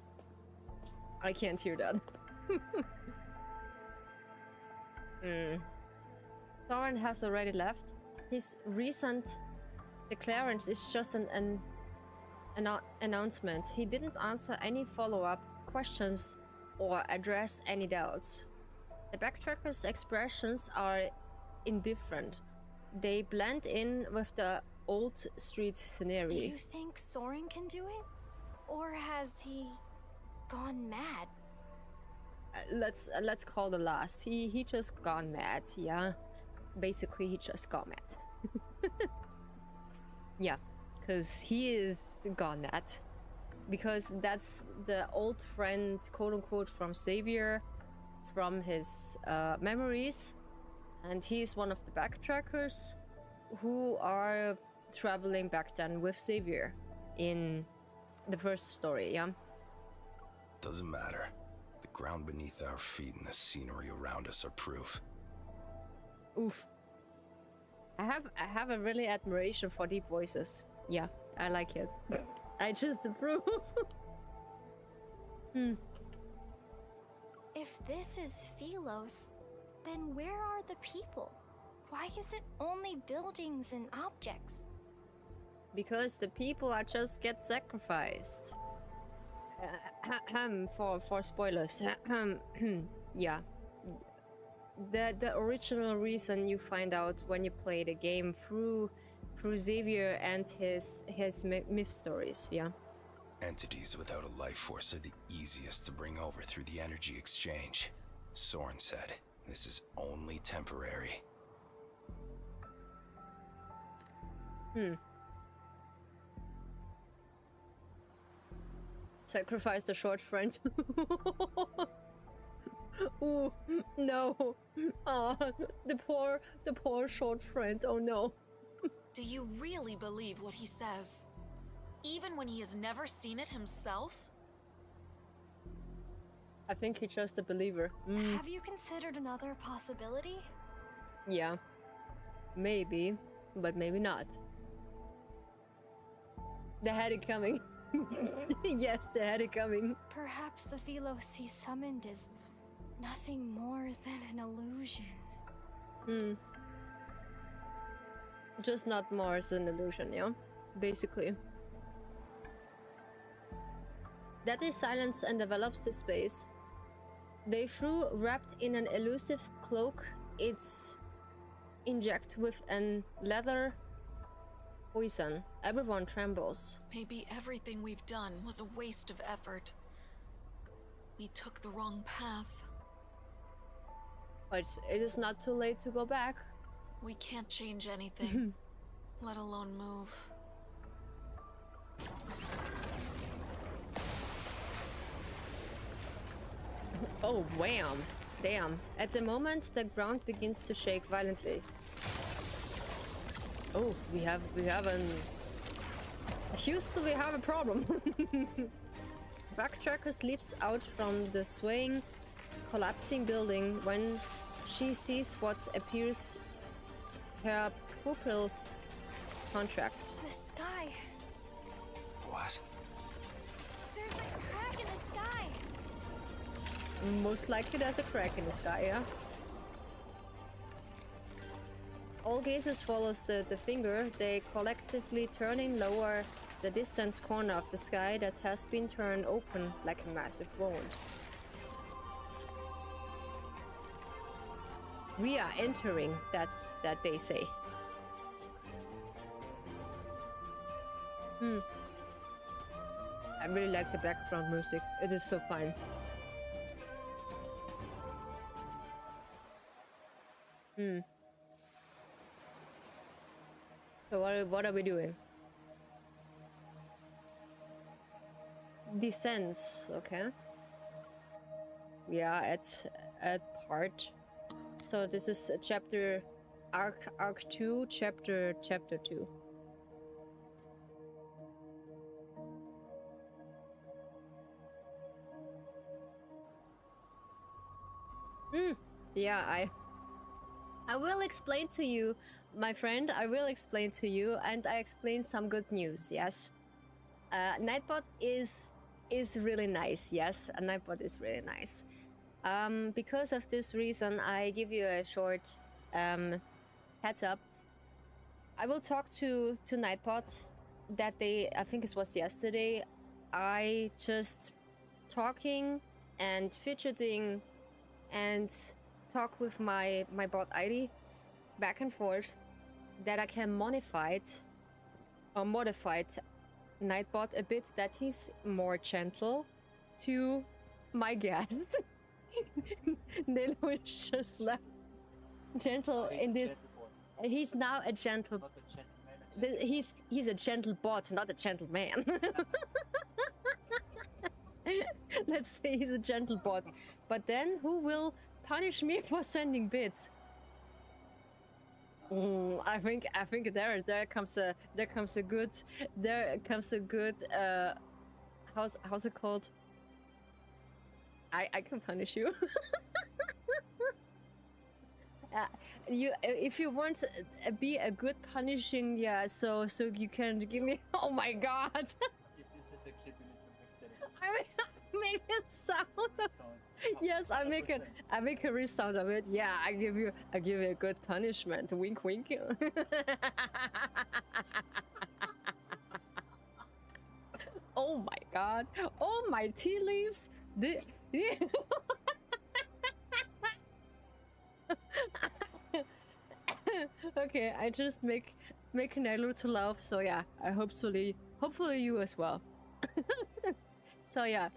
I can't hear that. Soren has already left. His recent declarance is just an announcement. He didn't answer any follow-up questions or address any doubts. The backtrackers' expressions are indifferent. They blend in with the old street scenery. Do you think Soren can do it? Or has he gone mad? Let's call the last. He just gone mad, yeah. Basically, he just got mad. Yeah, because he is gone mad. Because that's the old friend, quote unquote, from Xavier, from his memories, and he's one of the backtrackers who are traveling back then with Xavier in the first story, yeah? Doesn't matter. The ground beneath our feet and the scenery around us are proof. Oof. I have a really admiration for deep voices. Yeah, I like it. I just approve. If this is Philos, then where are the people? Why is it only buildings and objects? Because the people are just get sacrificed. For spoilers. Yeah. The original reason you find out when you play the game through Xavier and his myth stories, yeah. Entities without a life force are the easiest to bring over through the energy exchange. Soren said, this is only temporary. Sacrifice the short friend. Ooh, no. Oh, the poor short friend. Oh no. Do you really believe what he says? Even when he has never seen it himself? I think he's just a believer. Have you considered another possibility? Yeah. Maybe, but maybe not. They had it coming. Yes, they had it coming. Perhaps the Philos he summoned is nothing more than an illusion. Just not Mars an illusion, yeah? Basically. That is silence and develops the space. They threw wrapped in an elusive cloak, it's inject with an leather poison. Everyone trembles. Maybe everything we've done was a waste of effort. We took the wrong path. But it is not too late to go back. We can't change anything, let alone move. Oh, wham! Damn. At the moment, the ground begins to shake violently. Oh, we have an... Houston, we have a problem. Backtracker leaps out from the swaying, collapsing building when she sees what appears her pupils contract. The sky. What? There's a crack in the sky. Most likely there's a crack in the sky, yeah? All gazes follows the finger, they collectively turning lower the distant corner of the sky that has been turned open like a massive wound. We are entering that they say. I really like the background music. It is so fine. So what are we doing? Descends, okay. We are at part. So this is a chapter arc 2, chapter 2. Yeah, I will explain to you, my friend, I will explain to you, and I explain some good news, yes. Nightbot is really nice, yes, a Nightbot is really nice. Because of this reason, I give you a short heads up. I will talk to Nightbot that day, I think it was yesterday. I just talking and fidgeting and talk with my bot ID back and forth that I can modify Nightbot a bit, that he's more gentle to my guest. Nelo is just left gentle in this. He's now a gentle. He's a gentle bot, not a gentleman. Let's say he's a gentle bot. But then who will punish me for sending bits? I think there comes a good how's it called? I can punish you. If you want to be a good punishing, yeah, so you can give me. Oh my god! If this is a clip, you need to make that. I make a sound. Yes, I make a resound of it. Yeah, I give you a good punishment. Wink, wink. Oh my god! Oh my tea leaves. Okay, I just make Nelo to laugh. So yeah, I hopefully you as well. So yeah.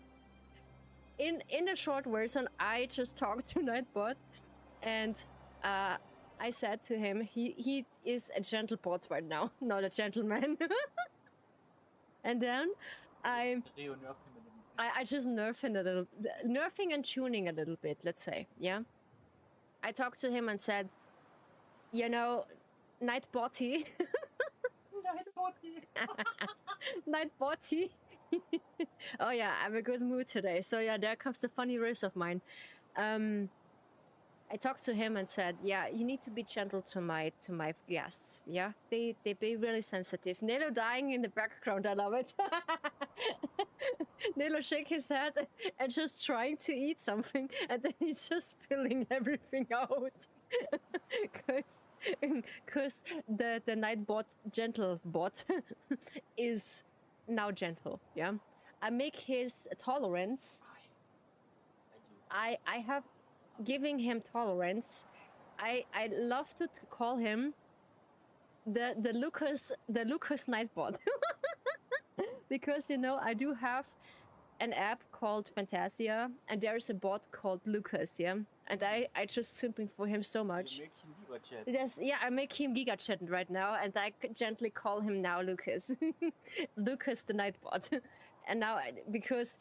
In the short version, I just talked to Nightbot, and I said to him, he is a gentle bot right now, not a gentleman. And then I just nerfing and tuning a little bit, let's say, yeah. I talked to him and said, you know, Nightbotty. Nightbotty. Oh yeah, I'm in a good mood today. So yeah, there comes the funny riff of mine. I talked to him and said, yeah, you need to be gentle to my guests. Yeah, they be really sensitive. Nelo dying in the background, I love it. Nelo shake his head and just trying to eat something, and then he's just spilling everything out. Because the Nightbot gentle bot is now gentle. Yeah, I make his tolerance. I have giving him tolerance. I love to call him the Lucas Nightbot because you know I do have an app called Fantasia and there's a bot called Lucas, yeah, and I just simping for him so much. You make him Giga Chat. Yes, yeah, I make him Giga Chat right now and I gently call him now Lucas. Lucas the Nightbot. And now because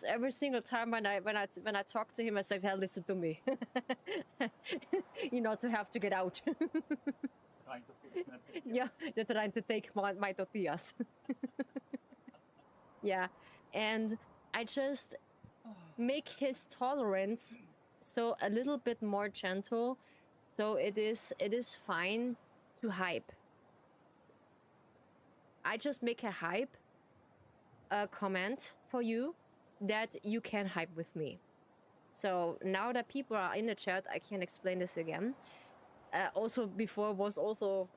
every single time when I talk to him I say, "Hell, listen to me. You know to have to get out." Yeah, they're trying to take my tortillas. Yeah, and I just make his tolerance so a little bit more gentle, so it is fine to hype. I just make a hype comment for you that you can hype with me. So now that people are in the chat, I can explain this again. Also before was also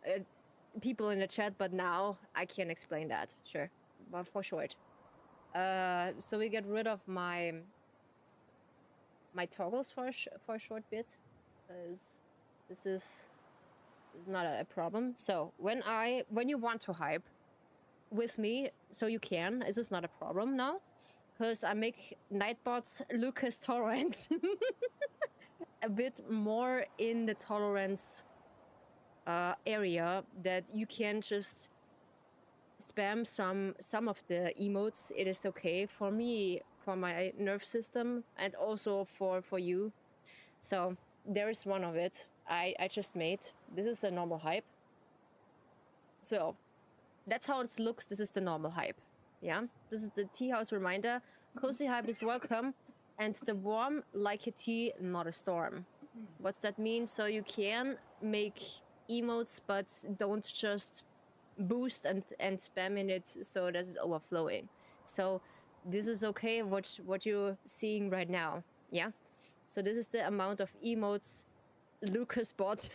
people in the chat, but now I can explain that, sure, but for short. So we get rid of my toggles for a short bit, because this is not a problem. So when you want to hype with me, so you can, this is not a problem now, because I make Nightbot's Lucas tolerance a bit more in the tolerance area, that you can just spam some of the emotes. It is okay for me, for my nerve system, and also for you. So there is one of it I just made. This is a normal hype. So that's how it looks. This is the normal hype. Yeah, this is the tea house reminder. Cozy hype is welcome, and the warm like a tea, not a storm. What's that mean? So you can make emotes, but don't just boost and spam in it so that it's overflowing. So this is okay what you're seeing right now. Yeah, so this is the amount of emotes Lucas bot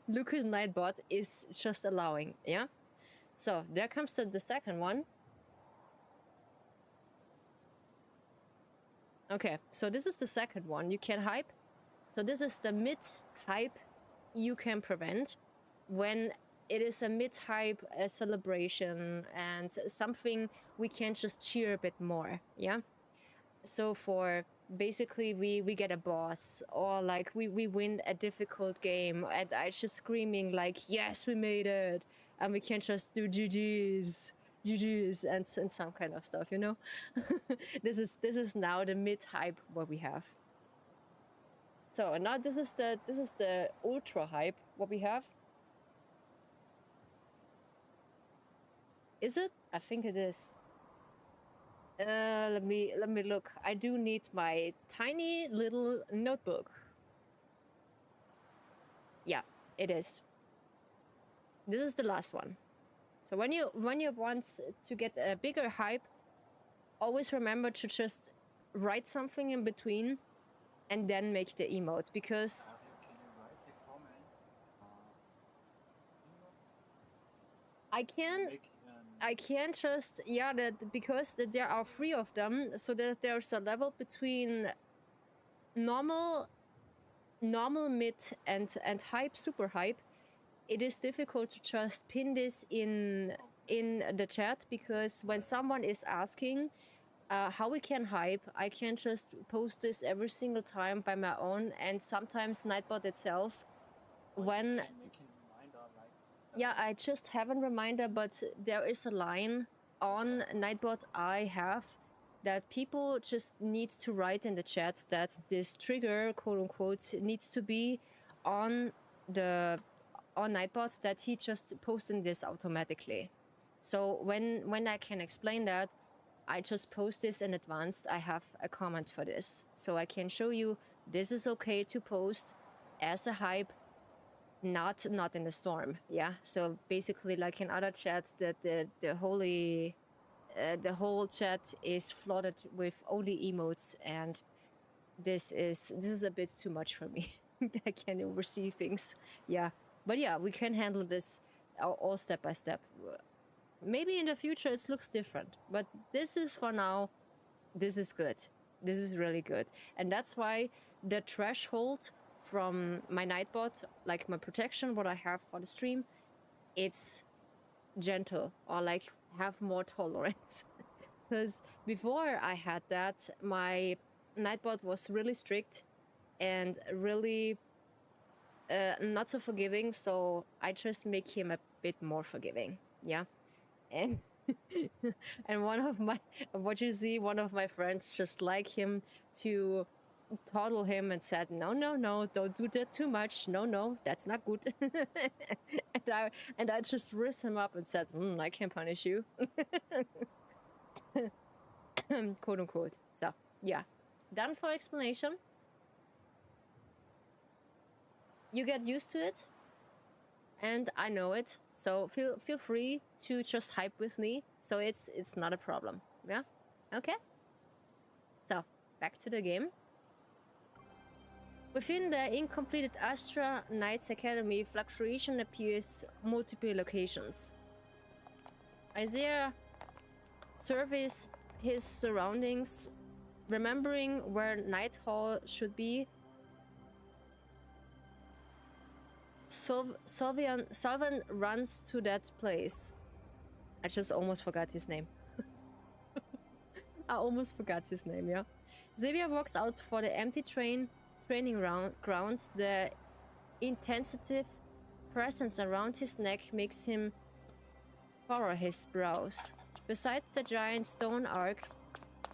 Lucas Nightbot is just allowing. Yeah, so there comes the second one. Okay, so this is the second one you can hype. So this is the mid hype you can prevent when it is a mid hype, a celebration, and something we can just cheer a bit more. Yeah, so for basically we get a boss, or like we win a difficult game and I just screaming like, yes, we made it, and we can just do GG's and some kind of stuff, you know. This is now the mid hype what we have. So now this is the ultra hype what we have. Is it? I think it is. Let me look. I do need my tiny little notebook. Yeah, it is. This is the last one. So when you want to get a bigger hype, always remember to just write something in between and then make the emote, because I can just, yeah, that because there are 3 of them, so that there's a level between normal, mid, and hype, super hype. It is difficult to just pin this in the chat, because when someone is asking how we can hype, I can just post this every single time by my own, and sometimes Nightbot itself, when yeah, I just have a reminder, but there is a line on Nightbot I have that people just need to write in the chat that this trigger, quote unquote, needs to be on Nightbot, that he just posting this automatically. So when I can explain that, I just post this in advance. I have a comment for this, so I can show you this is okay to post as a hype, not in the storm. Yeah, so basically like in other chats that the whole chat is flooded with only emotes, and this is a bit too much for me. I can oversee things. Yeah, but yeah, we can handle this all step by step. Maybe in the future it looks different, but this is for now. This is good. This is really good, and that's why the threshold from my Nightbot, like my protection, what I have for the stream, it's gentle or like have more tolerance. Because before I had that, my Nightbot was really strict and really not so forgiving, so I just make him a bit more forgiving. Yeah, and and one of my, what you see, one of my friends just like him to toddle him and said, no, no, no, don't do that too much. No, no, that's not good. and I just raised him up and said, I can punish you. Quote unquote. So, yeah. Done for explanation. You get used to it. And I know it. So feel free to just hype with me. So it's not a problem. Yeah? Okay? So, back to the game. Within the incompleted Astra Knights Academy, fluctuation appears multiple locations. Isaiah surveys his surroundings, remembering where Night Hall should be. Salvan runs to that place. I just almost forgot his name. I almost forgot his name, yeah. Xavier walks out for the empty training ground. The intensive presence around his neck makes him furrow his brows. Beside the giant stone arc,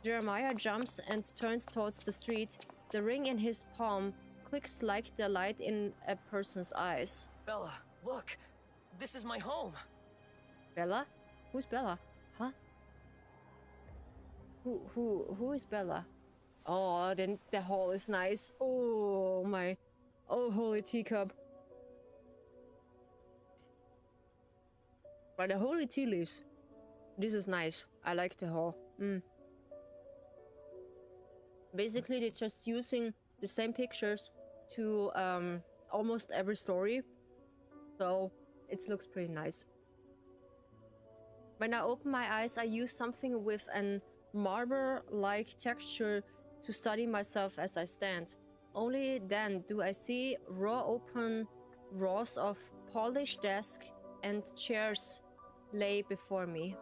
Jeremiah jumps and turns towards the street. The ring in his palm clicks like the light in a person's eyes. Bella, look! This is my home! Bella? Who's Bella? Huh? Who is Bella? Oh, then the hall is nice. Oh my, oh holy teacup. But the holy tea leaves. This is nice. I like the hall. Basically, they're just using the same pictures to almost every story. So it looks pretty nice. When I open my eyes, I use something with an marble-like texture to study myself as I stand. Only then do I see open rows of polished desks and chairs lay before me.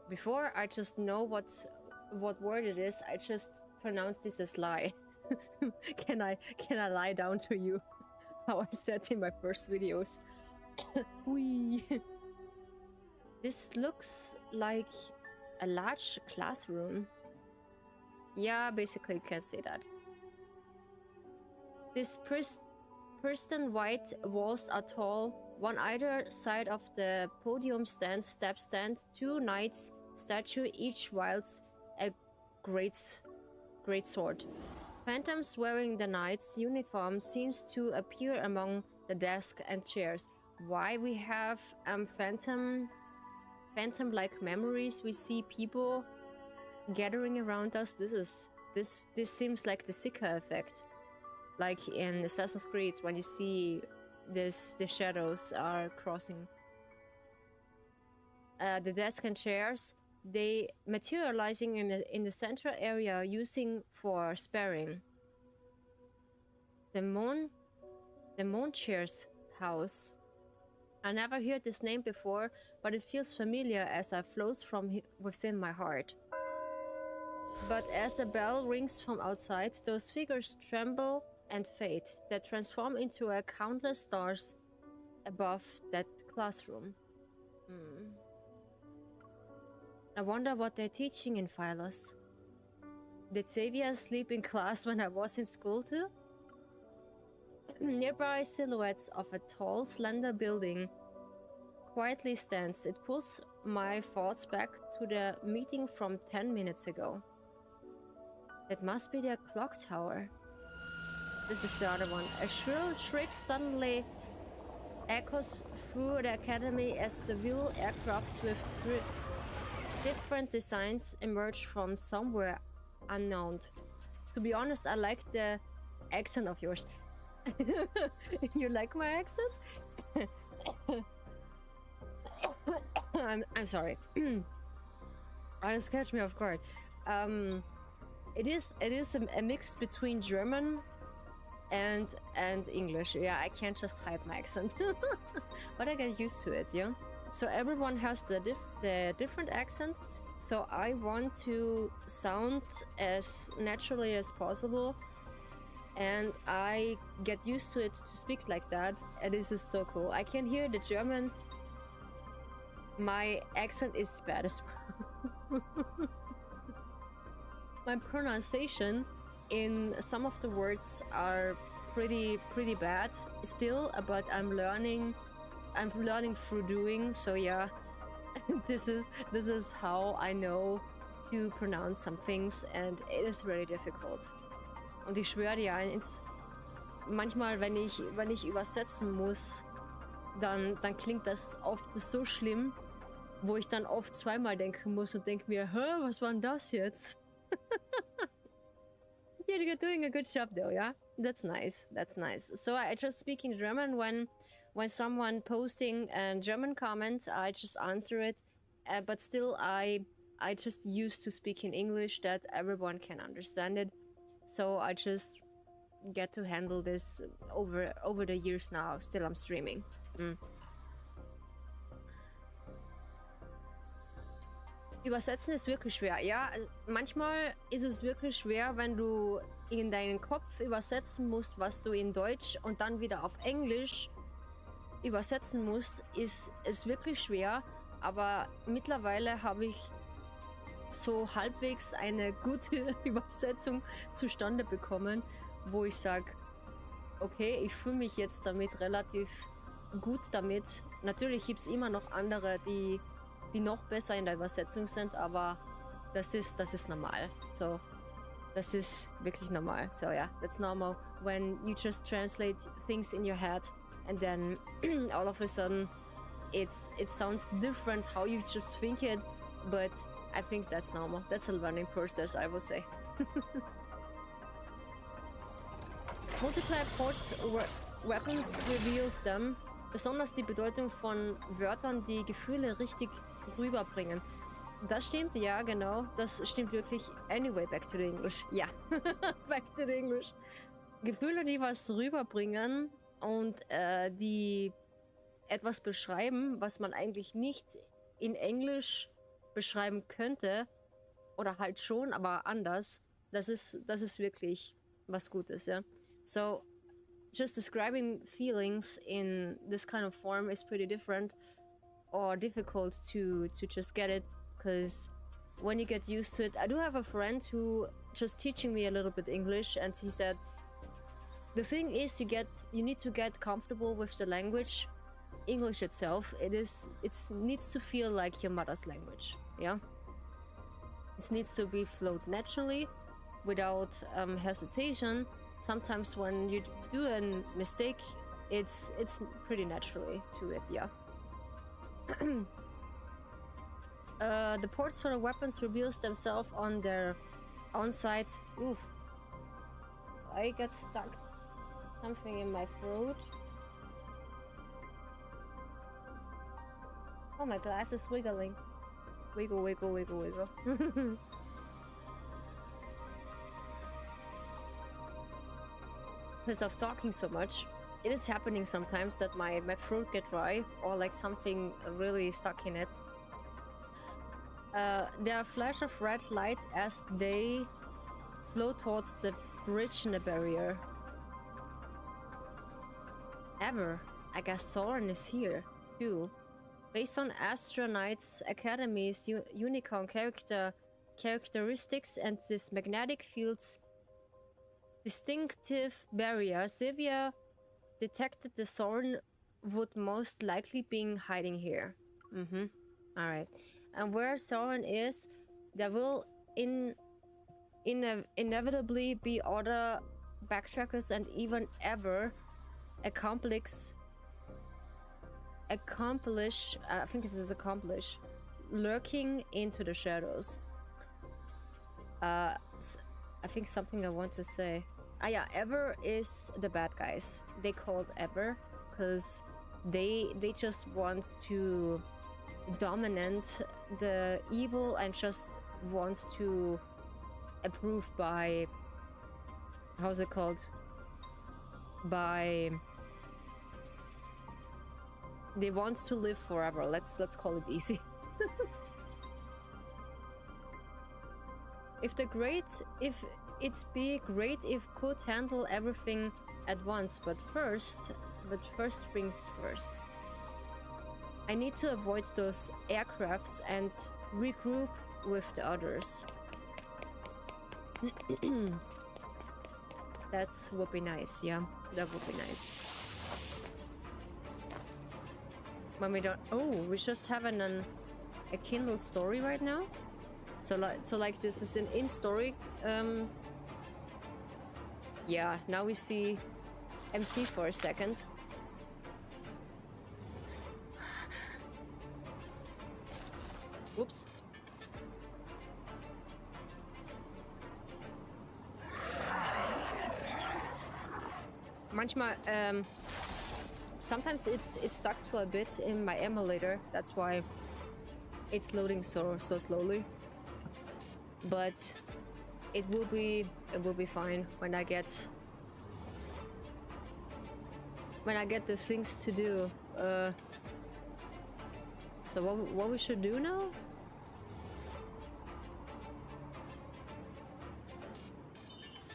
Before I just know what word it is, I just pronounce this as lie. Can I lie down to you? How I said in my first videos. Whee! This looks like a large classroom. Yeah, basically you can say that. These pristine white walls are tall. One either side of the podium stands two knights statue, each wields a great sword. Phantoms wearing the knight's uniform seems to appear among the desks and chairs. Why we have phantom-like memories? We see people gathering around us. This seems like the Sika effect, like in Assassin's Creed when you see the shadows are crossing. The desk and chairs, they materializing in the central area, using for sparring. The Moon Chair's house. I never heard this name before, but it feels familiar as it flows from within my heart. But as a bell rings from outside, those figures tremble and fade, that transform into a countless stars above that classroom. I wonder what they're teaching in Phylus. Did Xavier sleep in class when I was in school too? Nearby silhouettes of a tall, slender building quietly stands. It pulls my thoughts back to the meeting from 10 minutes ago. That must be the clock tower. This is the other one. A shrill shriek suddenly echoes through the academy as civil aircrafts with different designs emerge from somewhere unknown. To be honest, I like the accent of yours. You like my accent? I'm sorry. I catch me off guard. It is a mix between German and English. Yeah, I can't just hide my accent, but I get used to it. Yeah. So everyone has the different accent. So I want to sound as naturally as possible, and I get used to it to speak like that. And this is so cool. I can hear the German. My accent is bad as well. My pronunciation in some of the words are pretty bad still, but I'm learning through doing. So yeah, this is how I know to pronounce some things, and it is very difficult. Und ich schwöre dir eins, manchmal wenn ich übersetzen muss, dann klingt das oft so schlimm, wo ich dann oft zweimal denken muss und denke mir, hä, was war denn das jetzt? Yeah, you're doing a good job though, yeah? That's nice, that's nice. So I just speak in German when someone posting a German comment, I just answer it, but still I just used to speak in English that everyone can understand it. So I just get to handle this over the years now. Still I'm streaming. Übersetzen ist wirklich schwer. Ja, manchmal ist es wirklich schwer, wenn du in deinen Kopf übersetzen musst, was du in Deutsch und dann wieder auf Englisch übersetzen musst, ist es wirklich schwer. Aber mittlerweile habe ich so halbwegs eine gute Übersetzung zustande bekommen, wo ich sage, okay, ich fühle mich jetzt damit relativ gut damit. Natürlich gibt es immer noch andere, die noch besser in der Übersetzung sind, aber das ist normal. So, das ist wirklich normal. So yeah, that's normal when you just translate things in your head and then all of a sudden it sounds different how you just think it, but I think that's normal. That's a learning process, I will say. Multiplayer ports weapons reveals them. Besonders die Bedeutung von Wörtern, die Gefühle richtig rüberbringen. Das stimmt, ja, genau. Das stimmt wirklich. Anyway, back to the English. Ja, back to the English. Gefühle, die was rüberbringen und die etwas beschreiben, was man eigentlich nicht in Englisch beschreiben könnte. Oder halt schon, aber anders. Das ist wirklich was Gutes, ja. So, just describing feelings in this kind of form is pretty different or difficult to just get it, because when you get used to it, I do have a friend who just teaching me a little bit English, and he said the thing is you need to get comfortable with the language, English itself. It needs to feel like your mother's language, yeah. It needs to be flowed naturally, without hesitation. Sometimes when you do a mistake, it's pretty naturally to it, yeah. The ports for the weapons reveals themselves on their on-site. Oof. I got stuck something in my throat. Oh, my glass is wiggling. Wiggle, wiggle, wiggle, wiggle. Because of talking so much, it is happening sometimes that my throat get dry or like something really stuck in it. There are flash of red light as they flow towards the bridge in the barrier. Ever, I guess Soren is here too. Based on Astronaut's Academy's unicorn characteristics and this magnetic field's distinctive barrier, Xavier detected the Soren would most likely be hiding here. Alright. And where Soren is, there will inevitably be other backtrackers and even ever accomplish I think this is accomplish lurking into the shadows. I think something I want to say. Ah yeah, Ever is the bad guys. They called Ever because they just want to dominate the evil and just want to approve by, how's it called? By, they want to live forever. Let's call it easy. If it'd be great if could handle everything at once, but first things first. I need to avoid those aircrafts and regroup with the others. That would be nice, yeah. That would be nice. When we don't... Oh, we just having a Kindle story right now? So like this is an in-story... Yeah, now we see MC for a second. Whoops. Manchmal, sometimes it's stuck for a bit in my emulator. That's why it's loading so slowly. But it will be fine when I get the things to do. So what we should do now?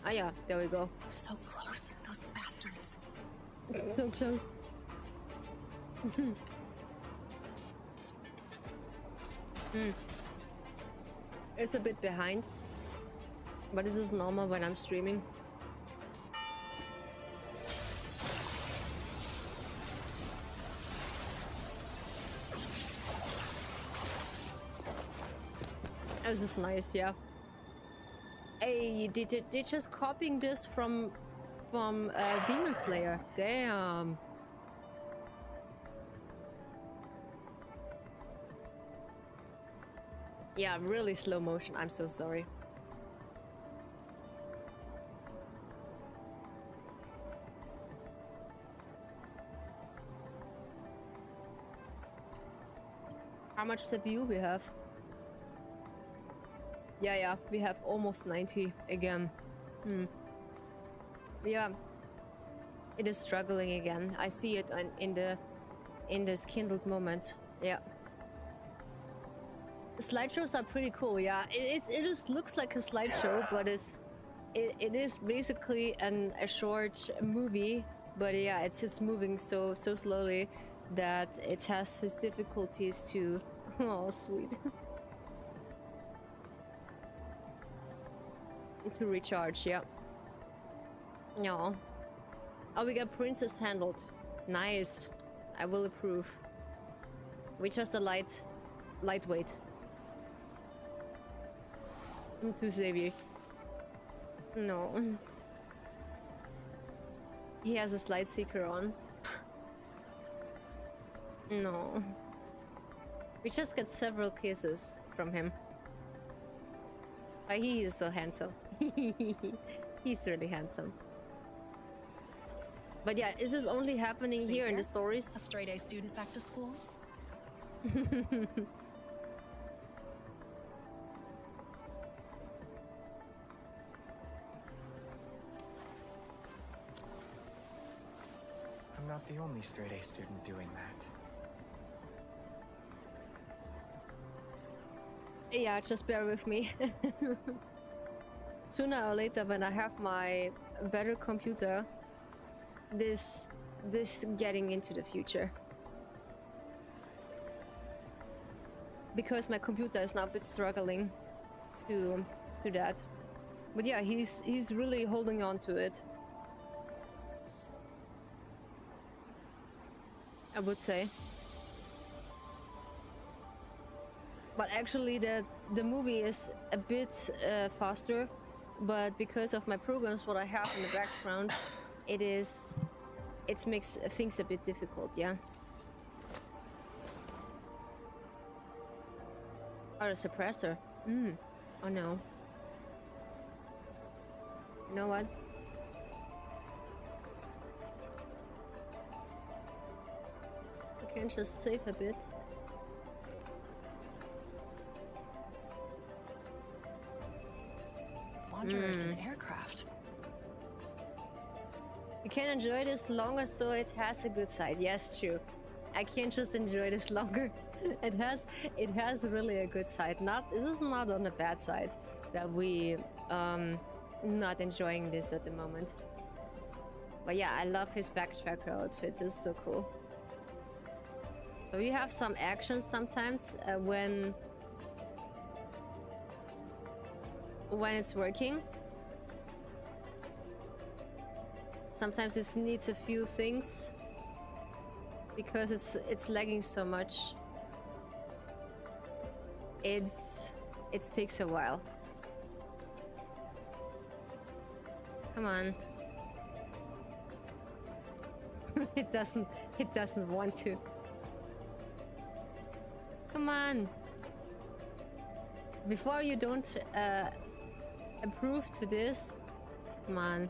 Ah yeah, there we go. So close, those bastards. So close. It's a bit behind, but this is normal when I'm streaming. This is nice, yeah. Hey, they just copying this from Demon Slayer. Damn. Yeah, really slow motion. I'm so sorry. How much CPU we have? Yeah, we have almost 90 again. Yeah, it is struggling again. I see it in this kindled moment. Yeah. The slideshows are pretty cool. Yeah, it looks like a slideshow, but it is basically a short movie. But yeah, it's just moving so slowly that it has its difficulties to. Oh, sweet. To recharge, yeah. No. Oh, we got Princess handled. Nice. I will approve. We just a lightweight. To Xavier. No. He has a slide seeker on. No. We just got several kisses from him. But he is so handsome. He's really handsome. But yeah, is this only happening Xavier, here in the stories? A straight A student back to school? I'm not the only straight A student doing that. Yeah, just bear with me. Sooner or later, when I have my better computer, this getting into the future. Because my computer is now a bit struggling to that. But yeah, he's really holding on to it. I would say. But actually the movie is a bit faster, but because of my programs, what I have in the background, it makes things a bit difficult, yeah. Oh, the suppressor. Oh no. You know what? We can just save a bit. Wanderer is an aircraft. You can enjoy this longer, so it has a good side. Yes, true. I can't just enjoy this longer. It has really a good side. This is not on the bad side that we not enjoying this at the moment. But yeah, I love his backtracker outfit. It's so cool. So you have some actions sometimes when it's working. Sometimes it needs a few things because it's lagging so much. It takes a while. Come on. It doesn't want to. Come on. Before you don't approve to this, come on.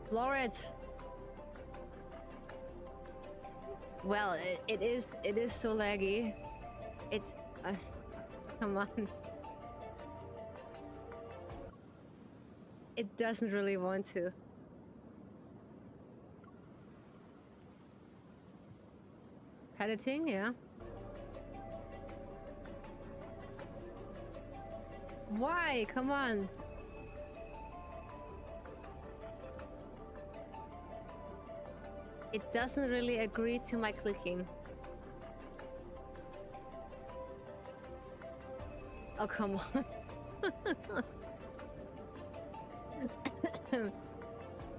Floor it. Well, it is so laggy. It's come on. It doesn't really want to. Editing, yeah. Why? Come on. It doesn't really agree to my clicking. Oh, come on.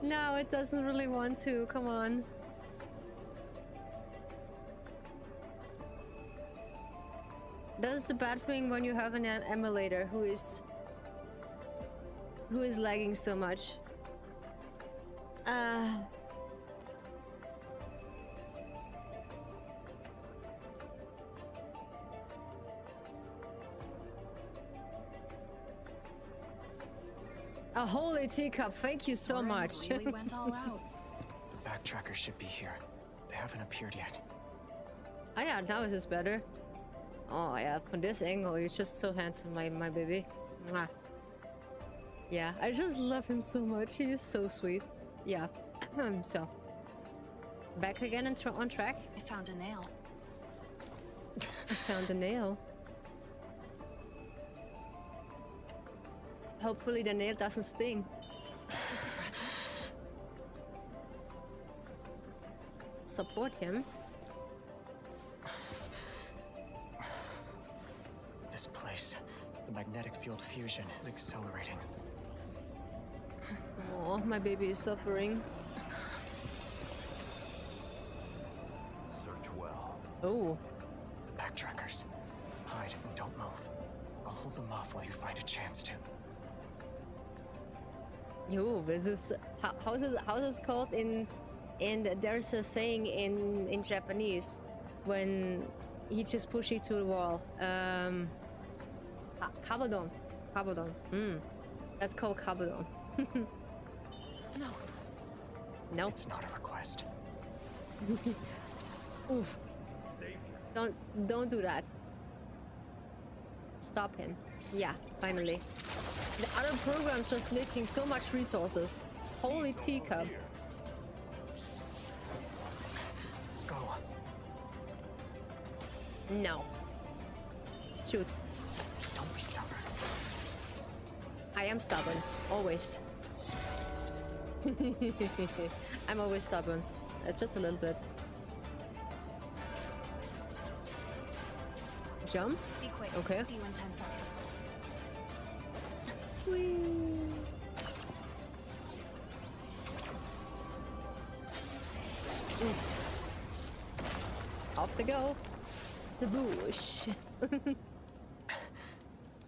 No, it doesn't really want to. Come on. That's the bad thing when you have an emulator who is lagging so much. A holy teacup, thank you so much. Really went all out. The backtrackers should be here. They haven't appeared yet. Oh yeah, now this is better. Oh yeah, from this angle, you're just so handsome, my baby. Mwah. Yeah, I just love him so much. He is so sweet. Yeah. So, back again and on track. I found a nail. I found a nail. Hopefully the nail doesn't sting. Support him. This place, the magnetic field fusion is accelerating. Oh, my baby is suffering. Search well. Oh. The backtrackers. Hide and don't move. I'll hold them off while you find a chance to. Yo, this is how's this called in there's a saying in Japanese when he just pushes you to the wall. Kabadon. That's called kabadon. No. Nope. It's not a request. Oof. Don't do that. Stop him. Yeah, finally. The other program's just making so much resources. Holy teacup. Go. No. Shoot. Don't be stubborn. I am stubborn. Always. I'm always stubborn. Just a little bit. Jump? Be quick. Okay. See you in 10 seconds. Whee. Oof. Off they go. Saboosh.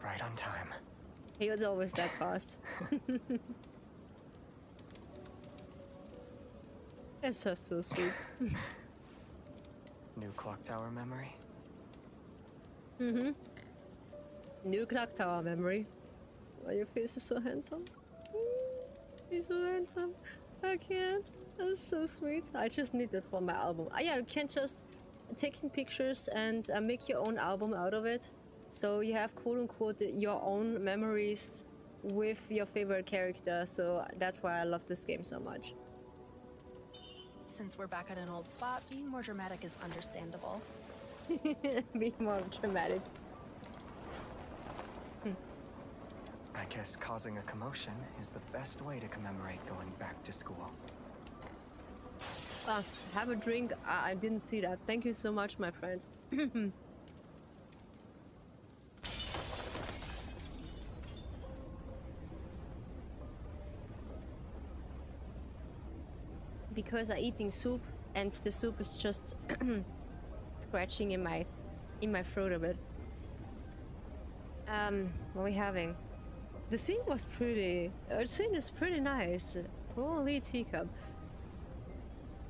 Right on time. He was always that fast. It's just so sweet. New clock tower memory? Mm-hmm. New clock tower memory. Oh, your face is so handsome. He's so handsome. I can't. That's so sweet. I just need it for my album. Yeah, you can't just taking pictures and make your own album out of it. So you have quote-unquote your own memories with your favorite character. So that's why I love this game so much. Since we're back at an old spot, being more dramatic is understandable. Be more dramatic. I guess causing a commotion is the best way to commemorate going back to school. Have a drink. I didn't see that. Thank you so much, my friend. Because I'm eating soup and the soup is just scratching in my throat a bit. What are we having? The scene was pretty. The scene is pretty nice. Holy teacup.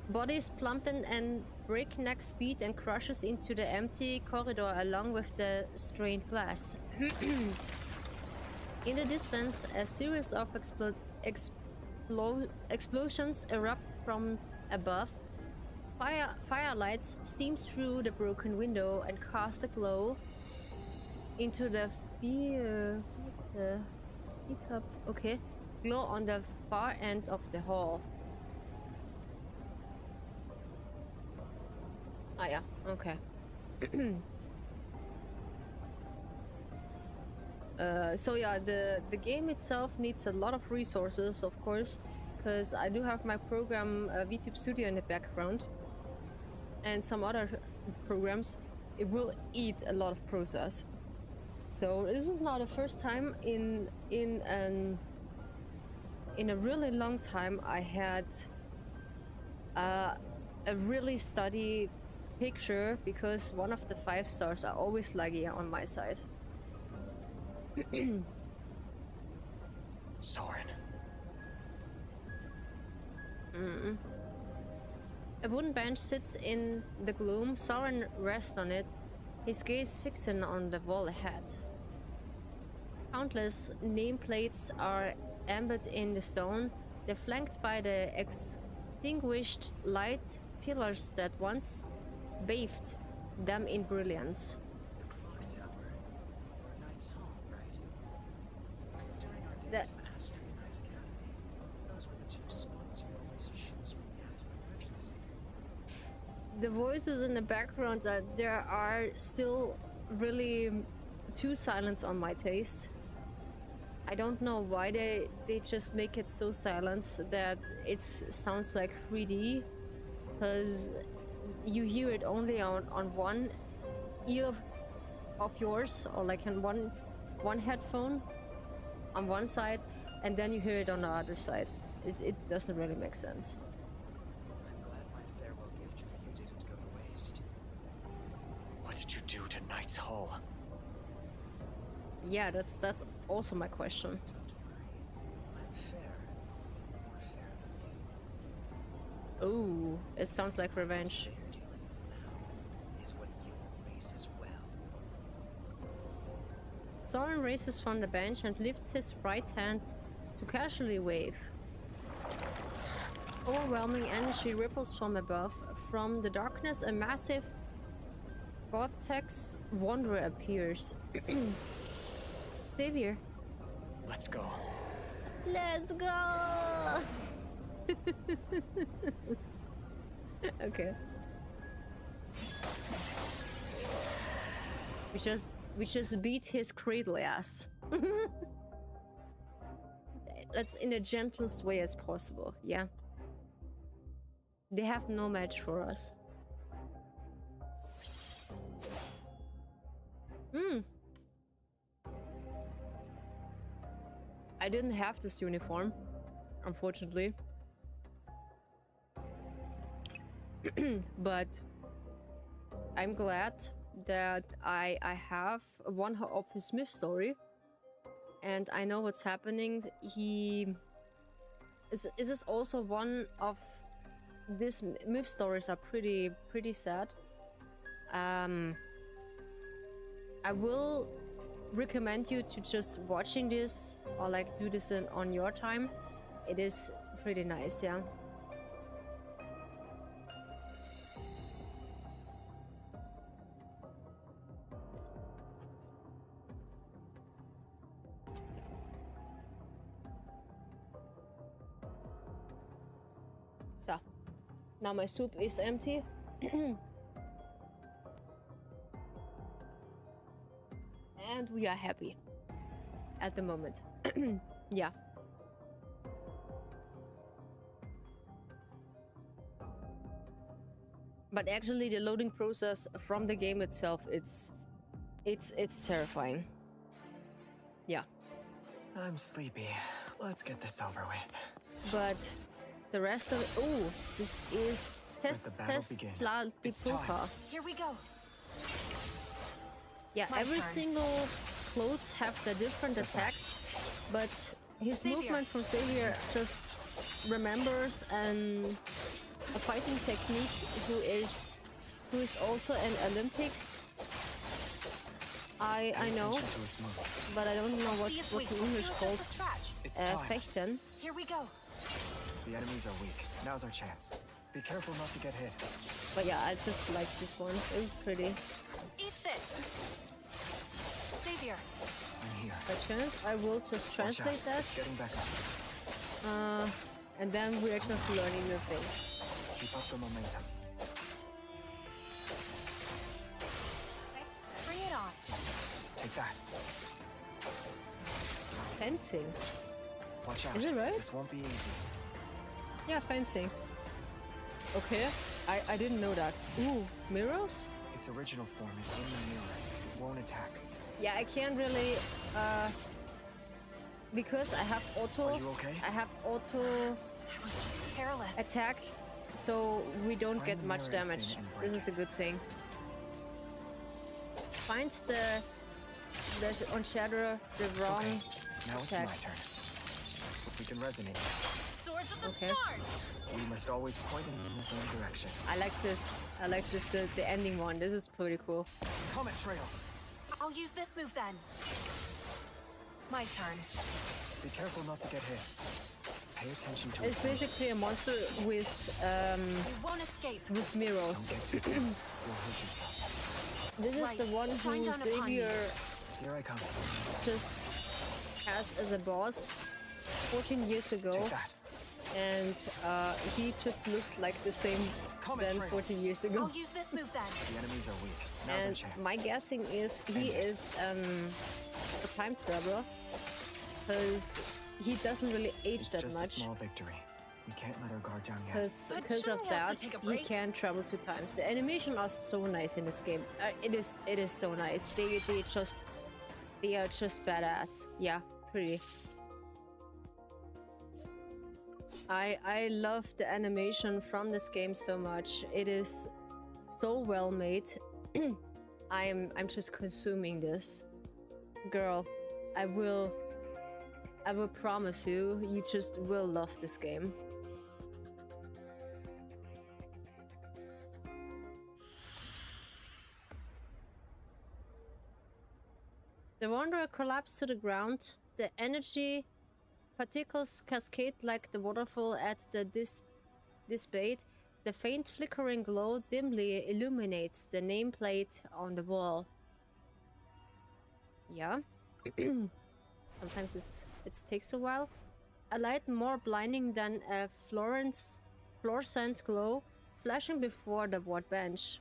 Body is plumped and breakneck speed and crushes into the empty corridor along with the strained glass. In the distance, a series of explosions erupt from above. Firelights steam through the broken window and cast a glow into the teacup. Okay, glow on the far end of the hall. Ah, yeah, okay. So yeah, the game itself needs a lot of resources, of course, because I do have my program VTube Studio in the background and some other programs. It will eat a lot of process. So this is not the first time in a really long time I had a really steady picture, because one of the 5 stars are always laggy on my side. Soren. A wooden bench sits in the gloom. Soren rests on it, his gaze fixing on the wall ahead. Countless nameplates are embedded in the stone. They're flanked by the extinguished light pillars that once bathed them in brilliance. The voices in the background, there are still really too silent on my taste. I don't know why they just make it so silent that it sounds like 3D, because you hear it only on one ear of yours, or like in one headphone on one side, and then you hear it on the other side. It doesn't really make sense. What did you do to Knight's Hall? Yeah, that's also my question. Ooh, it sounds like revenge. Soren raises from the bench and lifts his right hand to casually wave. Overwhelming energy ripples from above. From the darkness, a massive Gore-Tex wanderer appears. Xavier. Let's go. Let's go! Okay. We just beat his cradle ass. That's in the gentlest way as possible, yeah. They have no match for us. I didn't have this uniform, unfortunately. But I'm glad that I have one of his myth story, and I know what's happening. Is this also one of these myth stories are pretty recommend you to just watching this or like do this on your time. It is pretty nice, yeah. So, now my soup is empty. And we are happy at the moment. Yeah. But actually the loading process from the game itself, it's terrifying. Yeah. I'm sleepy. Let's get this over with. But the rest of it, oh, this is Tesla Dipoka. Here we go. Yeah, My every turn. single clothes have the different attacks, but his Xavier. movement from Xavier just remembers a fighting technique who is also an Olympics. I know, but I don't know what's in English called. Fechten. Here we go. The enemies are weak. Now's our chance. Be careful not to get hit. But yeah, I just like this one. It's pretty. Eat this. Xavier. I'm here. By chance, I will just translate this. Getting back up. And then we are just learning new things. Keep up the momentum. Bring it on. Take that. Fencing. Watch out. Is it right? This won't be easy. Yeah, fencing. Okay, I didn't know that. Ooh, mirrors? Its original form is in the mirror. It won't attack. Yeah, I can't really, because I have auto. Are you okay? I have auto Careless. attack, so we don't Find get the much mirror it's damage. in and break This is the it. good thing. Find the on shadow the It's wrong okay. Now it's attack. my turn. We can resonate. Swords of the Okay. stars. We must always point in the same direction. I like this. I like this. The ending one. This is pretty cool. Comet trail. I'll use this move then. My turn. Be careful not to get hit. Pay attention to It's its basically a monster with You won't escape. mirrors. Don't get too close. You'll hurt yourself. This is Right. the one Shine who down upon me. Xavier Here I come. just has as a boss 14 years ago, Take that. and he just looks like the same Comet than trail. 14 years ago. I'll use this move then. The enemies are weak. Now's our And chance. my guessing is he End it. is a time traveler, because he doesn't really age It's that just a much. small victory. We can't let our guard down yet. Because But of surely he has that, to take a he break. can travel 2 times. The animation are so nice in this game. It is so nice. They are just badass. Yeah, pretty. I love the animation from this game so much. It is so well made. I'm just consuming this. Girl, I will promise you just will love this game. The Wanderer collapsed to the ground. The energy particles cascade like the waterfall at the Deepspace. The faint flickering glow dimly illuminates the nameplate on the wall. Yeah. Sometimes it takes a while. A light more blinding than a fluorescent glow flashing before the workbench.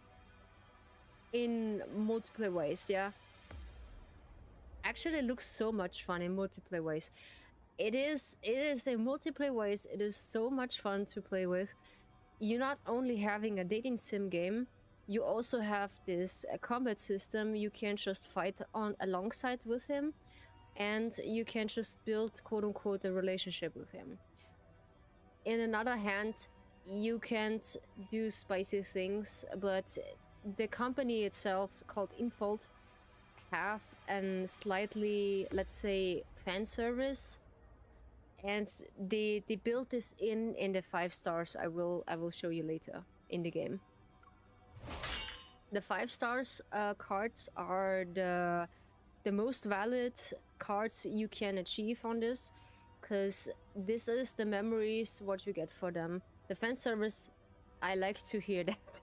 In multiple ways, yeah. Actually, it looks so much fun in multiplayer ways. It is in multiplayer ways. It is so much fun to play with. You're not only having a dating sim game, you also have this combat system. You can just fight on alongside with him, and you can just build quote unquote a relationship with him. In another hand, you can't do spicy things, but the company itself called Infold have a slightly, let's say, fan service, and they built this in the 5 stars. I will show you later in the game. The 5 stars cards are the the most valid cards you can achieve on this, because this is the memories what you get for them. The fan service, I like to hear that.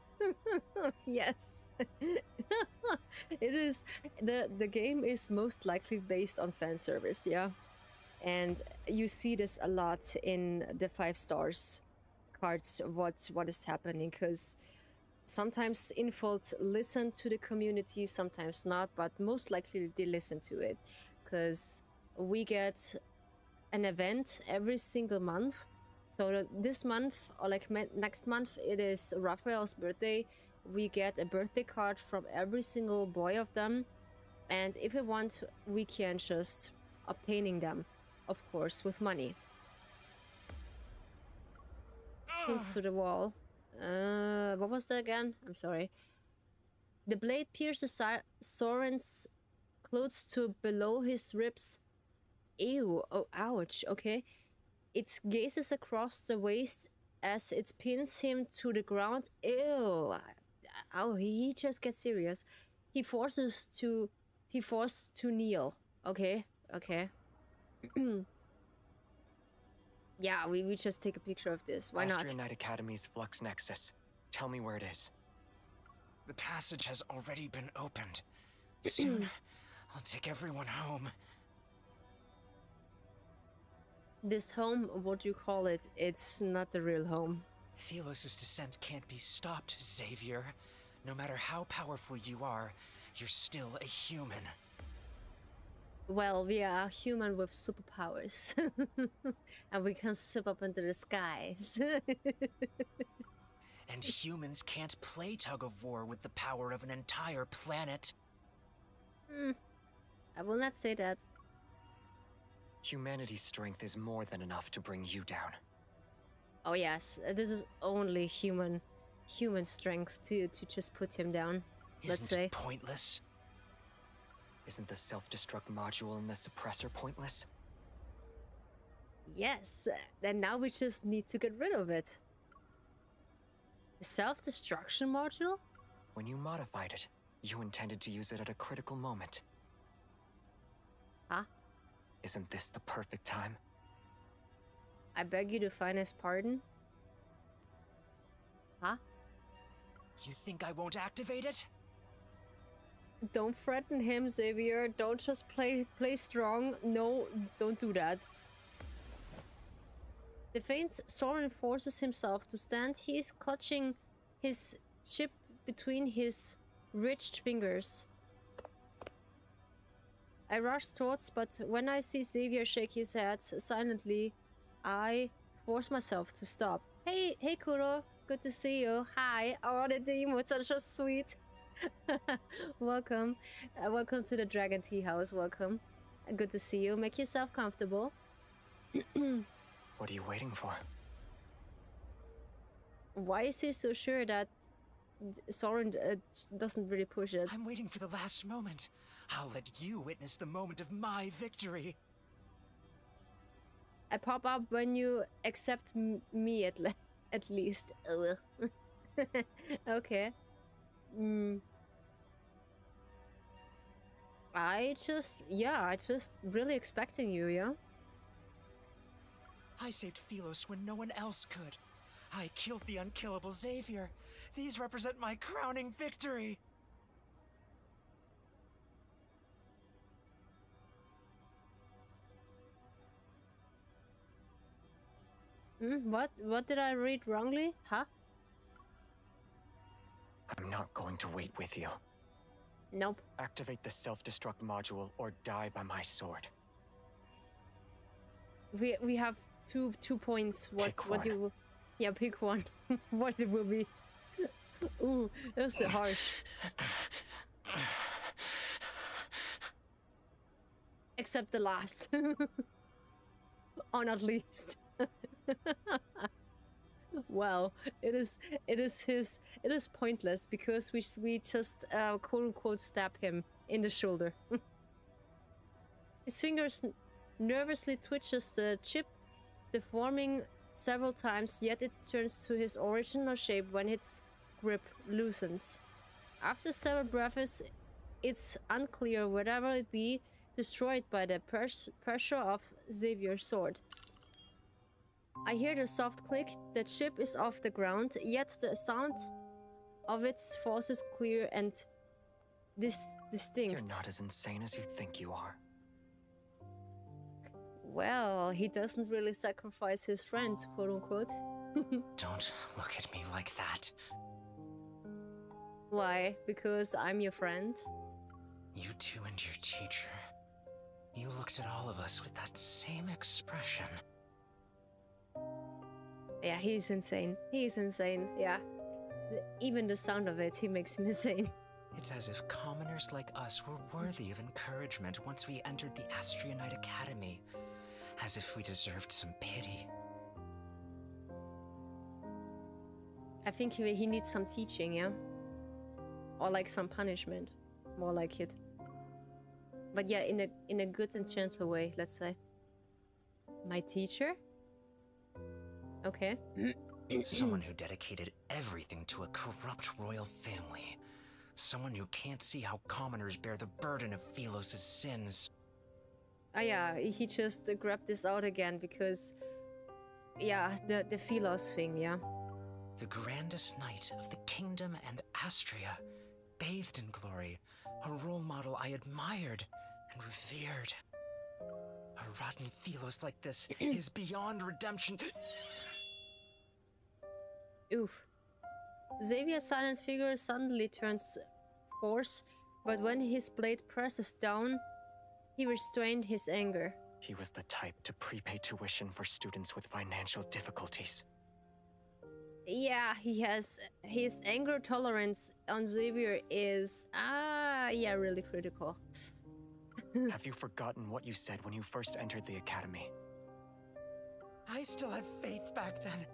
Yes. It is, the game is most likely based on fan service, yeah. And you see this a lot in the 5 stars cards, what is happening, because sometimes Infold listen to the community, sometimes not, but most likely they listen to it, because we get an event every single month. So this month, or like next month, it is Raphael's birthday. We get a birthday card from every single boy of them, and if we want, we can just obtaining them, of course, with money. Pins to the wall. What was that again? I'm sorry. The blade pierces Soren's clothes to below his ribs. Ew. Oh, ouch. Okay. It gazes across the waist as it pins him to the ground. Ew. Oh, he just gets serious. He forced to kneel. Okay. Okay. Yeah, we just take a picture of this. Why not? Astronite Academy's Flux Nexus. Tell me where it is. The passage has already been opened. Soon, I'll take everyone home. This home, what you call it, it's not the real home. Philos' descent can't be stopped, Xavier. No matter how powerful you are, you're still a human. Well, we are human with superpowers. And we can zip up into the skies. And humans can't play tug-of-war with the power of an entire planet. I will not say that. Humanity's strength is more than enough to bring you down. Oh yes, this is only human strength to just put him down. Let's say. Isn't it pointless? Isn't the self-destruct module in the suppressor pointless? Yes, then now we just need to get rid of it. The self-destruction module? When you modified it, you intended to use it at a critical moment. Huh? Isn't this the perfect time? I beg you to find his pardon? Huh? You think I won't activate it? Don't threaten him, Xavier. Don't just play strong. No, don't do that. The faint Soren forces himself to stand. He is clutching his chip between his ridged fingers. I rush towards, but when I see Xavier shake his head silently, I force myself to stop. Hey Kuro, good to see you. Hi. Oh, the emotes are just sweet. Welcome. Welcome to the Dragon Tea House. Welcome. Good to see you. Make yourself comfortable. What are you waiting for? Why is he so sure that Soren doesn't really push it? I'm waiting for the last moment. I'll let you witness the moment of my victory. I pop up when you accept me at least. Okay. I just really expecting you, yeah? I saved Philos when no one else could. I killed the unkillable Xavier. These represent my crowning victory. What did I read wrongly? Huh? I'm not going to wait with you. Nope. Activate the self-destruct module or die by my sword. We have two points. What do you... Yeah, pick one. What it will be. Ooh, that's harsh. Except the last. Or not least. Well, it is pointless because we just quote unquote stab him in the shoulder. His fingers nervously twitches the chip, deforming several times, yet it turns to his original shape when its grip loosens. After several breaths, it's unclear whether it will be destroyed by the pressure of Xavier's sword. I hear the soft click. The ship is off the ground, yet the sound of its force is clear and distinct. You're not as insane as you think you are. Well, he doesn't really sacrifice his friends, quote unquote. Don't look at me like that. Why? Because I'm your friend? You two and your teacher. You looked at all of us with that same expression. Yeah, he's insane. He's insane, yeah. Even the sound of it, he makes him insane. It's as if commoners like us were worthy of encouragement once we entered the Astrionite Academy. As if we deserved some pity. I think he needs some teaching, yeah? Or like some punishment. More like it. But yeah, in a good and gentle way, let's say. My teacher? Okay. Someone who dedicated everything to a corrupt royal family. Someone who can't see how commoners bear the burden of Philos' sins. Oh yeah, he just grabbed this out again because... Yeah, the Philos thing, yeah. The grandest knight of the kingdom and Astria, bathed in glory, a role model I admired and revered. A rotten Philos like this is beyond redemption. Oof. Xavier's silent figure suddenly turns hoarse, but when his blade presses down, he restrained his anger. He was the type to prepay tuition for students with financial difficulties. Yeah, he has... His anger tolerance on Xavier is... yeah, really critical. Have you forgotten what you said when you first entered the academy? I still had faith back then.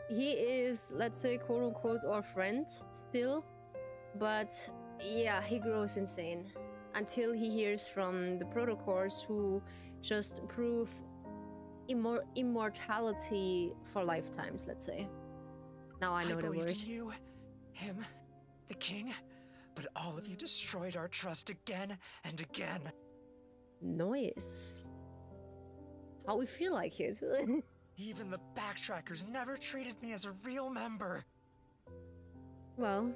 He is, let's say, quote-unquote, our friend, still. But, yeah, he grows insane. Until he hears from the protocols who just prove immortality for lifetimes, let's say. Now I know the word. I believed in you, him, the king, but all of you destroyed our trust again and again. Noise. How we feel like it. Even the backtrackers never treated me as a real member. Well...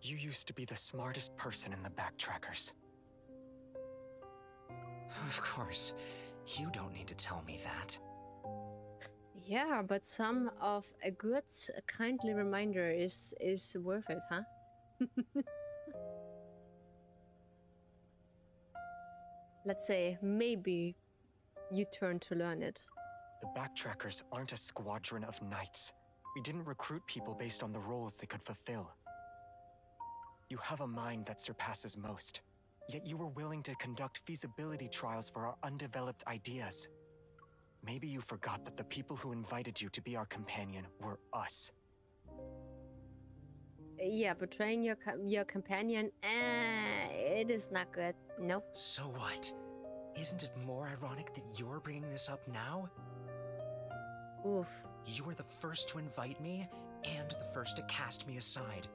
You used to be the smartest person in the backtrackers. Of course. You don't need to tell me that. Yeah, but some of a good, kindly reminder is worth it, huh? Let's say, maybe you turn to learn it. The backtrackers aren't a squadron of knights. We didn't recruit people based on the roles they could fulfill. You have a mind that surpasses most. Yet you were willing to conduct feasibility trials for our undeveloped ideas. Maybe you forgot that the people who invited you to be our companion were us. Yeah, betraying your companion, it is not good. Nope. So what? Isn't it more ironic that you're bringing this up now? Oof. You were the first to invite me, and the first to cast me aside.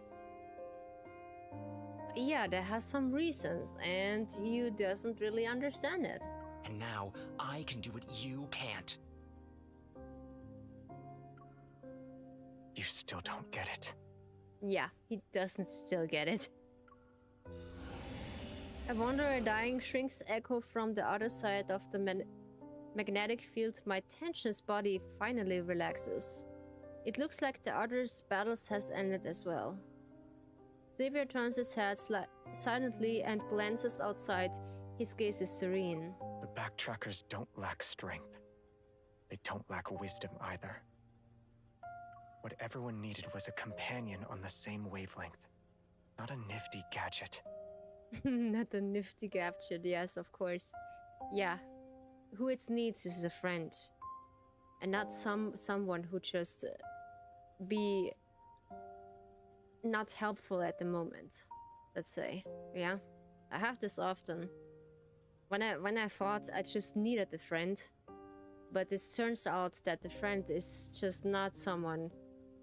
Yeah, that has some reasons, and you doesn't really understand it. And now, I can do what you can't. You still don't get it. Yeah, he doesn't still get it. I wonder a dying shrink's echo from the other side of the magnetic field. My tension's body finally relaxes. It looks like the other's battles has ended as well. Xavier turns his head silently and glances outside. His gaze is serene. The backtrackers don't lack strength. They don't lack wisdom either. What everyone needed was a companion on the same wavelength. Not a nifty gadget. Not a nifty gadget, yes, of course. Yeah, who it needs is a friend. And not someone who just be not helpful at the moment, let's say. Yeah, I have this often. When I thought I just needed a friend, but it turns out that the friend is just not someone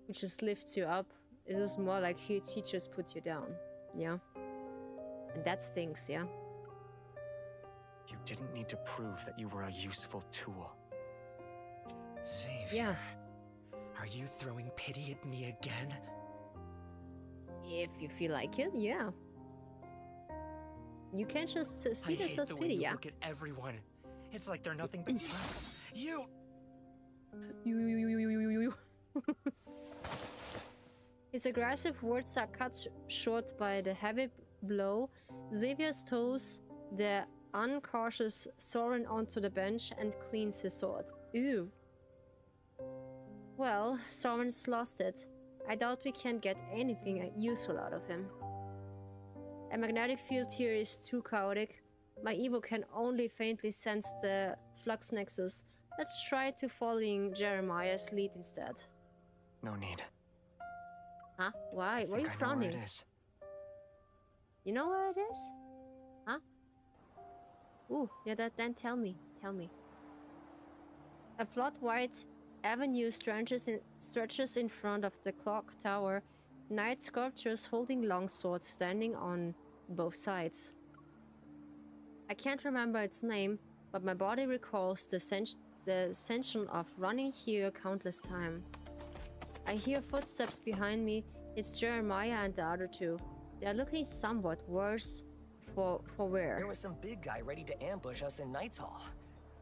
who just lifts you up. It is more like he just puts you down. Yeah. And that stinks, yeah. You didn't need to prove that you were a useful tool. Xavier. Yeah. Are you throwing pity at me again? If you feel like it, yeah. You can just see this as the way pity, you yeah. look at everyone. It's like they're nothing but threats. You. His aggressive words are cut short by the heavy blow. Xavier tows the uncautious Soren onto the bench and cleans his sword. Ew. Well, Soren's lost it. I doubt we can get anything useful out of him. A magnetic field here is too chaotic. My Evo can only faintly sense the flux nexus. Let's try to following Jeremiah's lead instead. No need. Huh? Why? Why are you frowning? I know where it is. You know where it is? Huh? Ooh, yeah, then tell me. Tell me. A flood white avenue stretches in front of the clock tower. Knight sculptures holding long swords standing on both sides. I can't remember its name, but my body recalls the sensation of running here countless times. I hear footsteps behind me. It's Jeremiah and the other two. They're looking somewhat worse for wear. There was some big guy ready to ambush us in Knight's Hall.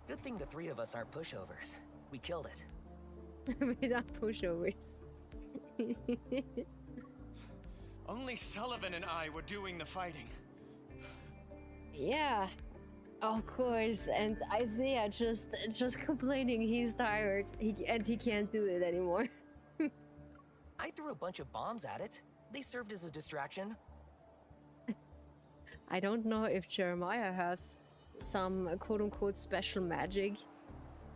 Good thing the three of us aren't pushovers. We killed it. Without pushovers. Only Sullivan and I were doing the fighting. Yeah, of course. And Isaiah just complaining he's tired and he can't do it anymore. I threw a bunch of bombs at it. They served as a distraction. I don't know if Jeremiah has some quote-unquote special magic.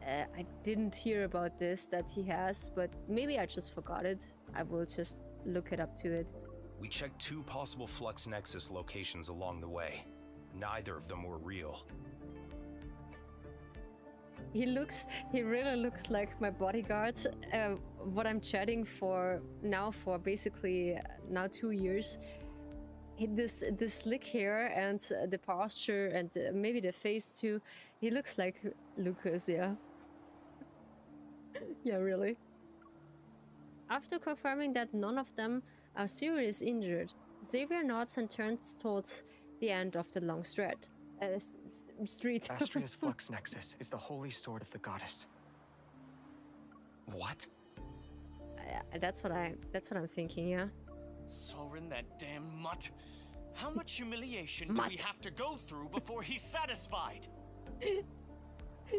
I didn't hear about this that he has, but maybe I just forgot it. I will just look it up to it. We checked 2 possible flux nexus locations along the way. Neither of them were real. He really looks like my bodyguard. What I'm chatting for now for basically now 2 years. This slick hair and the posture and maybe the face too. He looks like Lucas, yeah. Yeah, really. After confirming that none of them are seriously injured, Xavier nods and turns towards the end of the long street. Astria's flux nexus is the holy sword of the goddess. What? That's what I'm thinking, yeah. Soren, that damn mutt. How much humiliation do we have to go through before he's satisfied?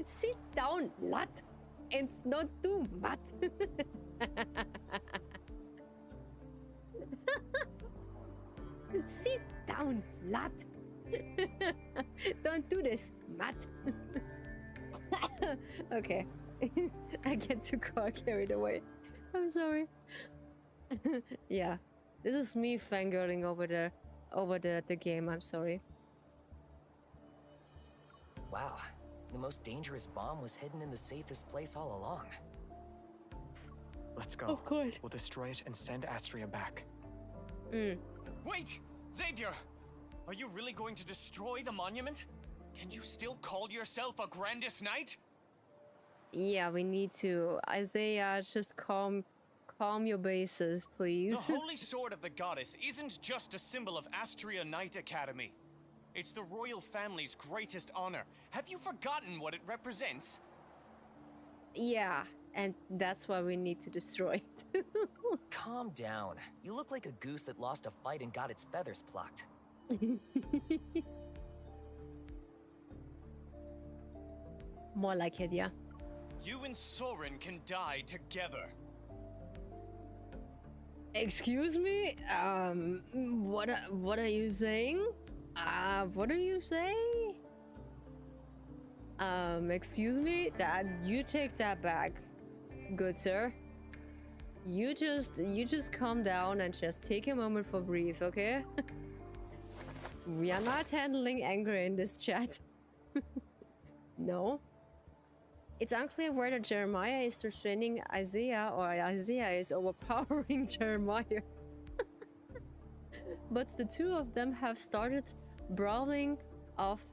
Sit down, lad, and not do mutt. Sit down, lad. Don't do this, Matt. Okay. I get too carried away. I'm sorry. Yeah. This is me fangirling over the game, I'm sorry. Wow. The most dangerous bomb was hidden in the safest place all along. Let's go. Of course. We'll destroy it and send Astria back. Wait! Xavier! Are you really going to destroy the monument? Can you still call yourself a Grandest Knight? Yeah, we need to. Isaiah, just calm your bases, please. The Holy Sword of the Goddess isn't just a symbol of Astria Knight Academy. It's the royal family's greatest honor. Have you forgotten what it represents? Yeah, and that's why we need to destroy it. Calm down. You look like a goose that lost a fight and got its feathers plucked. More like it, yeah. You and Soren can die together. Excuse me? What are you saying? What are you saying? Excuse me? Dad, you take that back. Good sir. You just calm down and just take a moment for breathe, okay? We are not handling anger in this chat. No. It's unclear whether Jeremiah is restraining Isaiah or Isaiah is overpowering Jeremiah. but the two of them have started brawling off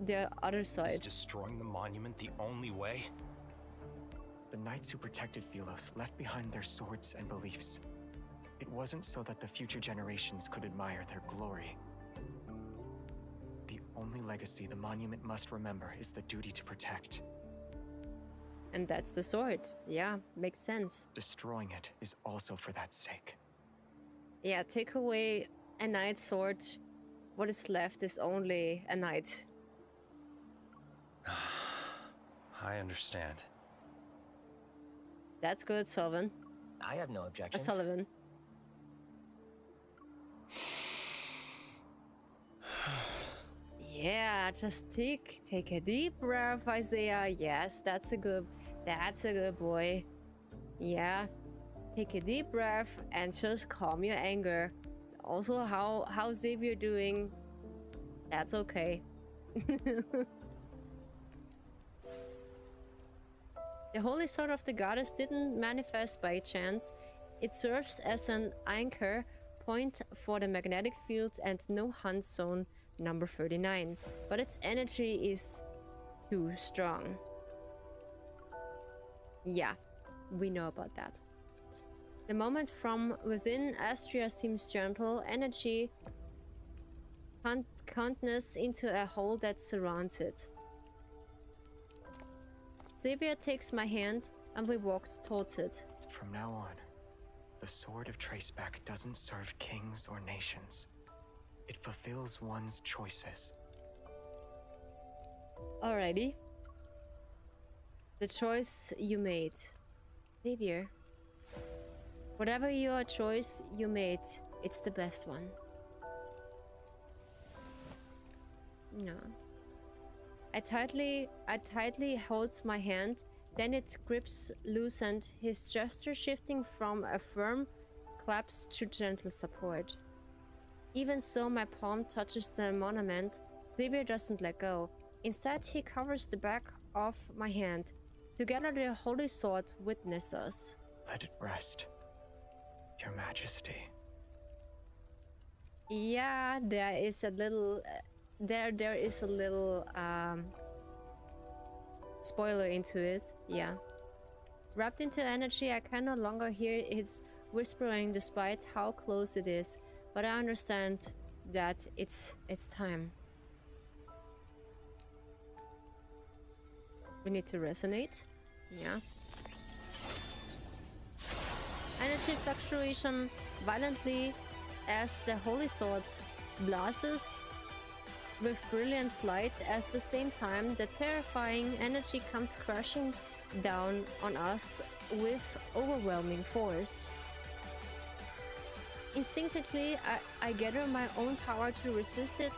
the other Is side. destroying the monument the only way? The knights who protected Philos left behind their swords and beliefs. It wasn't so that the future generations could admire their glory. The only legacy the monument must remember is the duty to protect. And that's the sword. Yeah, makes sense. Destroying it is also for that sake. Yeah, take away a knight's sword. What is left is only a knight. I understand. That's good, Sullivan. I have no objections. Sullivan. Yeah, just take a deep breath, Isaiah. Yes, that's a good boy. Yeah, take a deep breath and just calm your anger. Also, how Xavier doing? That's okay. The holy sword of the goddess didn't manifest by chance. It serves as an anchor point for the magnetic field and no hunt zone number 39, but its energy is too strong. Yeah, we know about that. The moment from within Astria seems gentle, energy countless into a hole that surrounds it. Xavier takes my hand and we walk towards it. From now on, the Sword of Traceback doesn't serve kings or nations. It fulfills one's choices. Alrighty. The choice you made. Xavier. Whatever your choice you made, it's the best one. No. I tightly holds my hand, then it grips loosened, his gesture shifting from a firm clasp to gentle support. Even so, my palm touches the monument. Xavier doesn't let go. Instead, he covers the back of my hand. Together, the holy sword witnesses us. Let it rest, Your Majesty. Yeah, there is a little... There is a little spoiler into it, yeah. Wrapped into energy, I can no longer hear his whispering despite how close it is, but I understand that it's time. We need to resonate, yeah. Energy fluctuation violently as the holy sword blasts with brilliant light. At the same time, the terrifying energy comes crashing down on us with overwhelming force. Instinctively, I gather my own power to resist it,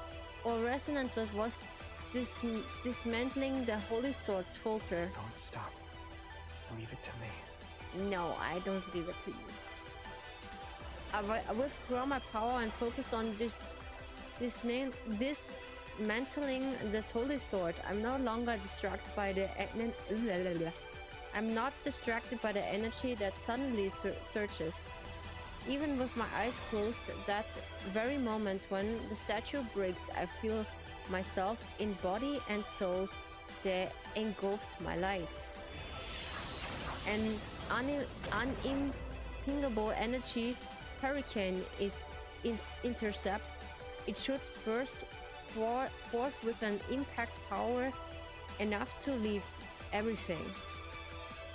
or resonant that was dismantling the holy sword's falter. Don't stop. Leave it to me. No, I don't leave it to you. I withdraw my power and focus on dismantling this holy sword. I'm no longer distracted by the I'm not distracted by the energy that suddenly surges. Even with my eyes closed, that very moment when the statue breaks, I feel myself in body and soul that engulfed my light. An unimpingable energy hurricane is intercept. It should burst forth with an impact power enough to leave everything.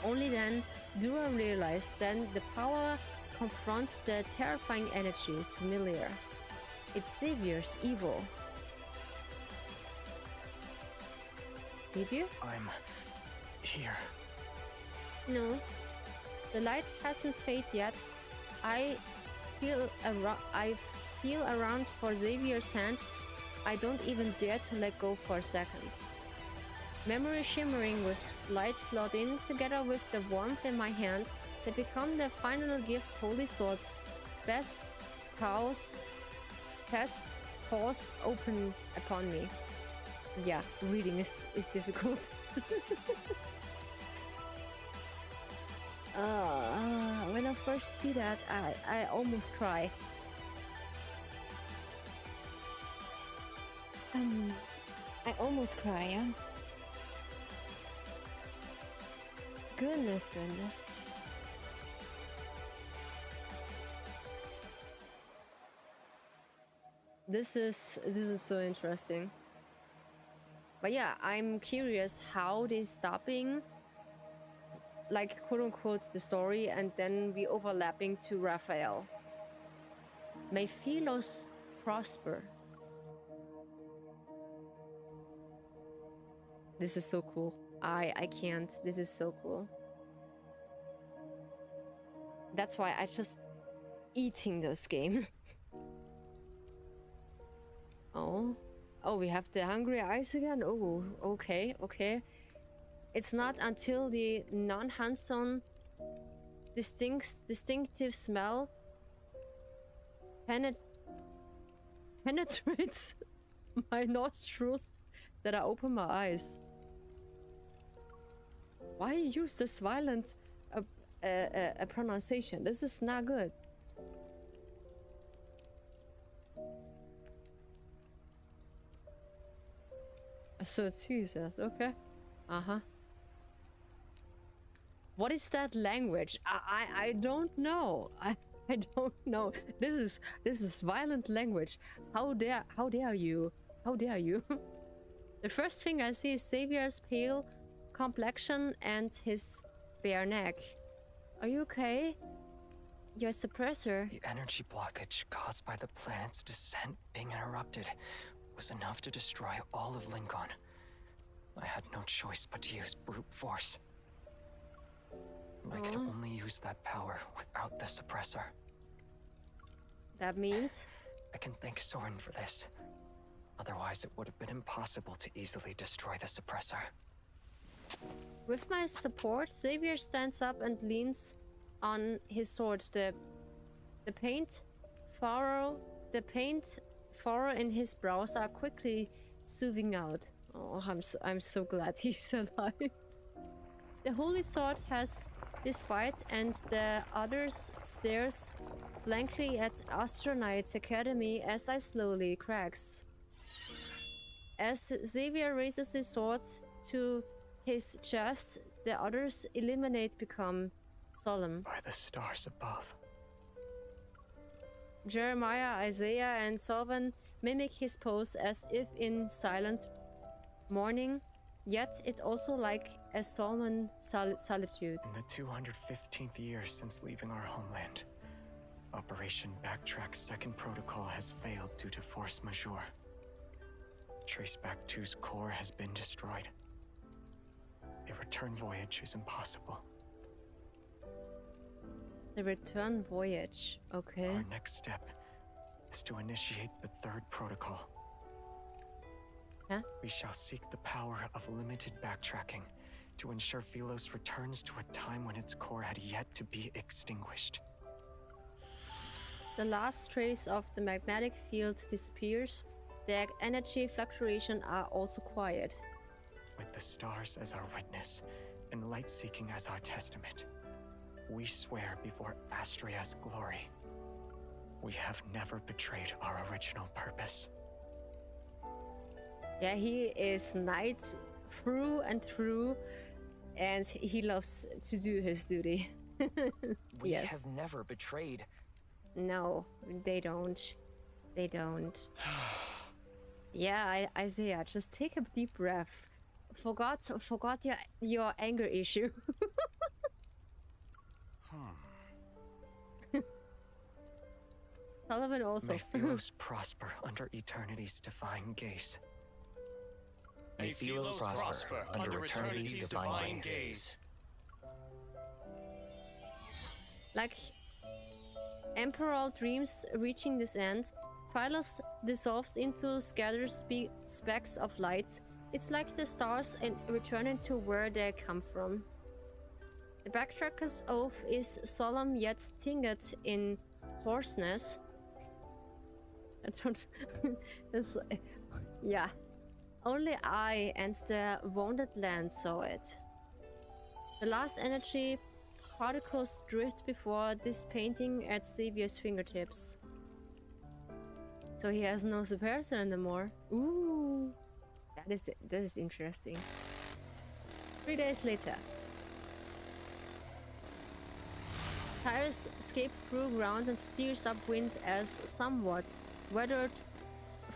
Only then do I realize that the power confronts the terrifying energy is familiar. It's Xavier's evil. Xavier? I'm here. No. The light hasn't faded yet. I feel around for Xavier's hand. I don't even dare to let go for a second. Memory shimmering with light flowed in together with the warmth in my hand. They become the final gift holy swords. Best paws open upon me. Yeah, reading is difficult. When I first see that, I almost cry. almost cry, yeah? Goodness, goodness. This is so interesting. But yeah, I'm curious how they stopping, like, quote unquote, the story, and then we overlapping to Raphael. May Philos prosper. This is so cool. I can't. This is so cool. That's why I just eating this game. Oh. Oh, we have the hungry eyes again? Oh, okay, okay. It's not until the non-hands-on distinctive smell penetrates my nostrils that I open my eyes. Why use this violent pronunciation? This is not good. So Jesus, okay. Uh-huh. What is that language? I don't know. I don't know. This is violent language. How dare you? How dare you? The first thing I see is Xavier's pale complexion and his bare neck. Are you okay? Your suppressor. The energy blockage caused by the planet's descent being interrupted was enough to destroy all of Lincoln. I had no choice but to use brute force. I could only use that power without the suppressor. That means? I can thank Soren for this. Otherwise, it would have been impossible to easily destroy the suppressor. With my support, Xavier stands up and leans on his sword. The paint furrow in his brows are quickly smoothing out. Oh, I'm so glad he's alive. The holy sword has despite, and the others stares blankly at Astronaut Academy as I slowly cracks. As Xavier raises his sword to his chest, the others become solemn. By the stars above. Jeremiah, Isaiah, and Solvan mimic his pose as if in silent mourning, yet it also like a solemn solitude. In the 215th year since leaving our homeland, Operation Backtrack's second protocol has failed due to force majeure. Traceback 2's core has been destroyed. A return voyage is impossible. The return voyage, okay. Our next step is to initiate the third protocol. Huh? We shall seek the power of limited backtracking to ensure Philos returns to a time when its core had yet to be extinguished. The last trace of the magnetic field disappears. The energy fluctuations are also quiet. With the stars as our witness and light seeking as our testament, we swear before Astria's glory, we have never betrayed our original purpose. Yeah, he is knight through and through, and he loves to do his duty. We yes. have never betrayed. No, they don't. They don't. Yeah, Isaiah, just take a deep breath. Forgot your anger issue. Sullivan also. May Philos prosper under eternity's divine gaze. May Philos prosper under eternity's divine gaze. Like Emperor dreams reaching this end, Philos dissolves into scattered specks of light. It's like the stars and returning to where they come from. The backtracker's oath is solemn yet tinged in hoarseness. I don't. Yeah. Only I and the wounded land saw it. The last energy particles drift before this painting at Xavier's fingertips. So he has no suppressor anymore. Ooh, This is interesting. 3 days later. Tires escape through ground and steers upwind as somewhat weathered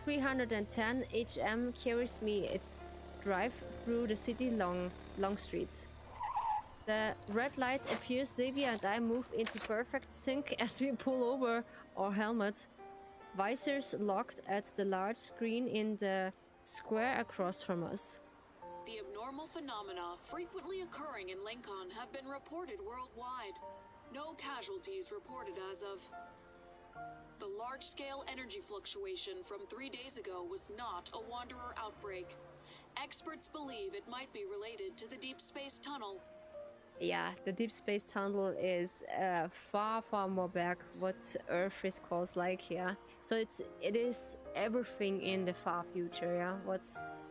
310 HM carries me its drive through the city long streets. The red light appears. Xavier and I move into perfect sync as we pull over our helmets, visors locked at the large screen in the square across from us. The abnormal phenomena frequently occurring in Lincoln have been reported worldwide. No casualties reported as of. The large-scale energy fluctuation from 3 days ago was not a Wanderer outbreak. Experts believe it might be related to the Deepspace tunnel. Yeah, the Deepspace tunnel is far more back what Earth is caused like here. So it is everything in the far future, yeah.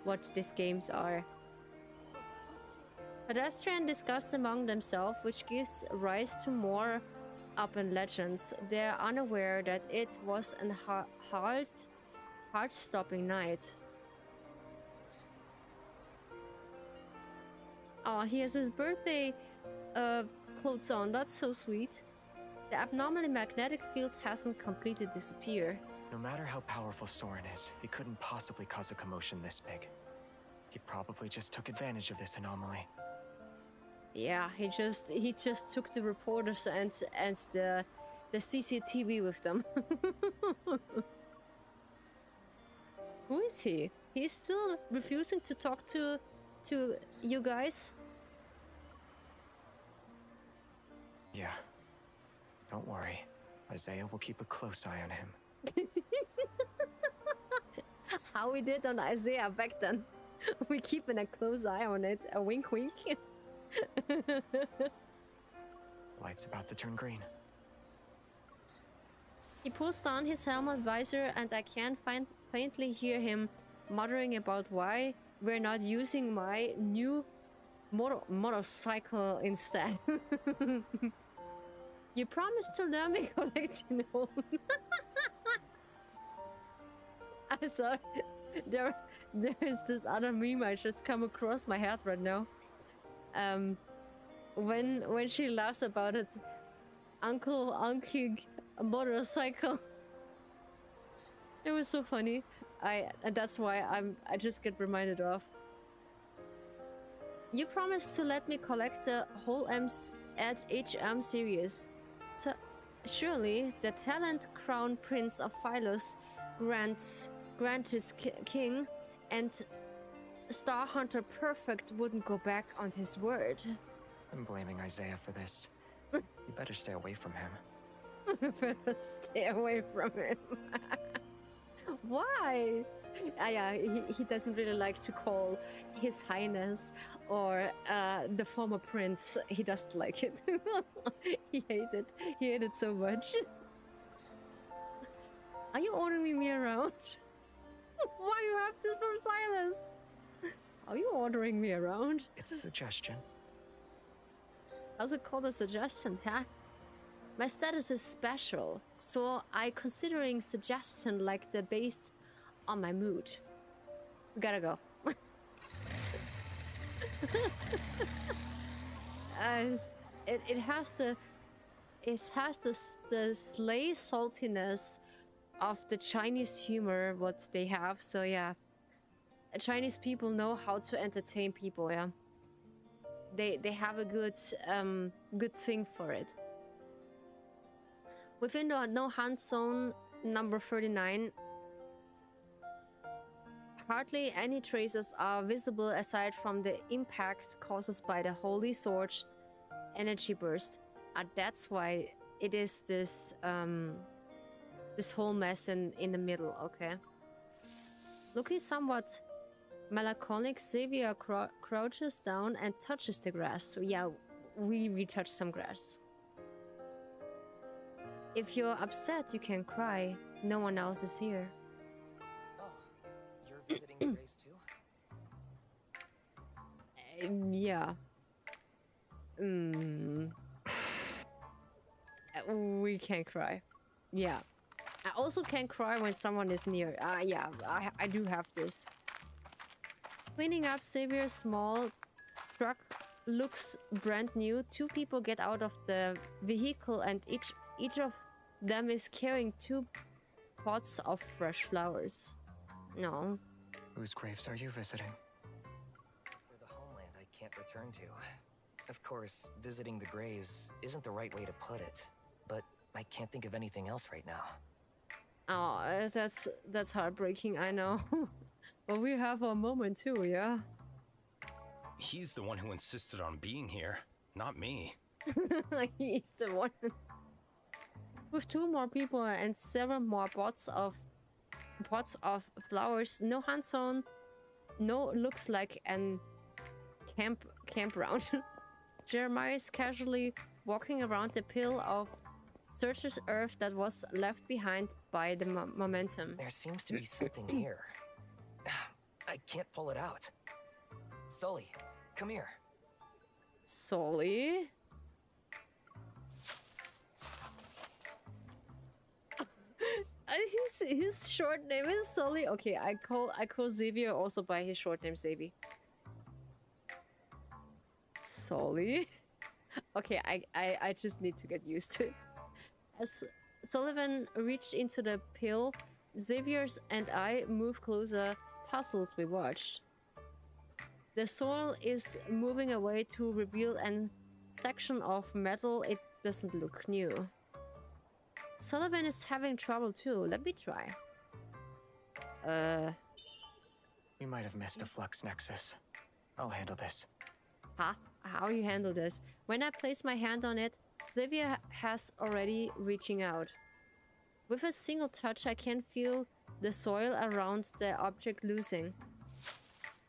What these games are. Pedestrians discuss among themselves, which gives rise to more urban legends. They are unaware that it was an heart-stopping night. Oh, he has his birthday clothes on. That's so sweet. The abnormally magnetic field hasn't completely disappeared. No matter how powerful Soren is, he couldn't possibly cause a commotion this big. He probably just took advantage of this anomaly. Yeah, he just took the reporters and the CCTV with them. Who is he? He's still refusing to talk to you guys? Yeah. Don't worry. Isaiah will keep a close eye on him. How we did on Isaiah back then. We keeping a close eye on it. A wink wink. Light's about to turn green. He pulls down his helmet visor and I can faintly hear him muttering about why we're not using my new motorcycle instead. You promised to learn me collecting home. I saw there is this other meme I just come across my head right now. When she laughs about it, Uncle Unkig motorcycle. It was so funny. That's why I just get reminded of. You promised to let me collect the whole HM series. So surely the talent crown prince of Phylus grants his king, and Star Hunter Perfect wouldn't go back on his word. I'm blaming Isaiah for this. You better stay away from him. Better stay away from him. Why? Yeah, he doesn't really like to call His Highness or the former prince. He doesn't like it. He hated it so much. Are you ordering me around? Why you have this from Silas? Are you ordering me around? It's a suggestion. How's it called a suggestion, huh? My status is special, so I considering suggestion like the based on my mood. We gotta go. It has the slay saltiness of the Chinese humor what they have. So yeah, Chinese people know how to entertain people. Yeah, they have a good thing for it. Within the no hunt zone number 39, hardly any traces are visible aside from the impact caused by the Holy Sword energy burst. And that's why it is this this whole mess in the middle. Okay. Looking somewhat melancholic, Xavier crouches down and touches the grass. So yeah, we touch some grass. If you're upset, you can cry. No one else is here. Oh, you're visiting the graves too? Yeah. We can cry. Yeah. I also can cry when someone is near. Yeah, I do have this. Cleaning up Xavier's small truck looks brand new. Two people get out of the vehicle and each of them is carrying 2 pots of fresh flowers. No. Whose graves are you visiting? For the homeland I can't return to. Of course, visiting the graves isn't the right way to put it, but I can't think of anything else right now. Oh, that's heartbreaking, I know. But we have our moment too, yeah? He's the one who insisted on being here, not me. He's the one. With 2 more people and 7 more pots of flowers, no hand zone, no looks like an campground. Jeremiah is casually walking around the pile of searcher's earth that was left behind by the momentum. There seems to be something here. I can't pull it out. Sully, come here. Sully? His short name is Sully. Okay, I call Xavier also by his short name Xavier. Sully? Okay, I just need to get used to it. As Sullivan reached into the pill, Xavier and I moved closer, puzzled we watched. The soil is moving away to reveal a section of metal. It doesn't look new. Sullivan is having trouble too. Let me try. We might have missed a flux nexus. I'll handle this. Huh? How you handle this? When I place my hand on it, Xavier has already reaching out. With a single touch, I can feel the soil around the object losing.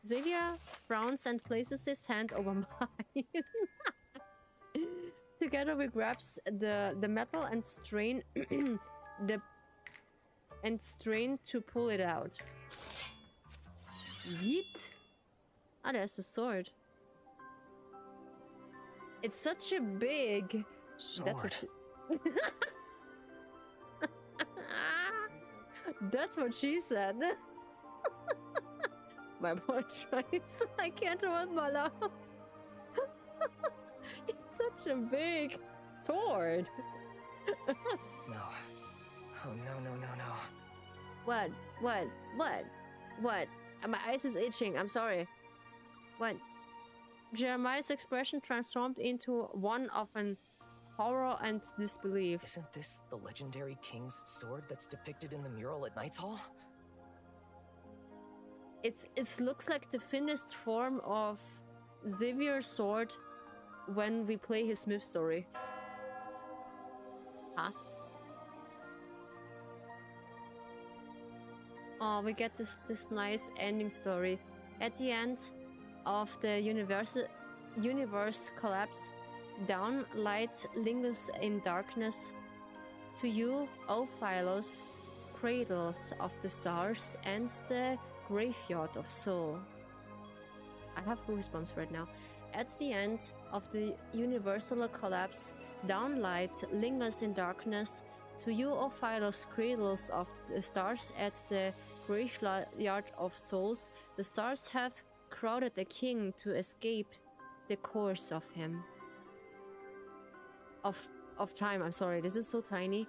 Xavier frowns and places his hand over mine. Together we grabs the metal and strain to pull it out. Yeet! Ah, there's a sword. It's such a big sword. That's what she... That's what she said. My poor choice. I can't hold my laugh. It's such a big sword. No. Oh, no. What? My eyes is itching. I'm sorry. What? Jeremiah's expression transformed into one of an horror and disbelief. Isn't this the legendary king's sword that's depicted in the mural at Knight's Hall? It looks like the finished form of Xavier's sword when we play his myth story. Huh? Oh, we get this nice ending story. At the end of the universe collapse, down light lingers in darkness. To you, O Philos, cradles of the stars and the graveyard of soul. I have goosebumps right now. At the end of the universal collapse, down light lingers in darkness. To you, O Philos, cradles of the stars at the graveyard of souls, the stars have crowded the king to escape the course of him. Of time, I'm sorry, this is so tiny.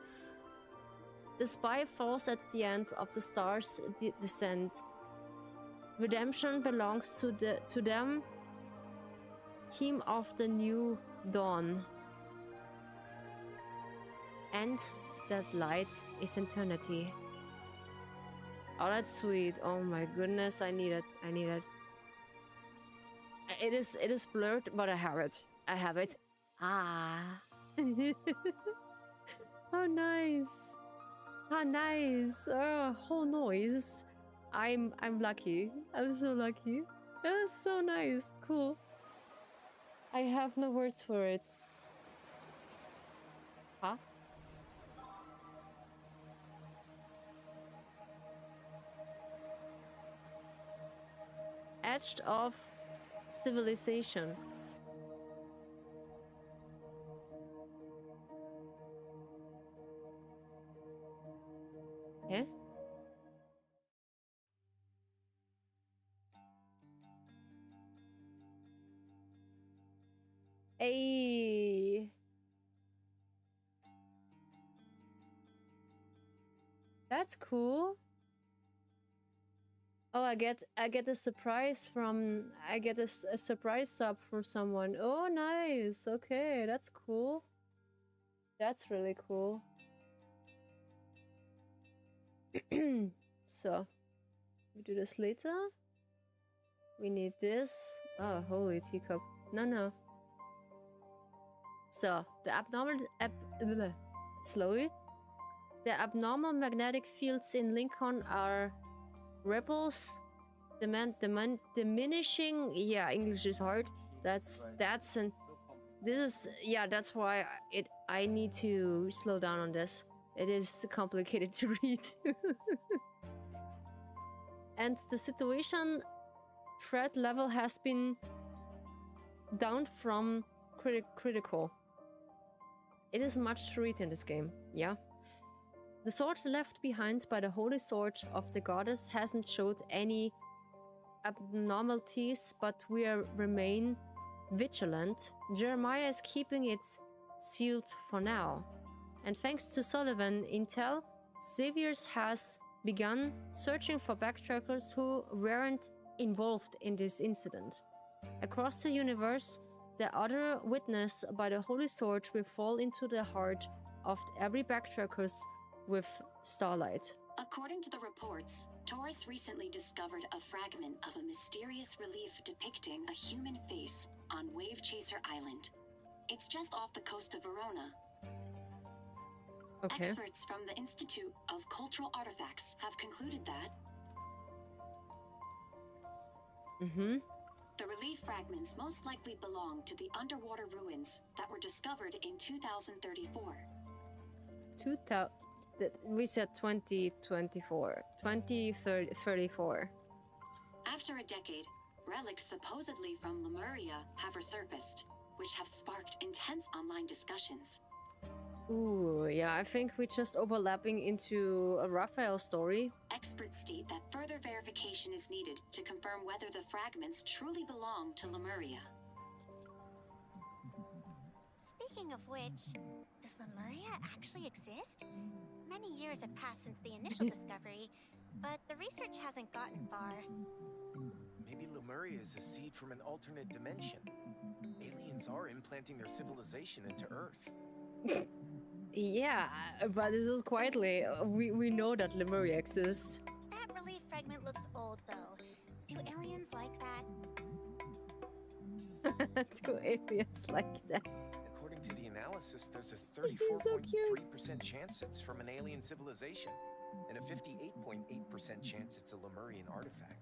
The spy falls at the end of the stars descent. Redemption belongs to them, hymn of the new dawn. And that light is eternity. Oh, that's sweet. Oh my goodness, I need it. It is blurred, but I have it. Ah. How nice. Oh, noise. I'm lucky. I'm so lucky. That's so nice. Cool. I have no words for it. Huh? Edge of civilization. Eh? Ayy. That's cool. Oh, I get a surprise from I get a surprise sub from someone. Oh, nice. Okay, that's cool. That's really cool. So, we do this later. We need this. Oh, holy teacup. No. So, the slowly. The abnormal magnetic fields in Lincoln are ripples, diminishing. Yeah, English is hard. That's why I need to slow down on this. It is complicated to read. And the situation threat level has been down from critical. It is much to read in this game, yeah. The sword left behind by the holy sword of the goddess hasn't showed any abnormalities, but we remain vigilant. Jeremiah is keeping it sealed for now. And thanks to Sullivan intel, Xavier has begun searching for backtrackers who weren't involved in this incident. Across the universe, the other witness by the holy sword will fall into the heart of every backtrackers with starlight. According to the reports, Taurus recently discovered a fragment of a mysterious relief depicting a human face on Wave Chaser Island. It's just off the coast of Verona. Okay. Experts from the Institute of Cultural Artifacts have concluded that the relief fragments most likely belong to the underwater ruins that were discovered in 2034. We said 2024. 2034. After a decade, relics supposedly from Lemuria have resurfaced, which have sparked intense online discussions. Ooh, yeah, I think we're just overlapping into a Raphael story. Experts state that further verification is needed to confirm whether the fragments truly belong to Lemuria. Speaking of which, does Lemuria actually exist? Many years have passed since the initial discovery, but the research hasn't gotten far. Maybe Lemuria is a seed from an alternate dimension. Aliens are implanting their civilization into Earth. Yeah, but this is quietly. We know that Lemuria exists. That relief fragment looks old, though. Do aliens like that? Do aliens like that? According to the analysis, there's a 34.3% chance it's from an alien civilization, and a 58.8% chance it's a Lemurian artifact.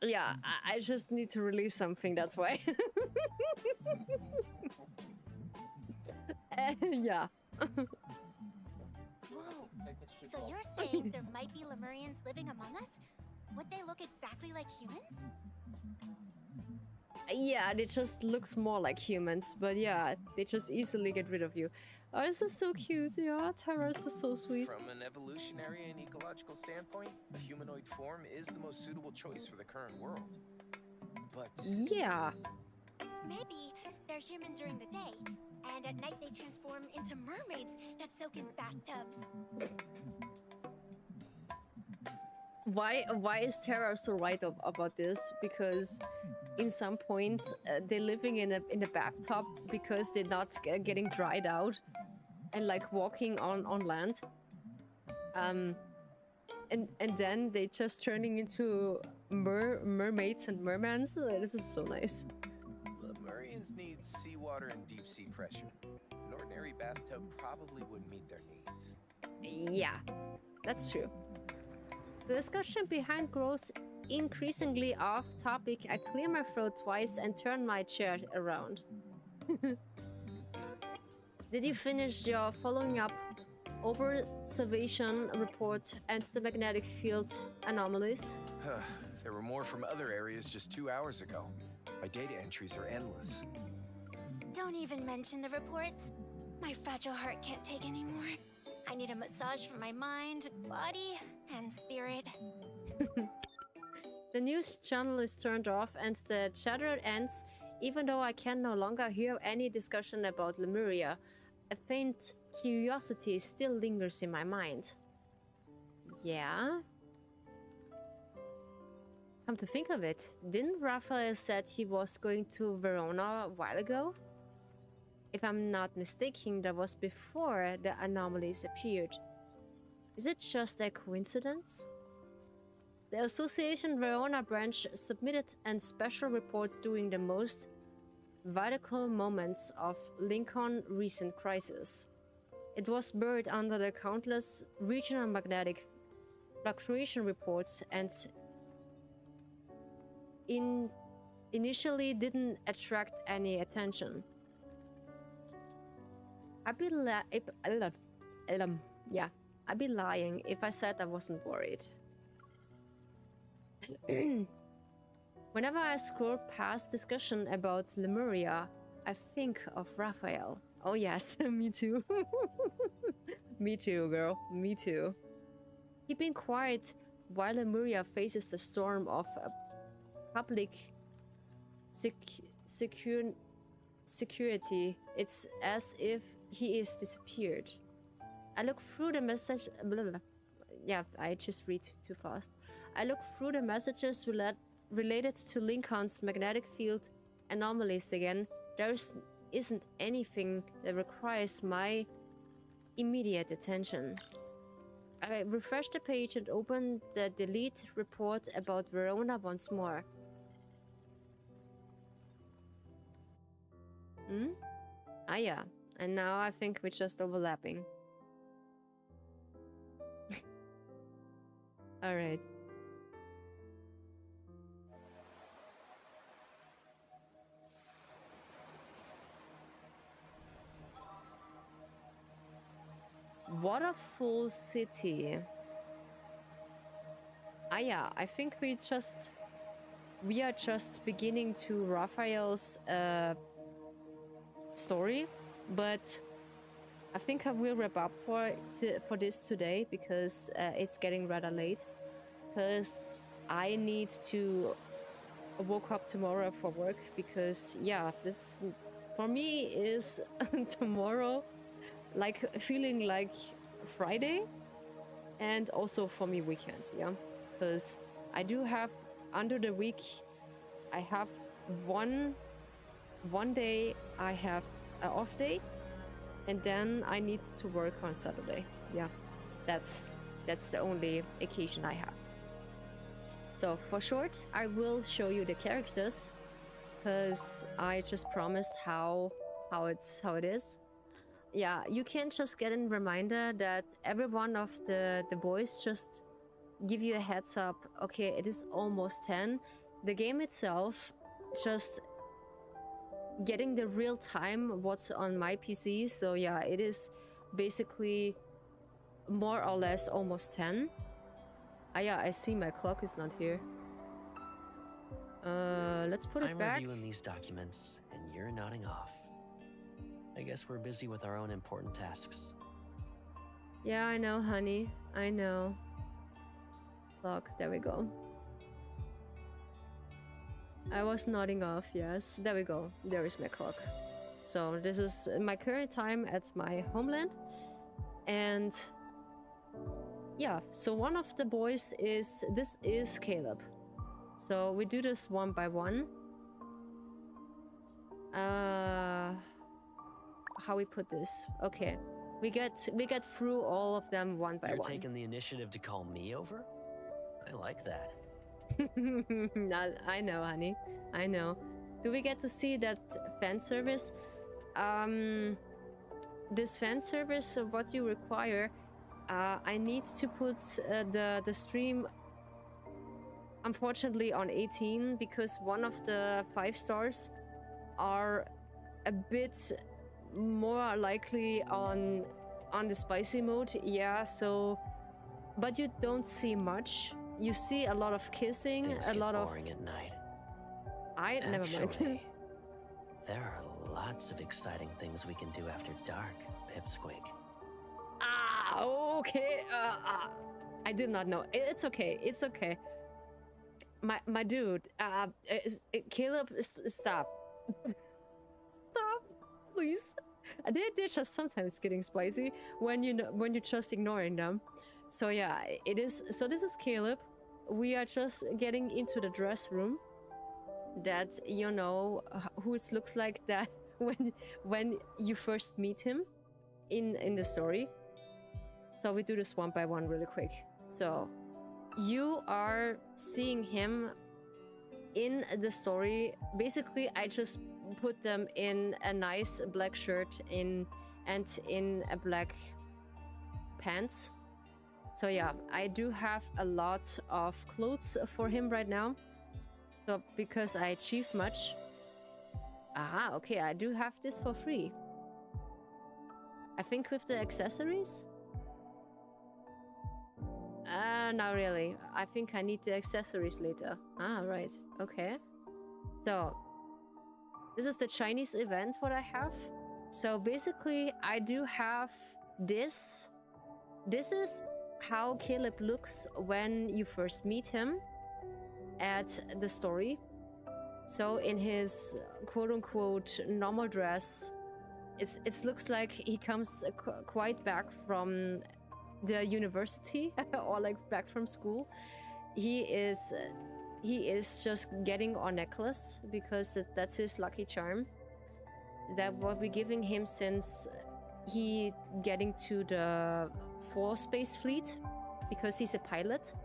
Yeah, I just need to release something, that's why. Yeah. Whoa. So you're saying there might be Lemurians living among us? Would they look exactly like humans? Yeah, they just looks more like humans, but yeah, they just easily get rid of you. Oh, this is so cute. Yeah, Terrace is so sweet. From an evolutionary and ecological standpoint, a humanoid form is the most suitable choice for the current world. But yeah, maybe they're human during the day, and at night they transform into mermaids that soak in bathtubs. Why is Terra so right about this? Because in some points they're living in a bathtub because they're not getting dried out and like walking on land. And then they just turning into mermaids and mermans. This is so nice. Lemurians need seawater and deep sea pressure. An ordinary bathtub probably wouldn't meet their needs. Yeah, that's true. The discussion behind grows increasingly off topic. I clear my throat twice and turn my chair around. Did you finish your following up observation report and the magnetic field anomalies? There were more from other areas just 2 hours ago. My data entries are endless. Don't even mention the reports. My fragile heart can't take anymore. I need a massage for my mind, body, and spirit. The news channel is turned off and the chatter ends, even though I can no longer hear any discussion about Lemuria. A faint curiosity still lingers in my mind. Yeah? Come to think of it, didn't Raphael said he was going to Verona a while ago? If I'm not mistaken, that was before the anomalies appeared. Is it just a coincidence? The Association Verona branch submitted a special report during the most vital moments of Lincoln's recent crisis. It was buried under the countless regional magnetic fluctuation reports and initially didn't attract any attention. I'd be lying if I said I wasn't worried. Whenever I scroll past discussion about Lemuria, I think of Raphael. Oh yes, me too. Me too, girl. Me too. Keep been quiet while Lemuria faces the storm of public security. It's as if he is disappeared. I look through the message. Yeah, I just read too fast. I look through the messages related to Lincoln's magnetic field anomalies again. There isn't anything that requires my immediate attention. I refresh the page and open the delete report about Verona once more. Ah yeah, and now I think we're just overlapping. Alright. Waterfall City. Ah yeah, I think we are just beginning to Raphael's story, but I think I will wrap up for this today because it's getting rather late. Because I need to woke up tomorrow for work because yeah, this for me is tomorrow like feeling like Friday and also for me weekend, yeah, because I do have under the week I have one day I have an off day and then I need to work on Saturday. Yeah, that's the only occasion I have. So for short, I will show you the characters because I just promised how it is. Yeah, you can just get a reminder that every one of the boys just give you a heads up. Okay, it is almost 10. The game itself just getting the real time what's on my PC. So yeah, it is basically more or less almost 10. Ah yeah, I see my clock is not here. Let's put it back. I'm reviewing these documents and you're nodding off. I guess we're busy with our own important tasks. Yeah, I know, honey. I know. Clock, there we go. I was nodding off, yes. There we go. There is my clock. So this is my current time at my homeland. And yeah, so one of the boys this is Caleb. So we do this one by one. How we put this? Okay, we get through all of them one by one. You're taking the initiative to call me over? I like that. I know, honey. I know. Do we get to see that fan service? This fan service of what you require. I need to put the stream, unfortunately, on 18 because one of the 5 stars are a bit more likely on the spicy mode, yeah. So, but you don't see much. You see a lot of kissing, Things a get lot of. boring at night. Never mind. Actually, there are lots of exciting things we can do after dark, Pipsqueak. Okay. I did not know. It's okay. It's okay. My dude. Caleb, stop. Stop, please. They're just sometimes getting spicy when you're just ignoring them. So yeah, it is. So this is Caleb. We are just getting into the dress room. That you know who it looks like that when you first meet him in the story. So we do this one by one really quick. So you are seeing him in the story. Basically, I just put them in a nice black shirt and in a black pants. So yeah, I do have a lot of clothes for him right now. So because I achieved much. Okay, I do have this for free. I think with the accessories? Not really. I think I need the accessories later. Right. Okay. So, this is the Chinese event what I have. So basically, I do have this. This is how Caleb looks when you first meet him at the story. So in his quote-unquote normal dress, it looks like he comes quite back from the university or like back from school. He is just getting our necklace because that's his lucky charm. That what we're giving him since he getting to the 4 space fleet because he's a pilot.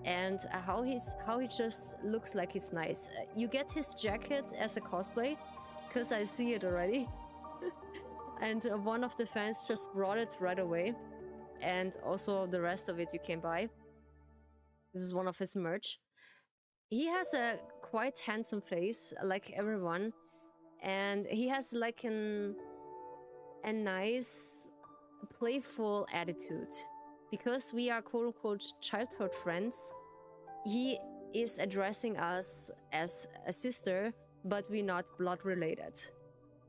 And how he just looks like he's nice. You get his jacket as a cosplay, because I see it already. And one of the fans just brought it right away. And also the rest of it you can buy. This is one of his merch. He has a quite handsome face, like everyone. And he has like a nice, playful attitude. Because we are quote-unquote childhood friends, he is addressing us as a sister, but we're not blood related.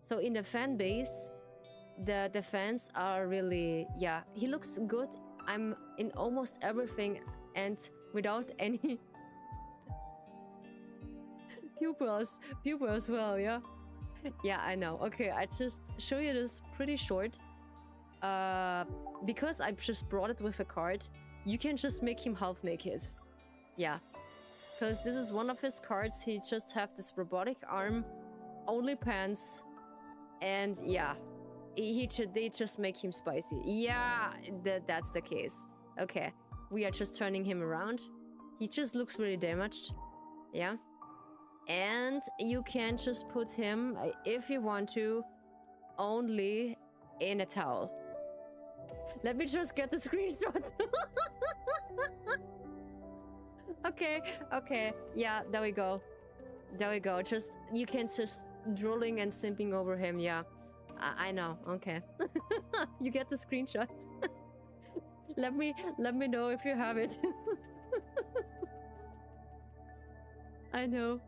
So in the fan base, the fans are really, yeah, he looks good. I'm in almost everything and without any pupils as well, yeah? Yeah, I know. Okay, I just show you this pretty short. Because I just brought it with a card, you can just make him half naked. Yeah. Because this is one of his cards, he just have this robotic arm, only pants, and yeah. They just make him spicy. Yeah, that's the case. Okay, we are just turning him around. He just looks really damaged. Yeah. And you can just put him, if you want to, only in a towel. Let me just get the screenshot. Okay. Yeah, there we go. Just, you can just drooling and simping over him, yeah. I know, okay. You get the screenshot. Let me know if you have it. I know.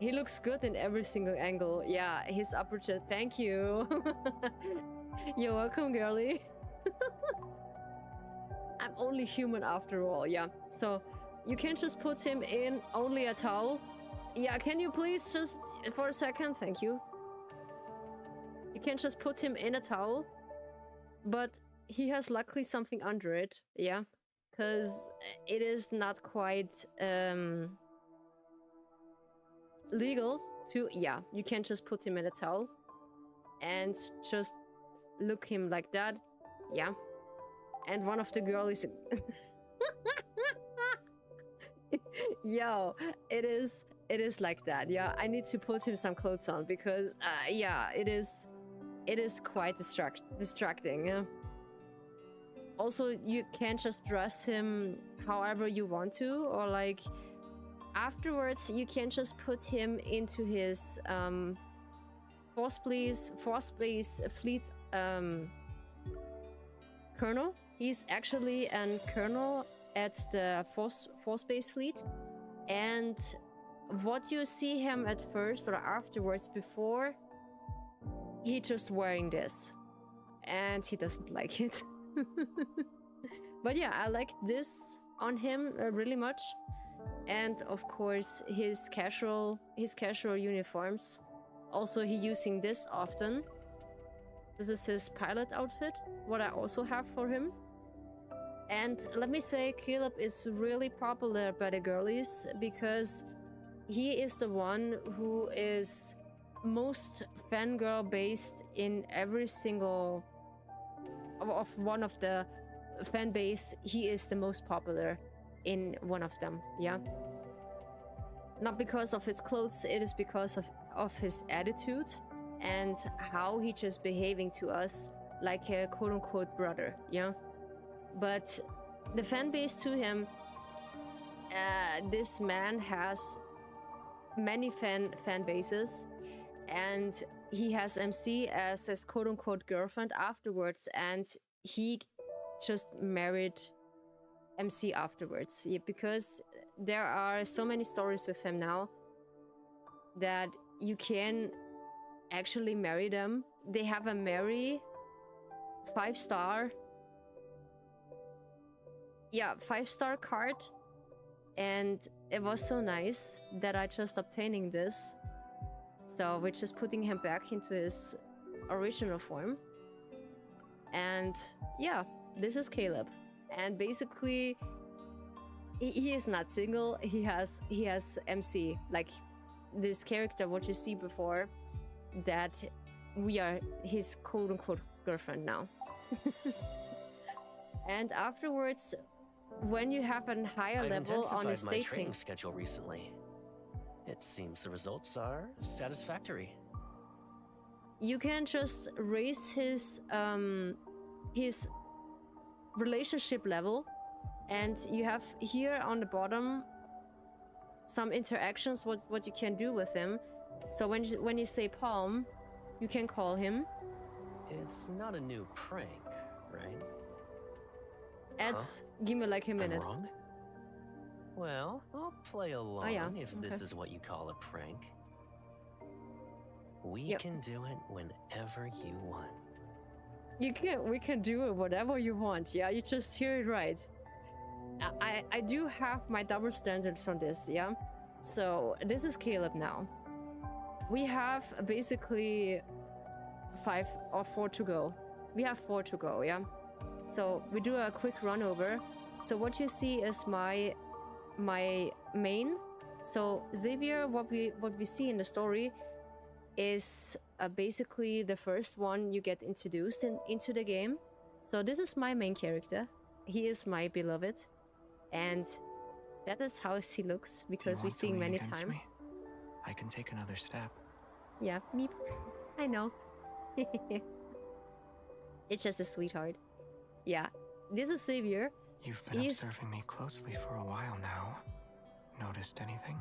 He looks good in every single angle. Yeah, his upper chest. Thank you. You're welcome, girly. I'm only human after all, yeah. So, you can just put him in only a towel. Yeah, can you please just, for a second, thank you. You can just put him in a towel. But he has luckily something under it, yeah. Because it is not quite, legal to, yeah. You can just put him in a towel. And just look him like that, yeah. And one of the girlies yo, it is like that, yeah. I need to put him some clothes on because yeah, it is quite distracting, yeah. Also, you can't just dress him however you want to, or like afterwards you can just put him into his Force-Base Fleet colonel. He's actually a colonel at the Force-Base Fleet, and what you see him at first or afterwards, before, he just wearing this, and he doesn't like it. But yeah, I like this on him really much, and of course his casual uniforms. Also, he using this often. This is his pilot outfit, what I also have for him. And let me say, Caleb is really popular by the girlies because he is the one who is most fangirl based in every single of one of the fan base. He is the most popular in one of them, yeah. Not because of his clothes, it is because of his attitude and how he just behaving to us like a quote-unquote brother, yeah. But the fan base to him, this man has many fan bases, and he has MC as his quote-unquote girlfriend afterwards, and he just married MC afterwards, yeah, because there are so many stories with him now that you can actually marry them. They have a Mary 5-star, yeah, 5-star card, and it was so nice that I just obtaining this. So we're just putting him back into his original form. And yeah, this is Caleb. And basically, he is not single. He has MC, like this character what you see before, that we are his quote-unquote girlfriend now. And afterwards, when you have a higher level on his my dating training schedule recently. It seems the results are satisfactory. You can just raise his relationship level, and you have here on the bottom some interactions what you can do with him. So when you say Palm, you can call him. It's not a new prank, right? Give me like a minute. I'm wrong? Well, I'll play along if this is what you call a prank. We can do it whenever you want. We can do it whatever you want, yeah? You just hear it right. I do have my double standards on this, yeah? So this is Caleb now. We have basically 5 or 4 to go. We have 4 to go, yeah? So we do a quick run over. So what you see is my main. So Xavier, what we see in the story is basically the first one you get introduced into the game. So this is my main character. He is my beloved, and that is how he looks because we see many times. I can take another step. Yeah, meep. I know. It's just a sweetheart. Yeah, this is Xavier. You've been observing me closely for a while now. Noticed anything?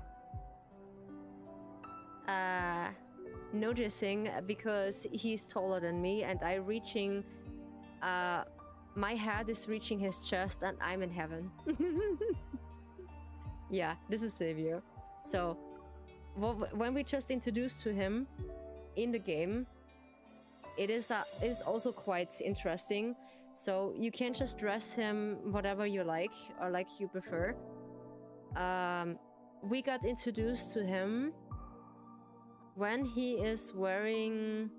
Noticing because he's taller than me, and my head is reaching his chest, and I'm in heaven. Yeah, this is Xavier. So when we just introduced to him in the game, it is also quite interesting. So you can just dress him whatever you like or like you prefer. We got introduced to him when he is wearing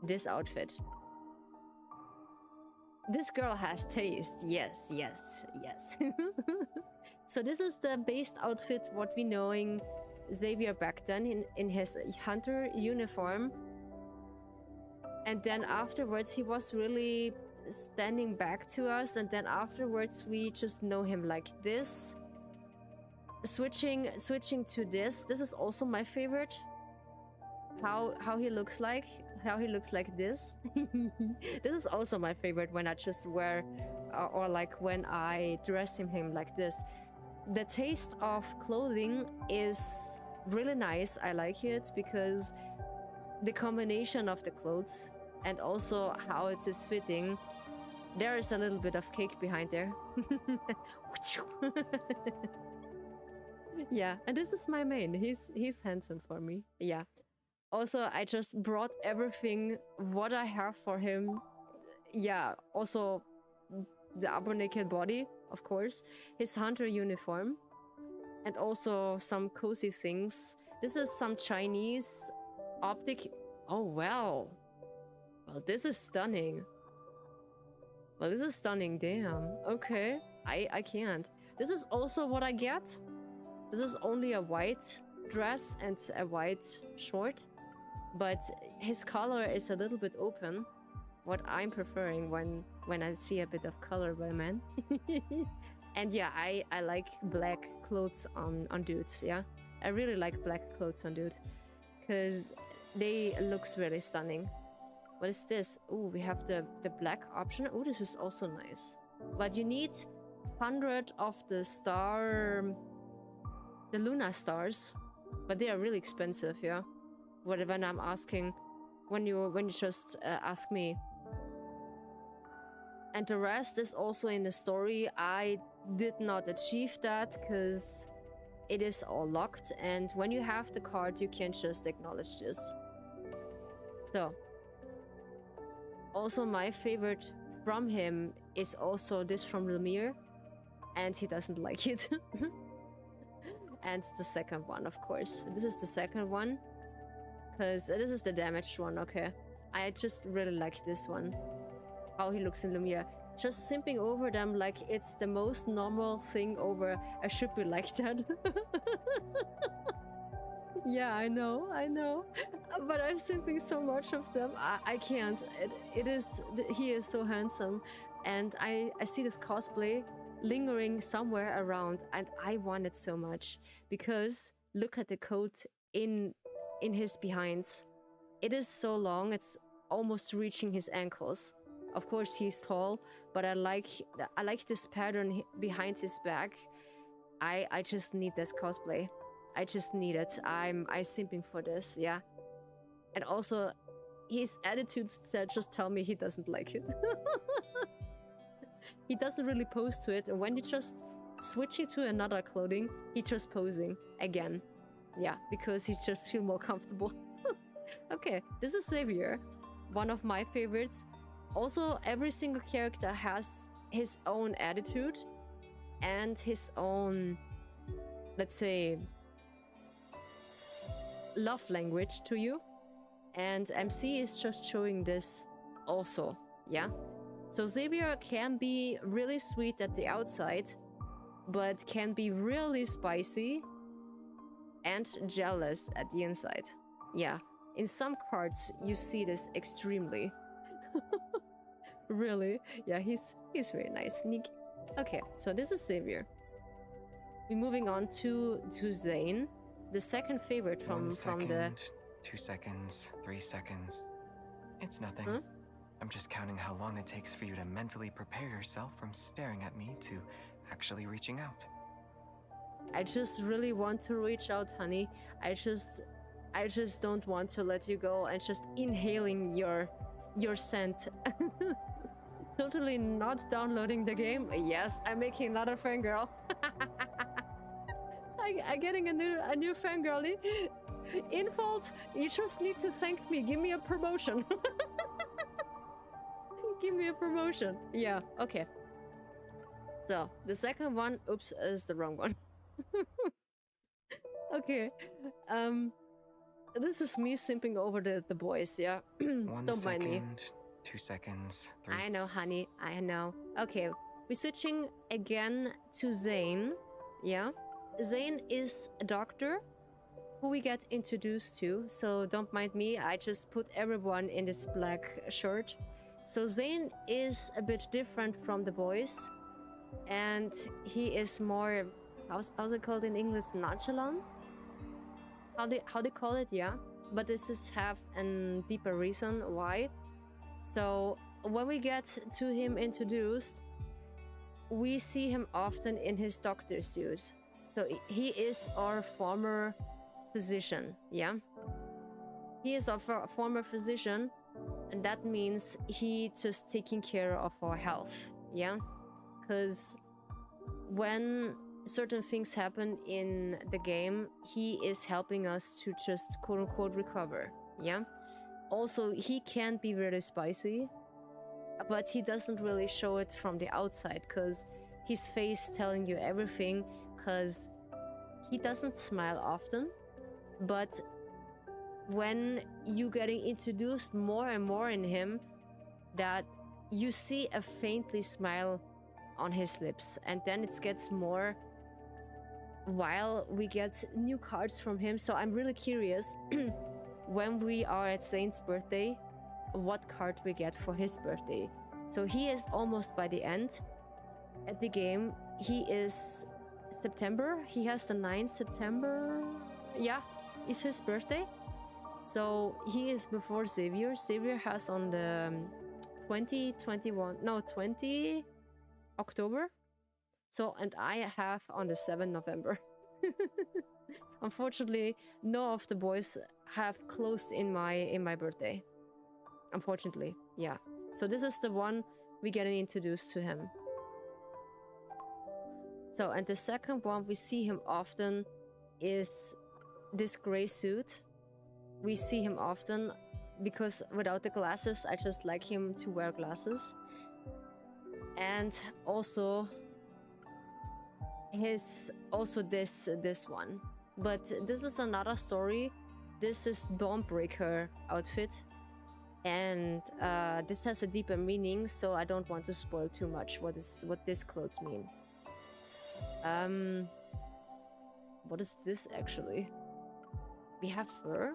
this outfit. This girl has taste. Yes, yes, yes. So this is the base outfit what we knowing Xavier back then in his hunter uniform. And then afterwards he was really standing back to us, and then afterwards we just know him like this. Switching to this is also my favorite. How he looks like this. This is also my favorite when I just wear or like when I dress him like this. The taste of clothing is really nice. I like it because the combination of the clothes and also how it is fitting, there is a little bit of cake behind there. Yeah, and this is my main. He's handsome for me. Yeah. Also, I just brought everything what I have for him. Yeah, also the upper naked body, of course, his hunter uniform, and also some cozy things. This is some Chinese optic. Oh, wow. Well, this is stunning. Well, this is stunning, damn. Okay, I can't. This is also what I get. This is only a white dress and a white short, but his color is a little bit open. What I'm preferring when I see a bit of color by men. And yeah, I like black clothes on dudes, yeah. I really like black clothes on dudes, because they looks really stunning. What is this? Oh, we have the black option. Oh, this is also nice. But you need 100 of the Luna stars, but they are really expensive, yeah. When I'm asking, when you just ask me. And the rest is also in the story. I did not achieve that because it is all locked, and when you have the card, you can just acknowledge this. So, also my favorite from him is also this from Lemire, and he doesn't like it. And the second one, of course. This is the second one, because this is the damaged one, okay. I just really like this one. How he looks in Lemire. Just simping over them like it's the most normal thing over. I should be like that. Yeah, I know. But I'm simping so much of them. I can't. He is so handsome. And I see this cosplay lingering somewhere around, and I want it so much. Because look at the coat in his behinds. It is so long, it's almost reaching his ankles. Of course, he's tall, but I like this pattern behind his back. I just need this cosplay. I just need it. I'm simping for this, yeah. And also, his attitudes just tell me he doesn't like it. He doesn't really pose to it, and when you just switching to another clothing, he's just posing again. Yeah, because he just feel more comfortable. Okay, this is Xavier, one of my favorites. Also, every single character has his own attitude and his own, let's say, love language to you. And MC is just showing this also, yeah? So Xavier can be really sweet at the outside, but can be really spicy and jealous at the inside. Yeah, in some cards you see this extremely. Really? Yeah, he's very nice. Nick. Okay, so this is Xavier. We're moving on to Zane, the second favorite from the 2 seconds, 3 seconds. It's nothing. Huh? I'm just counting how long it takes for you to mentally prepare yourself from staring at me to actually reaching out. I just really want to reach out, honey. I just don't want to let you go and just inhaling your scent. Totally not downloading the game. Yes, I'm making another fangirl. I'm getting a new fangirlie. In fault, you just need to thank me. Give me a promotion. Give me a promotion. Yeah, okay. So, the second one, oops, is the wrong one. Okay. This is me simping over the boys, yeah? Don't mind me. 2 seconds, 3. I know, honey. I know. Okay, we're switching again to Zane. Yeah? Zane is a doctor who we get introduced to, so don't mind me. I just put everyone in this black shirt. So Zane is a bit different from the boys, and he is more, how's it called in English? Nonchalant? How they call it, yeah? But this is have a deeper reason why. So when we get to him introduced, we see him often in his doctor suit. So he is our former physician, yeah? He is a former physician, and that means he just taking care of our health, yeah? Because when certain things happen in the game, he is helping us to just quote-unquote recover, yeah? Also, he can be really spicy, but he doesn't really show it from the outside, because his face telling you everything, because he doesn't smile often, but when you getting introduced more and more in him, that you see a faintly smile on his lips, and then it gets more while we get new cards from him. So I'm really curious when we are at Zane's birthday, what card we get for his birthday. So he is almost by the end at the game. He is September. He has the 9th September. Yeah, is his birthday. So he is before Xavier. Xavier has on the 20 October. So, and I have on the 7th November. Unfortunately, no of the boys have closed in my birthday. Unfortunately, yeah. So this is the one we getting introduced to him. So, and the second one we see him often is this gray suit. We see him often because without the glasses, I just like him to wear glasses. And also this one. But this is another story. This is Dawnbreaker outfit. And this has a deeper meaning, so I don't want to spoil too much what this clothes mean. What is this actually? We have fur?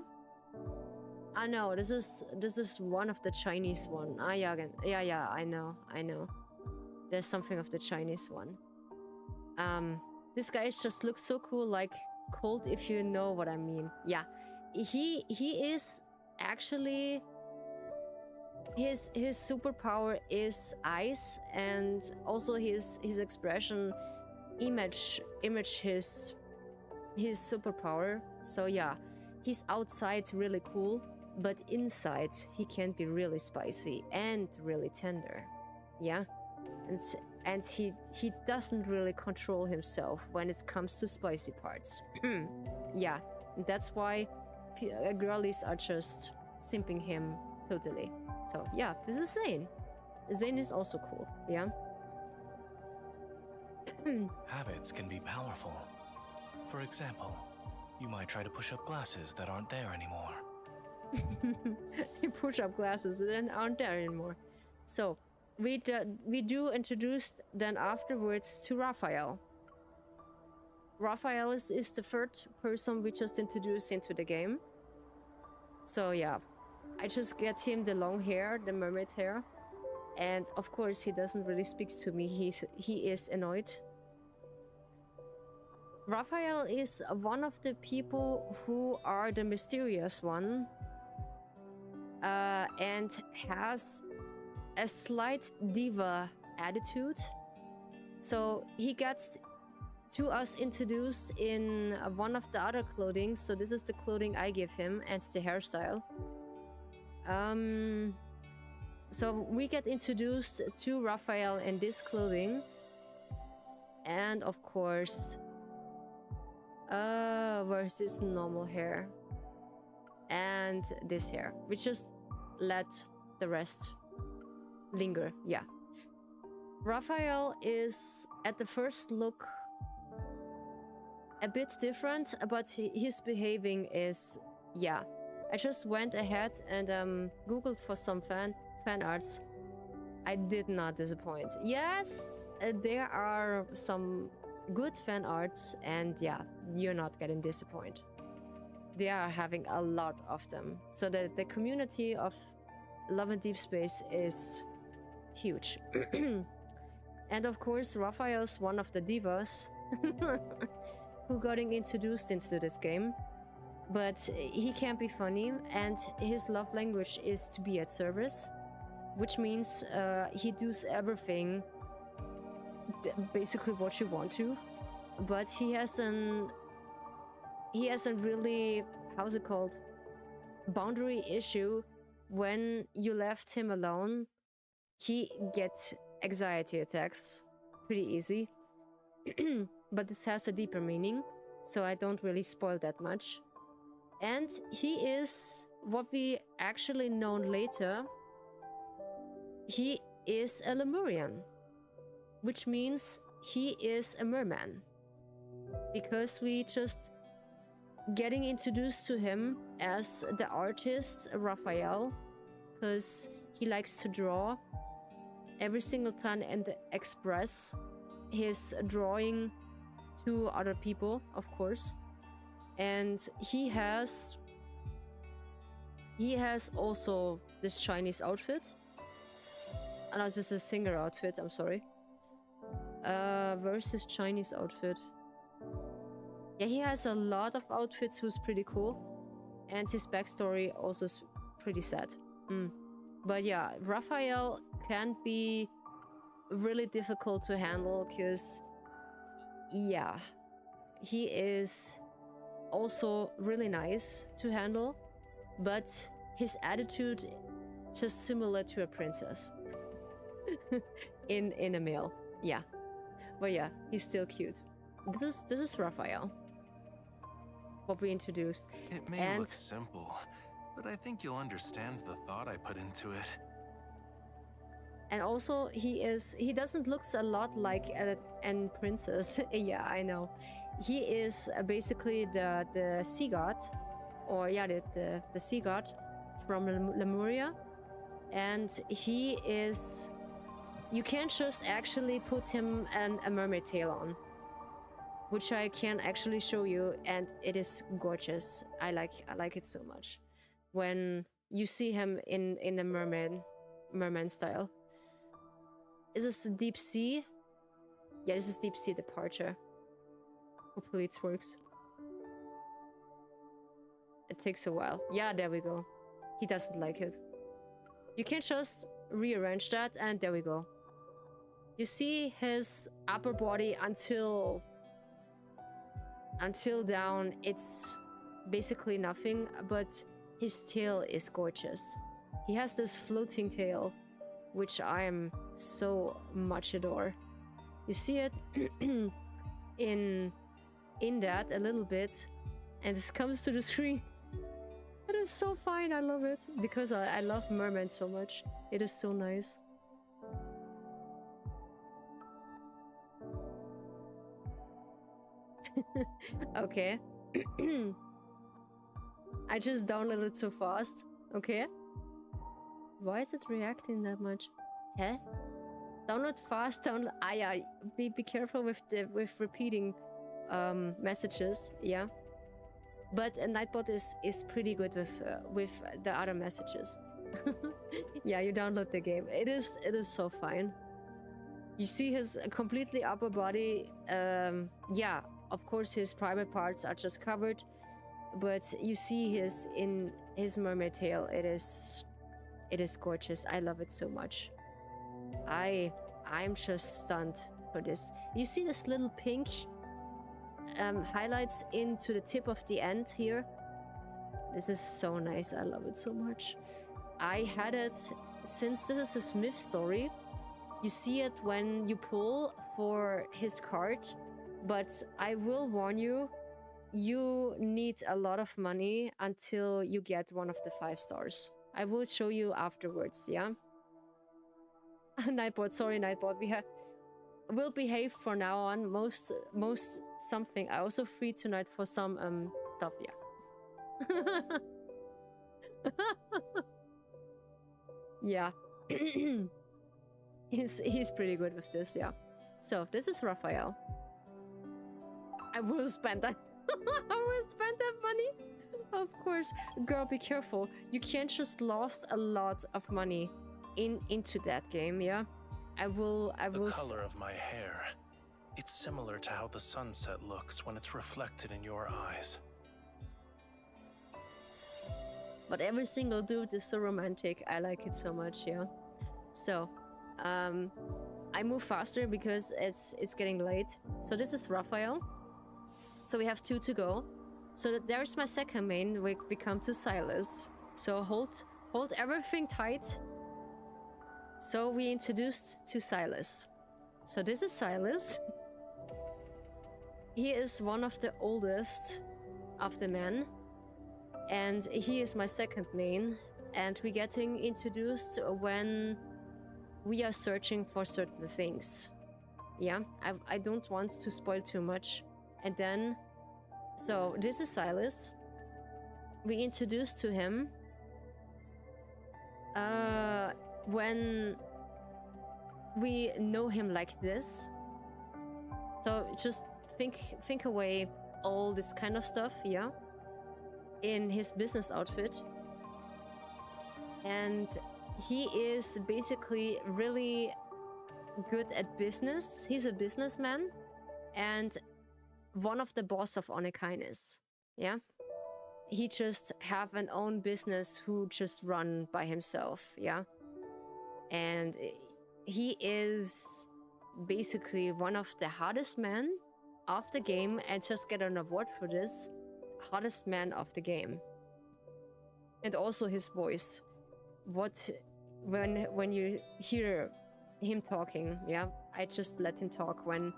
Ah no, this is one of the Chinese one. Ah yeah, again. Yeah, I know. There's something of the Chinese one. This guy just looks so cool, like cold, if you know what I mean. Yeah, he is actually his superpower is ice, and also his expression image his superpower. So yeah, he's outside really cool, but inside he can be really spicy and really tender. Yeah, and he doesn't really control himself when it comes to spicy parts. Yeah, that's why girlies are just simping him totally. So yeah, this is Zane. Zane is also cool, yeah. Habits can be powerful. For example, you might try to push up glasses that aren't there anymore. You push up glasses that aren't there anymore. So we do introduce then afterwards to Raphael. Raphael is the third person we just introduced into the game. So yeah, I just get him the long hair, the mermaid hair, and of course he doesn't really speak to me. He is annoyed. Raphael is one of the people who are the mysterious one, and has a slight diva attitude. So he gets to us introduced in one of the other clothing. So this is the clothing I give him and the hairstyle. So we get introduced to Raphael in this clothing, and of course, where's this normal hair and this hair? We just let the rest linger. Yeah, Raphael is at the first look a bit different, but his behaving is, yeah. I just went ahead and googled for some fan arts. I did not disappoint. Yes, there are some good fan arts, and yeah, you're not getting disappointed. They are having a lot of them. So the community of Love and Deep Space is huge. And of course, Raphael's one of the divas who got introduced into this game. But he can be funny, and his love language is to be at service, which means he does everything, basically what you want to, but he hasn't really, how's it called? boundary issue. When you left him alone, he gets anxiety attacks pretty easy. But this has a deeper meaning, so I don't really spoil that much. And he is what we actually know later. He is a Lemurian, which means he is a merman, because we just getting introduced to him as the artist Raphael, because he likes to draw every single time and express his drawing to other people, of course. And he has also this Chinese outfit. Oh, no, this is a singer outfit, I'm sorry. Where's his Chinese outfit? Yeah, he has a lot of outfits who's pretty cool. And his backstory also is pretty sad. But yeah, Raphael can be really difficult to handle, because yeah, he is also really nice to handle, but his attitude just similar to a princess in a male. Yeah, but yeah, he's still cute. This is Raphael, what we introduced. It may look simple, but I think you'll understand the thought I put into it. And also, he doesn't look a lot like an princess. Yeah, I know. He is basically the sea god, or yeah, the sea god from Lemuria, and he is. You can't just actually put him a mermaid tail on, which I can actually show you, and it is gorgeous. I like it so much when you see him in a merman style. Is this Deep Sea? Yeah, this is Deep Sea Departure. Hopefully it works. It takes a while. Yeah, there we go. He doesn't like it. You can just rearrange that, and there we go. You see his upper body until down, it's basically nothing, but his tail is gorgeous. He has this floating tail, which I am so much adore. You see it in that a little bit, and this comes to the screen. It is so fine, I love it, because I love mermaids so much. It is so nice. Okay. I just downloaded it so fast. Okay. Why is it reacting that much? Huh? Download fast, download. Ah, yeah. Be careful with repeating messages. Yeah. But Nightbot is pretty good with the other messages. Yeah, you download the game. It is so fine. You see his completely upper body. Yeah, of course his private parts are just covered, but you see his mermaid tail. It is gorgeous. I love it so much. I'm just stunned for this. You see this little pink highlights into the tip of the end here. This is so nice. I love it so much. I had it since this is a Smith story. You see it when you pull for his card, but I will warn you, you need a lot of money until you get one of the 5 stars. I will show you afterwards, yeah? Nightbot, sorry Nightbot, we'll behave for now on. Most something. I also free tonight for some stuff, yeah. Yeah. He's pretty good with this, yeah. So this is Raphael. I will spend that. I will spend that money. Of course, girl, be careful. You can't just lost a lot of money into that game, yeah. I will. The color of my hair. It's similar to how the sunset looks when it's reflected in your eyes. But every single dude is so romantic. I like it so much, yeah. So, I move faster because it's getting late. So this is Raphael. So we have 2 to go. So there's my second main. We come to Silas. So hold everything tight. So we introduced to Silas. So this is Silas. He is one of the oldest of the men, and he is my second main, and we're getting introduced when we are searching for certain things. Yeah, I don't want to spoil too much. And then, so this is Silas. We introduced to him when we know him like this. So just think away all this kind of stuff, yeah, in his business outfit. And he is basically really good at business. He's a businessman and one of the boss of Onekines, yeah. He just have an own business who just run by himself, yeah. And he is basically one of the hardest men of the game, and just get an award for this, hardest man of the game. And also his voice. When you hear him talking, yeah, I just let him talk when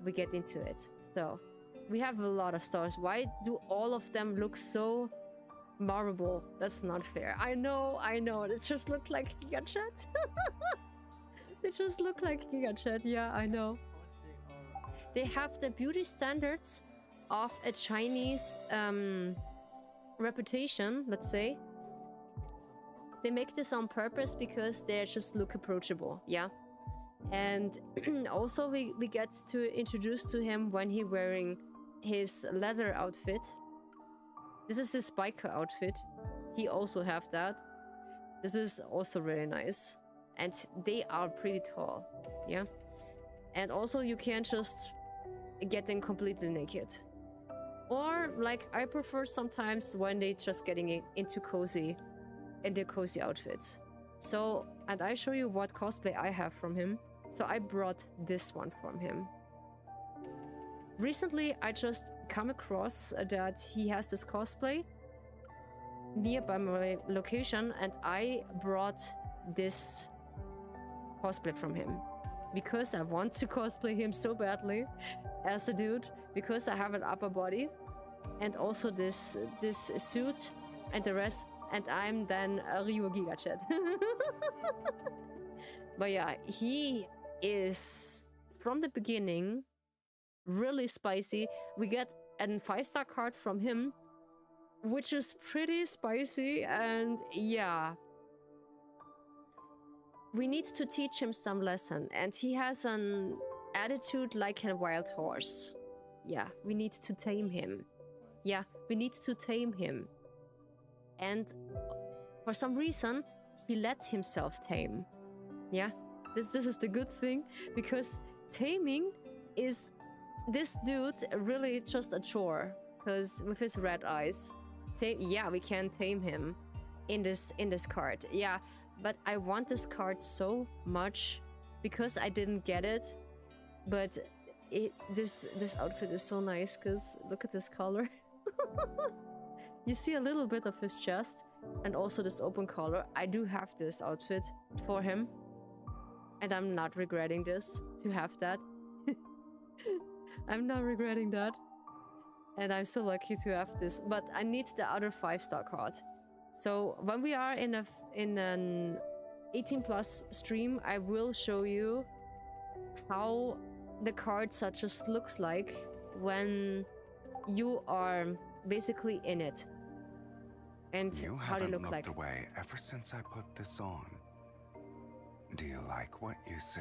we get into it. So we have a lot of stars. Why do all of them look so marble? That's not fair. I know. They just look like GigaChat. They just look like GigaChat. Yeah, I know. They have the beauty standards of a Chinese reputation, let's say. They make this on purpose because they just look approachable, yeah. And also we get to introduce to him when he wearing his leather outfit. This is his biker outfit. He also have that. This is also really nice. And they are pretty tall, yeah. And also you can't just get them completely naked. Or like I prefer sometimes when they just getting into cozy, in their cozy outfits. So, and I show you what cosplay I have from him. So I brought this one from him. Recently, I just come across that he has this cosplay nearby my location, and I brought this cosplay from him because I want to cosplay him so badly as a dude, because I have an upper body and also this suit and the rest, and I'm then a Ryu GigaChat. But yeah, he is from the beginning really spicy. We get a 5-star card from him, which is pretty spicy, and yeah, we need to teach him some lesson, and he has an attitude like a wild horse. Yeah, we need to tame him. Yeah, we need to tame him. And for some reason, he let himself tame. Yeah, this is the good thing, because taming is this dude really just a chore, because with his red eyes, yeah, we can tame him in this card. Yeah, but I want this card so much because I didn't get it. But this outfit is so nice, because look at this color. You see a little bit of his chest and also this open collar. I do have this outfit for him, and I'm not regretting this to have that. I'm not regretting that, and I'm so lucky to have this. But I need the other 5-star card. So when we are in an 18+ stream, I will show you how the card such as looks like when you are basically in it, and you how they haven't look looked like. away ever since I put this on. Do you like what you see?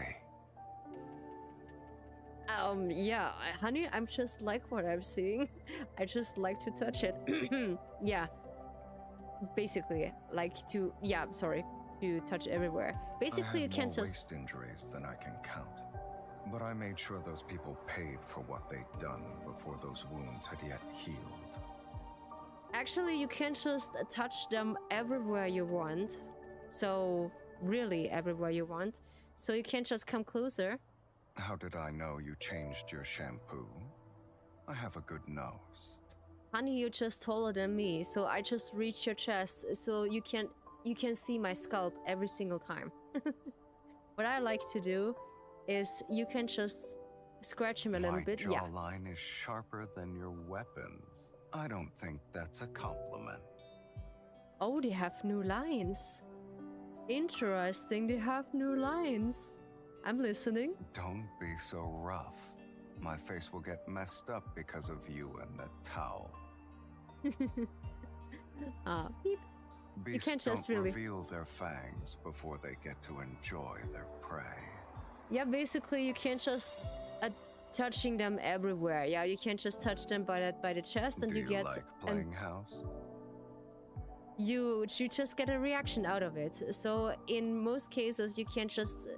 Yeah, honey, I'm just like what I'm seeing. I just like to touch it. Yeah, basically, like to, yeah, sorry, to touch everywhere. Basically, you can't more just. waist injuries than I can count, but I made sure those people paid for what they'd done before those wounds had yet healed. Actually, you can just touch them everywhere you want. So, really, everywhere you want. So you can't just come closer. How did I know you changed your shampoo? I have a good nose. honey, you're just taller than me, so I just reach your chest, so you can see my scalp every single time. What I like to do is you can just scratch him a little bit. My Yeah. jawline is sharper than your weapons. I don't think that's a compliment. Oh, they have new lines. Interesting, they have new lines. I'm listening. Don't be so rough. My face will get messed up because of you and that towel. Beep. You Beasts can't just don't really... reveal their fangs before they get to enjoy their prey. Yeah, basically you can't just touching them everywhere. Yeah, you can't just touch them by the chest and Do you you get like playing house? you just get a reaction out of it. So in most cases you can't just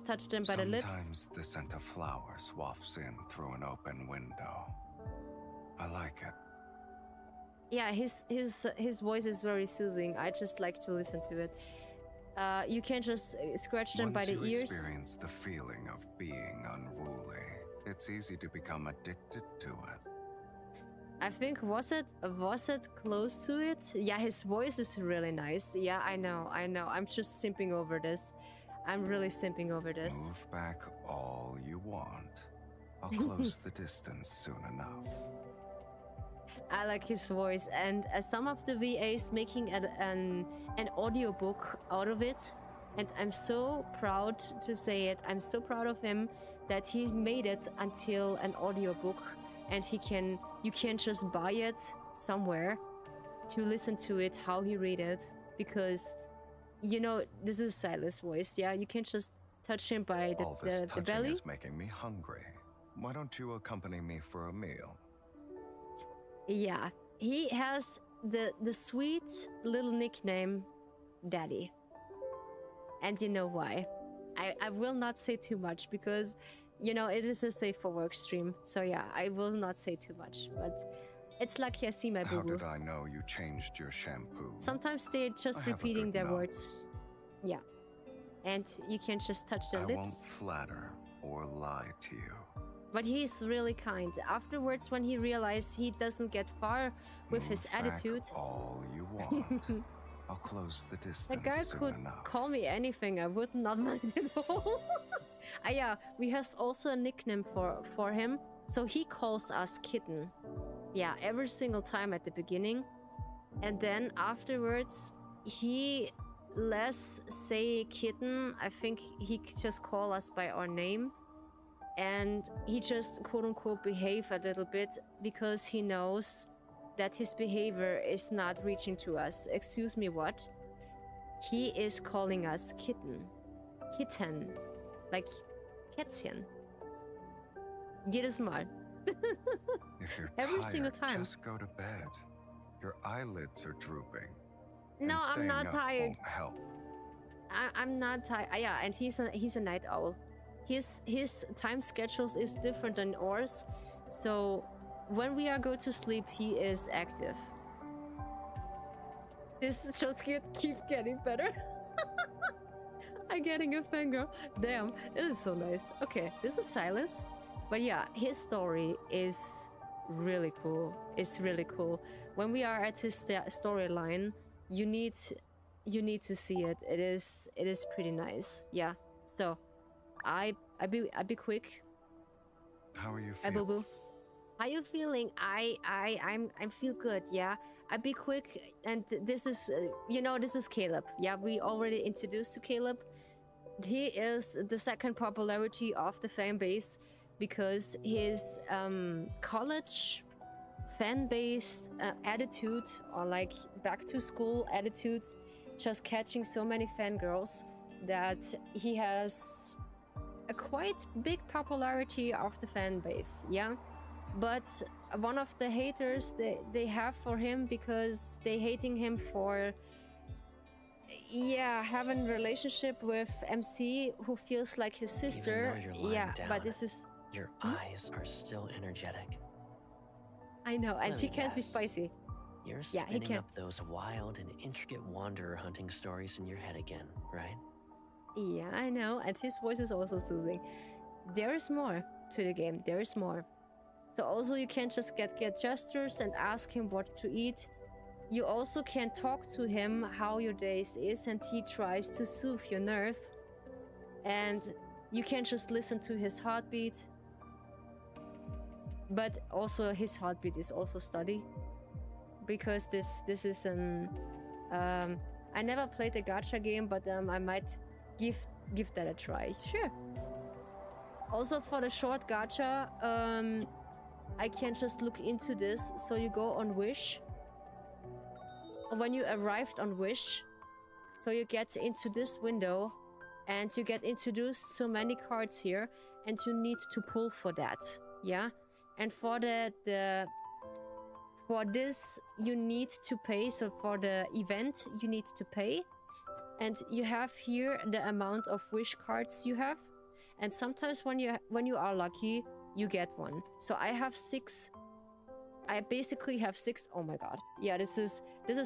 touch them by the lips. Sometimes the scent of flowers wafts in through an open window. I like it. Yeah, his voice is very soothing. I just like to listen to it. You can't just scratch them by the Once you ears. experience the feeling of being unruly, it's easy to become addicted to it. I think was it close to it? Yeah, his voice is really nice. Yeah, I know. I'm just simping over this. I'm really simping over this. Move back all you want. I'll close the distance soon enough. I like his voice, and some of the VAs making an audiobook out of it, and I'm so proud to say it. I'm so proud of him that he made it until an audiobook, and you can just buy it somewhere to listen to it, how he read it, because you know this is Silas' voice. Yeah, you can't just touch him by All this the touching belly. is making me hungry. Why don't you accompany me for a meal? Yeah, he has the sweet little nickname, Daddy. And you know why? I will not say too much because, you know, it is a safe for work stream. So yeah, I will not say too much. But it's lucky I see my How boo-boo. did I know you changed your shampoo? Sometimes they're just I have a repeating good their nose. words. Yeah. And you can just touch their I lips. won't flatter or lie to you. But he's really kind. Afterwards, when he realized he doesn't get far with his Move back attitude. all you want. I'll close the distance The guy soon could enough. call me anything, I would not mind at all. Yeah, we have also a nickname for him. So he calls us Kitten. Yeah, every single time at the beginning. And then afterwards, he less say Kitten. I think he just call us by our name. And he just quote-unquote behave a little bit because he knows that his behavior is not reaching to us. Excuse me, what? He is calling us kitten. Kitten. Like Kätzchen. Jedes Mal. If you're Every tired, single time. just go to bed. Your eyelids are drooping. No, and I'm staying not up tired. Won't help. I'm not tired. Yeah, and he's a night owl. His time schedules is different than ours, so when we are go to sleep, he is active. This just keep getting better. I'm getting a finger. Damn, it is so nice. Okay, this is Silas, but yeah, his story is really cool. It's really cool. When we are at his storyline, you need to see it. It is pretty nice. Yeah. So. I be quick. How are you Hi, feeling? boo-boo. How you feeling? I feel good. Yeah. I be quick, and this is this is Caleb. Yeah, we already introduced to Caleb. He is the second popularity of the fan base because his college fan-based attitude, or like back to school attitude, just catching so many fangirls that he has a quite big popularity of the fan base, yeah. But one of the haters they have for him because they hating him for having a relationship with MC who feels like his sister. Even though you're lying down, but this is your eyes are still energetic. I know, and Let he me can't be guess. spicy. You're Yeah, he spinning can't. up those wild and intricate wanderer hunting stories in your head again, right? Yeah, I know, and his voice is also soothing. There is more to the game. There is more. So also you can't just get gestures and ask him what to eat. You also can talk to him how your days is, and he tries to soothe your nerves. And you can just listen to his heartbeat. But also his heartbeat is also study. Because this is an I never played a gacha game, but I might give that a try. Sure. Also for the short gacha, I can just look into this. So you go on Wish. When you arrived on Wish, so you get into this window and you get introduced so many cards here, and you need to pull for that. Yeah. And for for this you need to pay. So for the event you need to pay, and you have here the amount of wish cards you have, and sometimes when you are lucky you get one. So I have 6. I basically have 6. Oh my god. Yeah, this is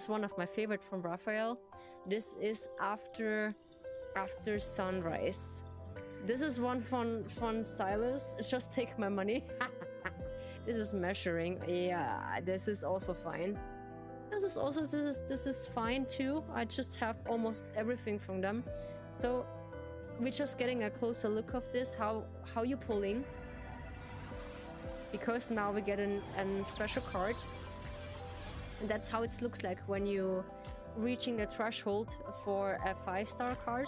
one of my favorite from Raphael. This is after sunrise. This is one from Silas. Just take my money. This is measuring. Yeah, this is also fine. This is fine too. I just have almost everything from them. So we're just getting a closer look of this, how you pulling. Because now we get a special card. And that's how it looks like when you reaching the threshold for a 5-star card.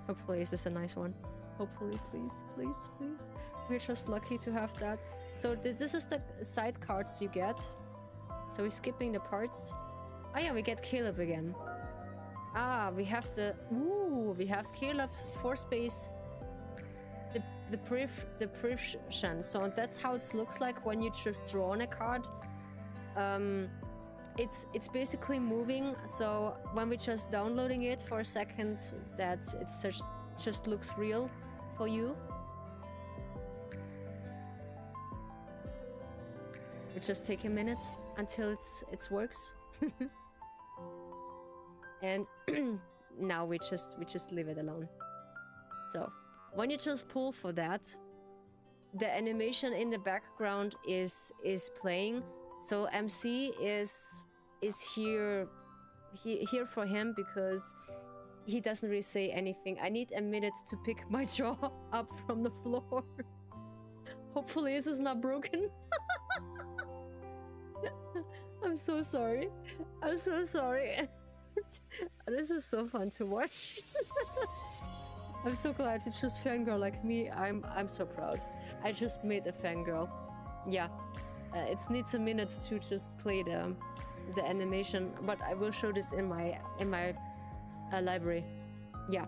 Hopefully this is a nice one. Hopefully, please, please, please. We're just lucky to have that. So this is the side cards you get. So we're skipping the parts. Oh yeah, we get Caleb again. Ah, we have we have Caleb's 4-space. The prescription. So that's how it looks like when you just draw on a card. It's basically moving. So when we're just downloading it for a second, that it just looks real for you. It just take a minute until it works. And now we just leave it alone. So when you just pull for that, the animation in the background is playing. So MC is here for him because he doesn't really say anything. I need a minute to pick my jaw up from the floor. Hopefully this is not broken. I'm so sorry. I'm so sorry. This is so fun to watch. I'm so glad it's just fangirl like me. I'm so proud. I just made a fangirl. Yeah. It needs a minute to just play the animation, but I will show this in my library. Yeah.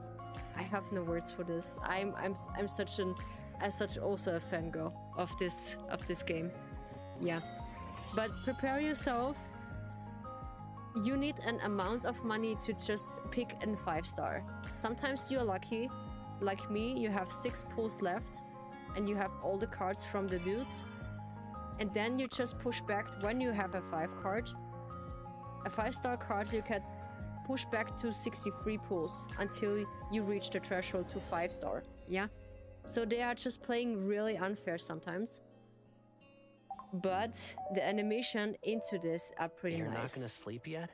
I have no words for this. I'm such also a fangirl of this game. Yeah. But prepare yourself. You need an amount of money to just pick a 5-star. Sometimes you're lucky, like me, you have 6 pulls left and you have all the cards from the dudes. And then you just push back when you have a 5 card. A 5-star card you can push back to 63 pulls until you reach the threshold to 5-star. Yeah? So they are just playing really unfair sometimes. But the animation into this are pretty nice. You're not gonna sleep yet?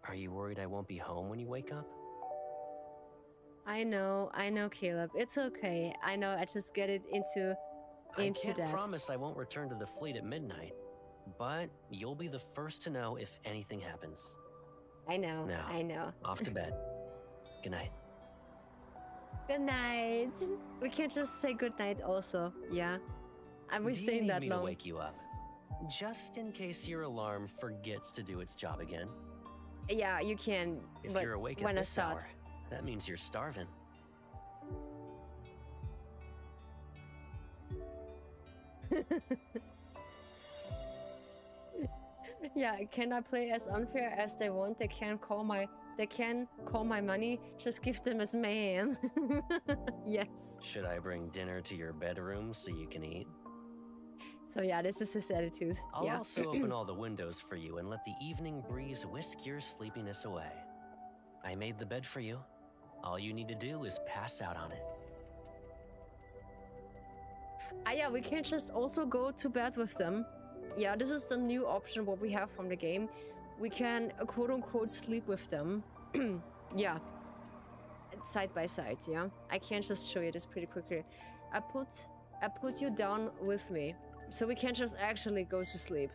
Are you worried I won't be home when you wake up? I know, Caleb. It's okay. I know, I just get it into I can't that. promise I won't return to the fleet at midnight, but you'll be the first to know if anything happens. I know, Now, I know. Off to bed. Good night. Good night. We can just say good night also, yeah? And we Do you staying need that me long. to wake you up? Just in case your alarm forgets to do its job again. Yeah, you can. If but you're awake when at I this start. hour, that means you're starving. Yeah, can I play as unfair as they want? They can call my money. Just give them as man. Yes. Should I bring dinner to your bedroom so you can eat? So yeah, this is his attitude. I'll yeah. also open all the windows for you and let the evening breeze whisk your sleepiness away. I made the bed for you. All you need to do is pass out on it. Yeah, we can just also go to bed with them. Yeah, this is the new option what we have from the game. We can quote-unquote sleep with them. Yeah. Side by side, yeah. I can just show you this pretty quickly. I put you down with me. So we can just actually go to sleep.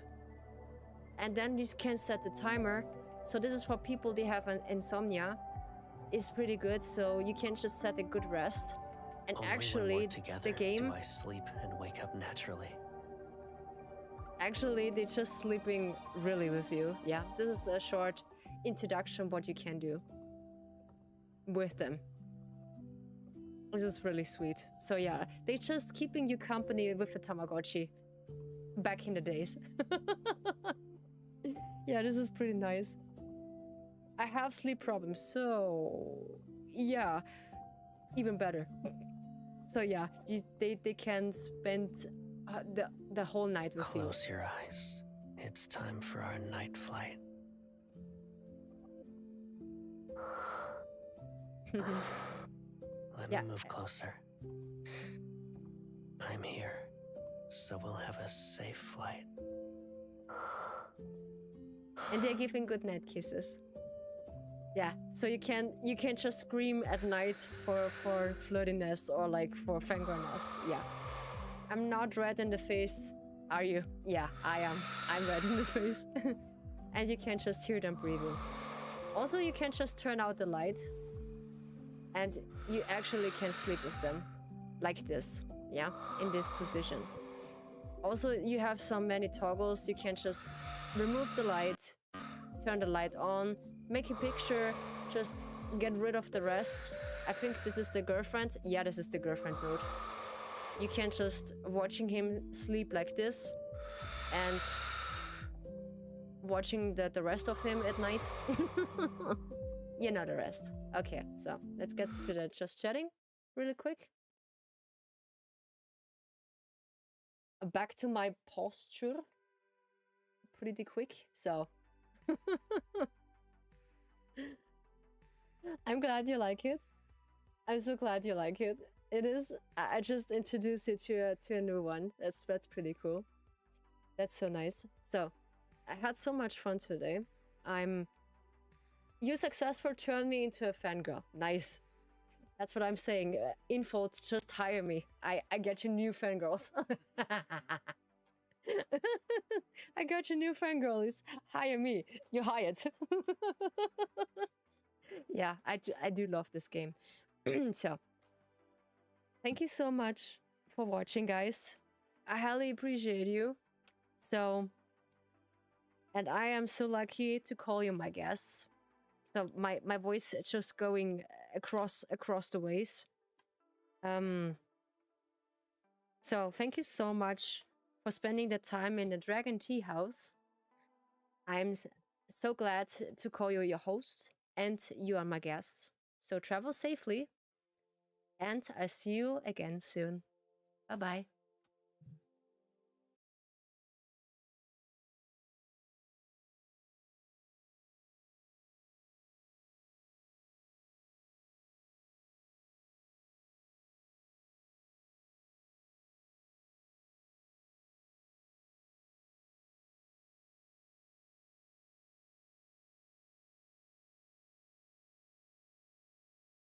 And then you can set the timer. So this is for people they have an insomnia. It's pretty good, so you can just set a good rest. And Only actually, when we're together the game... do I sleep and wake up naturally. Actually, they're just sleeping really with you. Yeah, this is a short introduction what you can do with them. This is really sweet. So yeah, they're just keeping you company with the Tamagotchi back in the days. Yeah, this is pretty nice. I have sleep problems, so yeah, even better. So yeah, they can spend the whole night with you. Close your eyes. It's time for our night flight. Let me move closer. I'm here, so we'll have a safe flight. And they're giving good night kisses. Yeah, so you can just scream at night for flirtiness or like for fangirlness. Yeah. I'm not red in the face. Are you? Yeah, I am. I'm red in the face. And you can just hear them breathing. Also, you can just turn out the light. And you actually can sleep with them. Like this. Yeah, in this position. Also, you have many toggles. You can just remove the light, turn the light on, make a picture, just get rid of the rest. I think this is the girlfriend. Yeah, this is the girlfriend mode. You can just watching him sleep like this and watching the rest of him at night. You know the rest. Okay, so let's get to the just chatting really quick. Back to my posture pretty quick, so I'm glad you like it. I'm so glad you like it. It is. I just introduced you to a new one. That's pretty cool. That's so nice. So I had so much fun today. You successfully turned me into a fangirl. Nice. That's what I'm saying. Info, just hire me. I get you new fangirls. I got you new fangirls. Hire me. You hired. Yeah, I do love this game. So, thank you so much for watching, guys. I highly appreciate you. So, and I am so lucky to call you my guests. So my voice is just going across the ways. So thank you so much for spending the time in the Dragon Tea House. I'm so glad to call you your host, and you are my guest. So travel safely, and I see you again soon. Bye bye.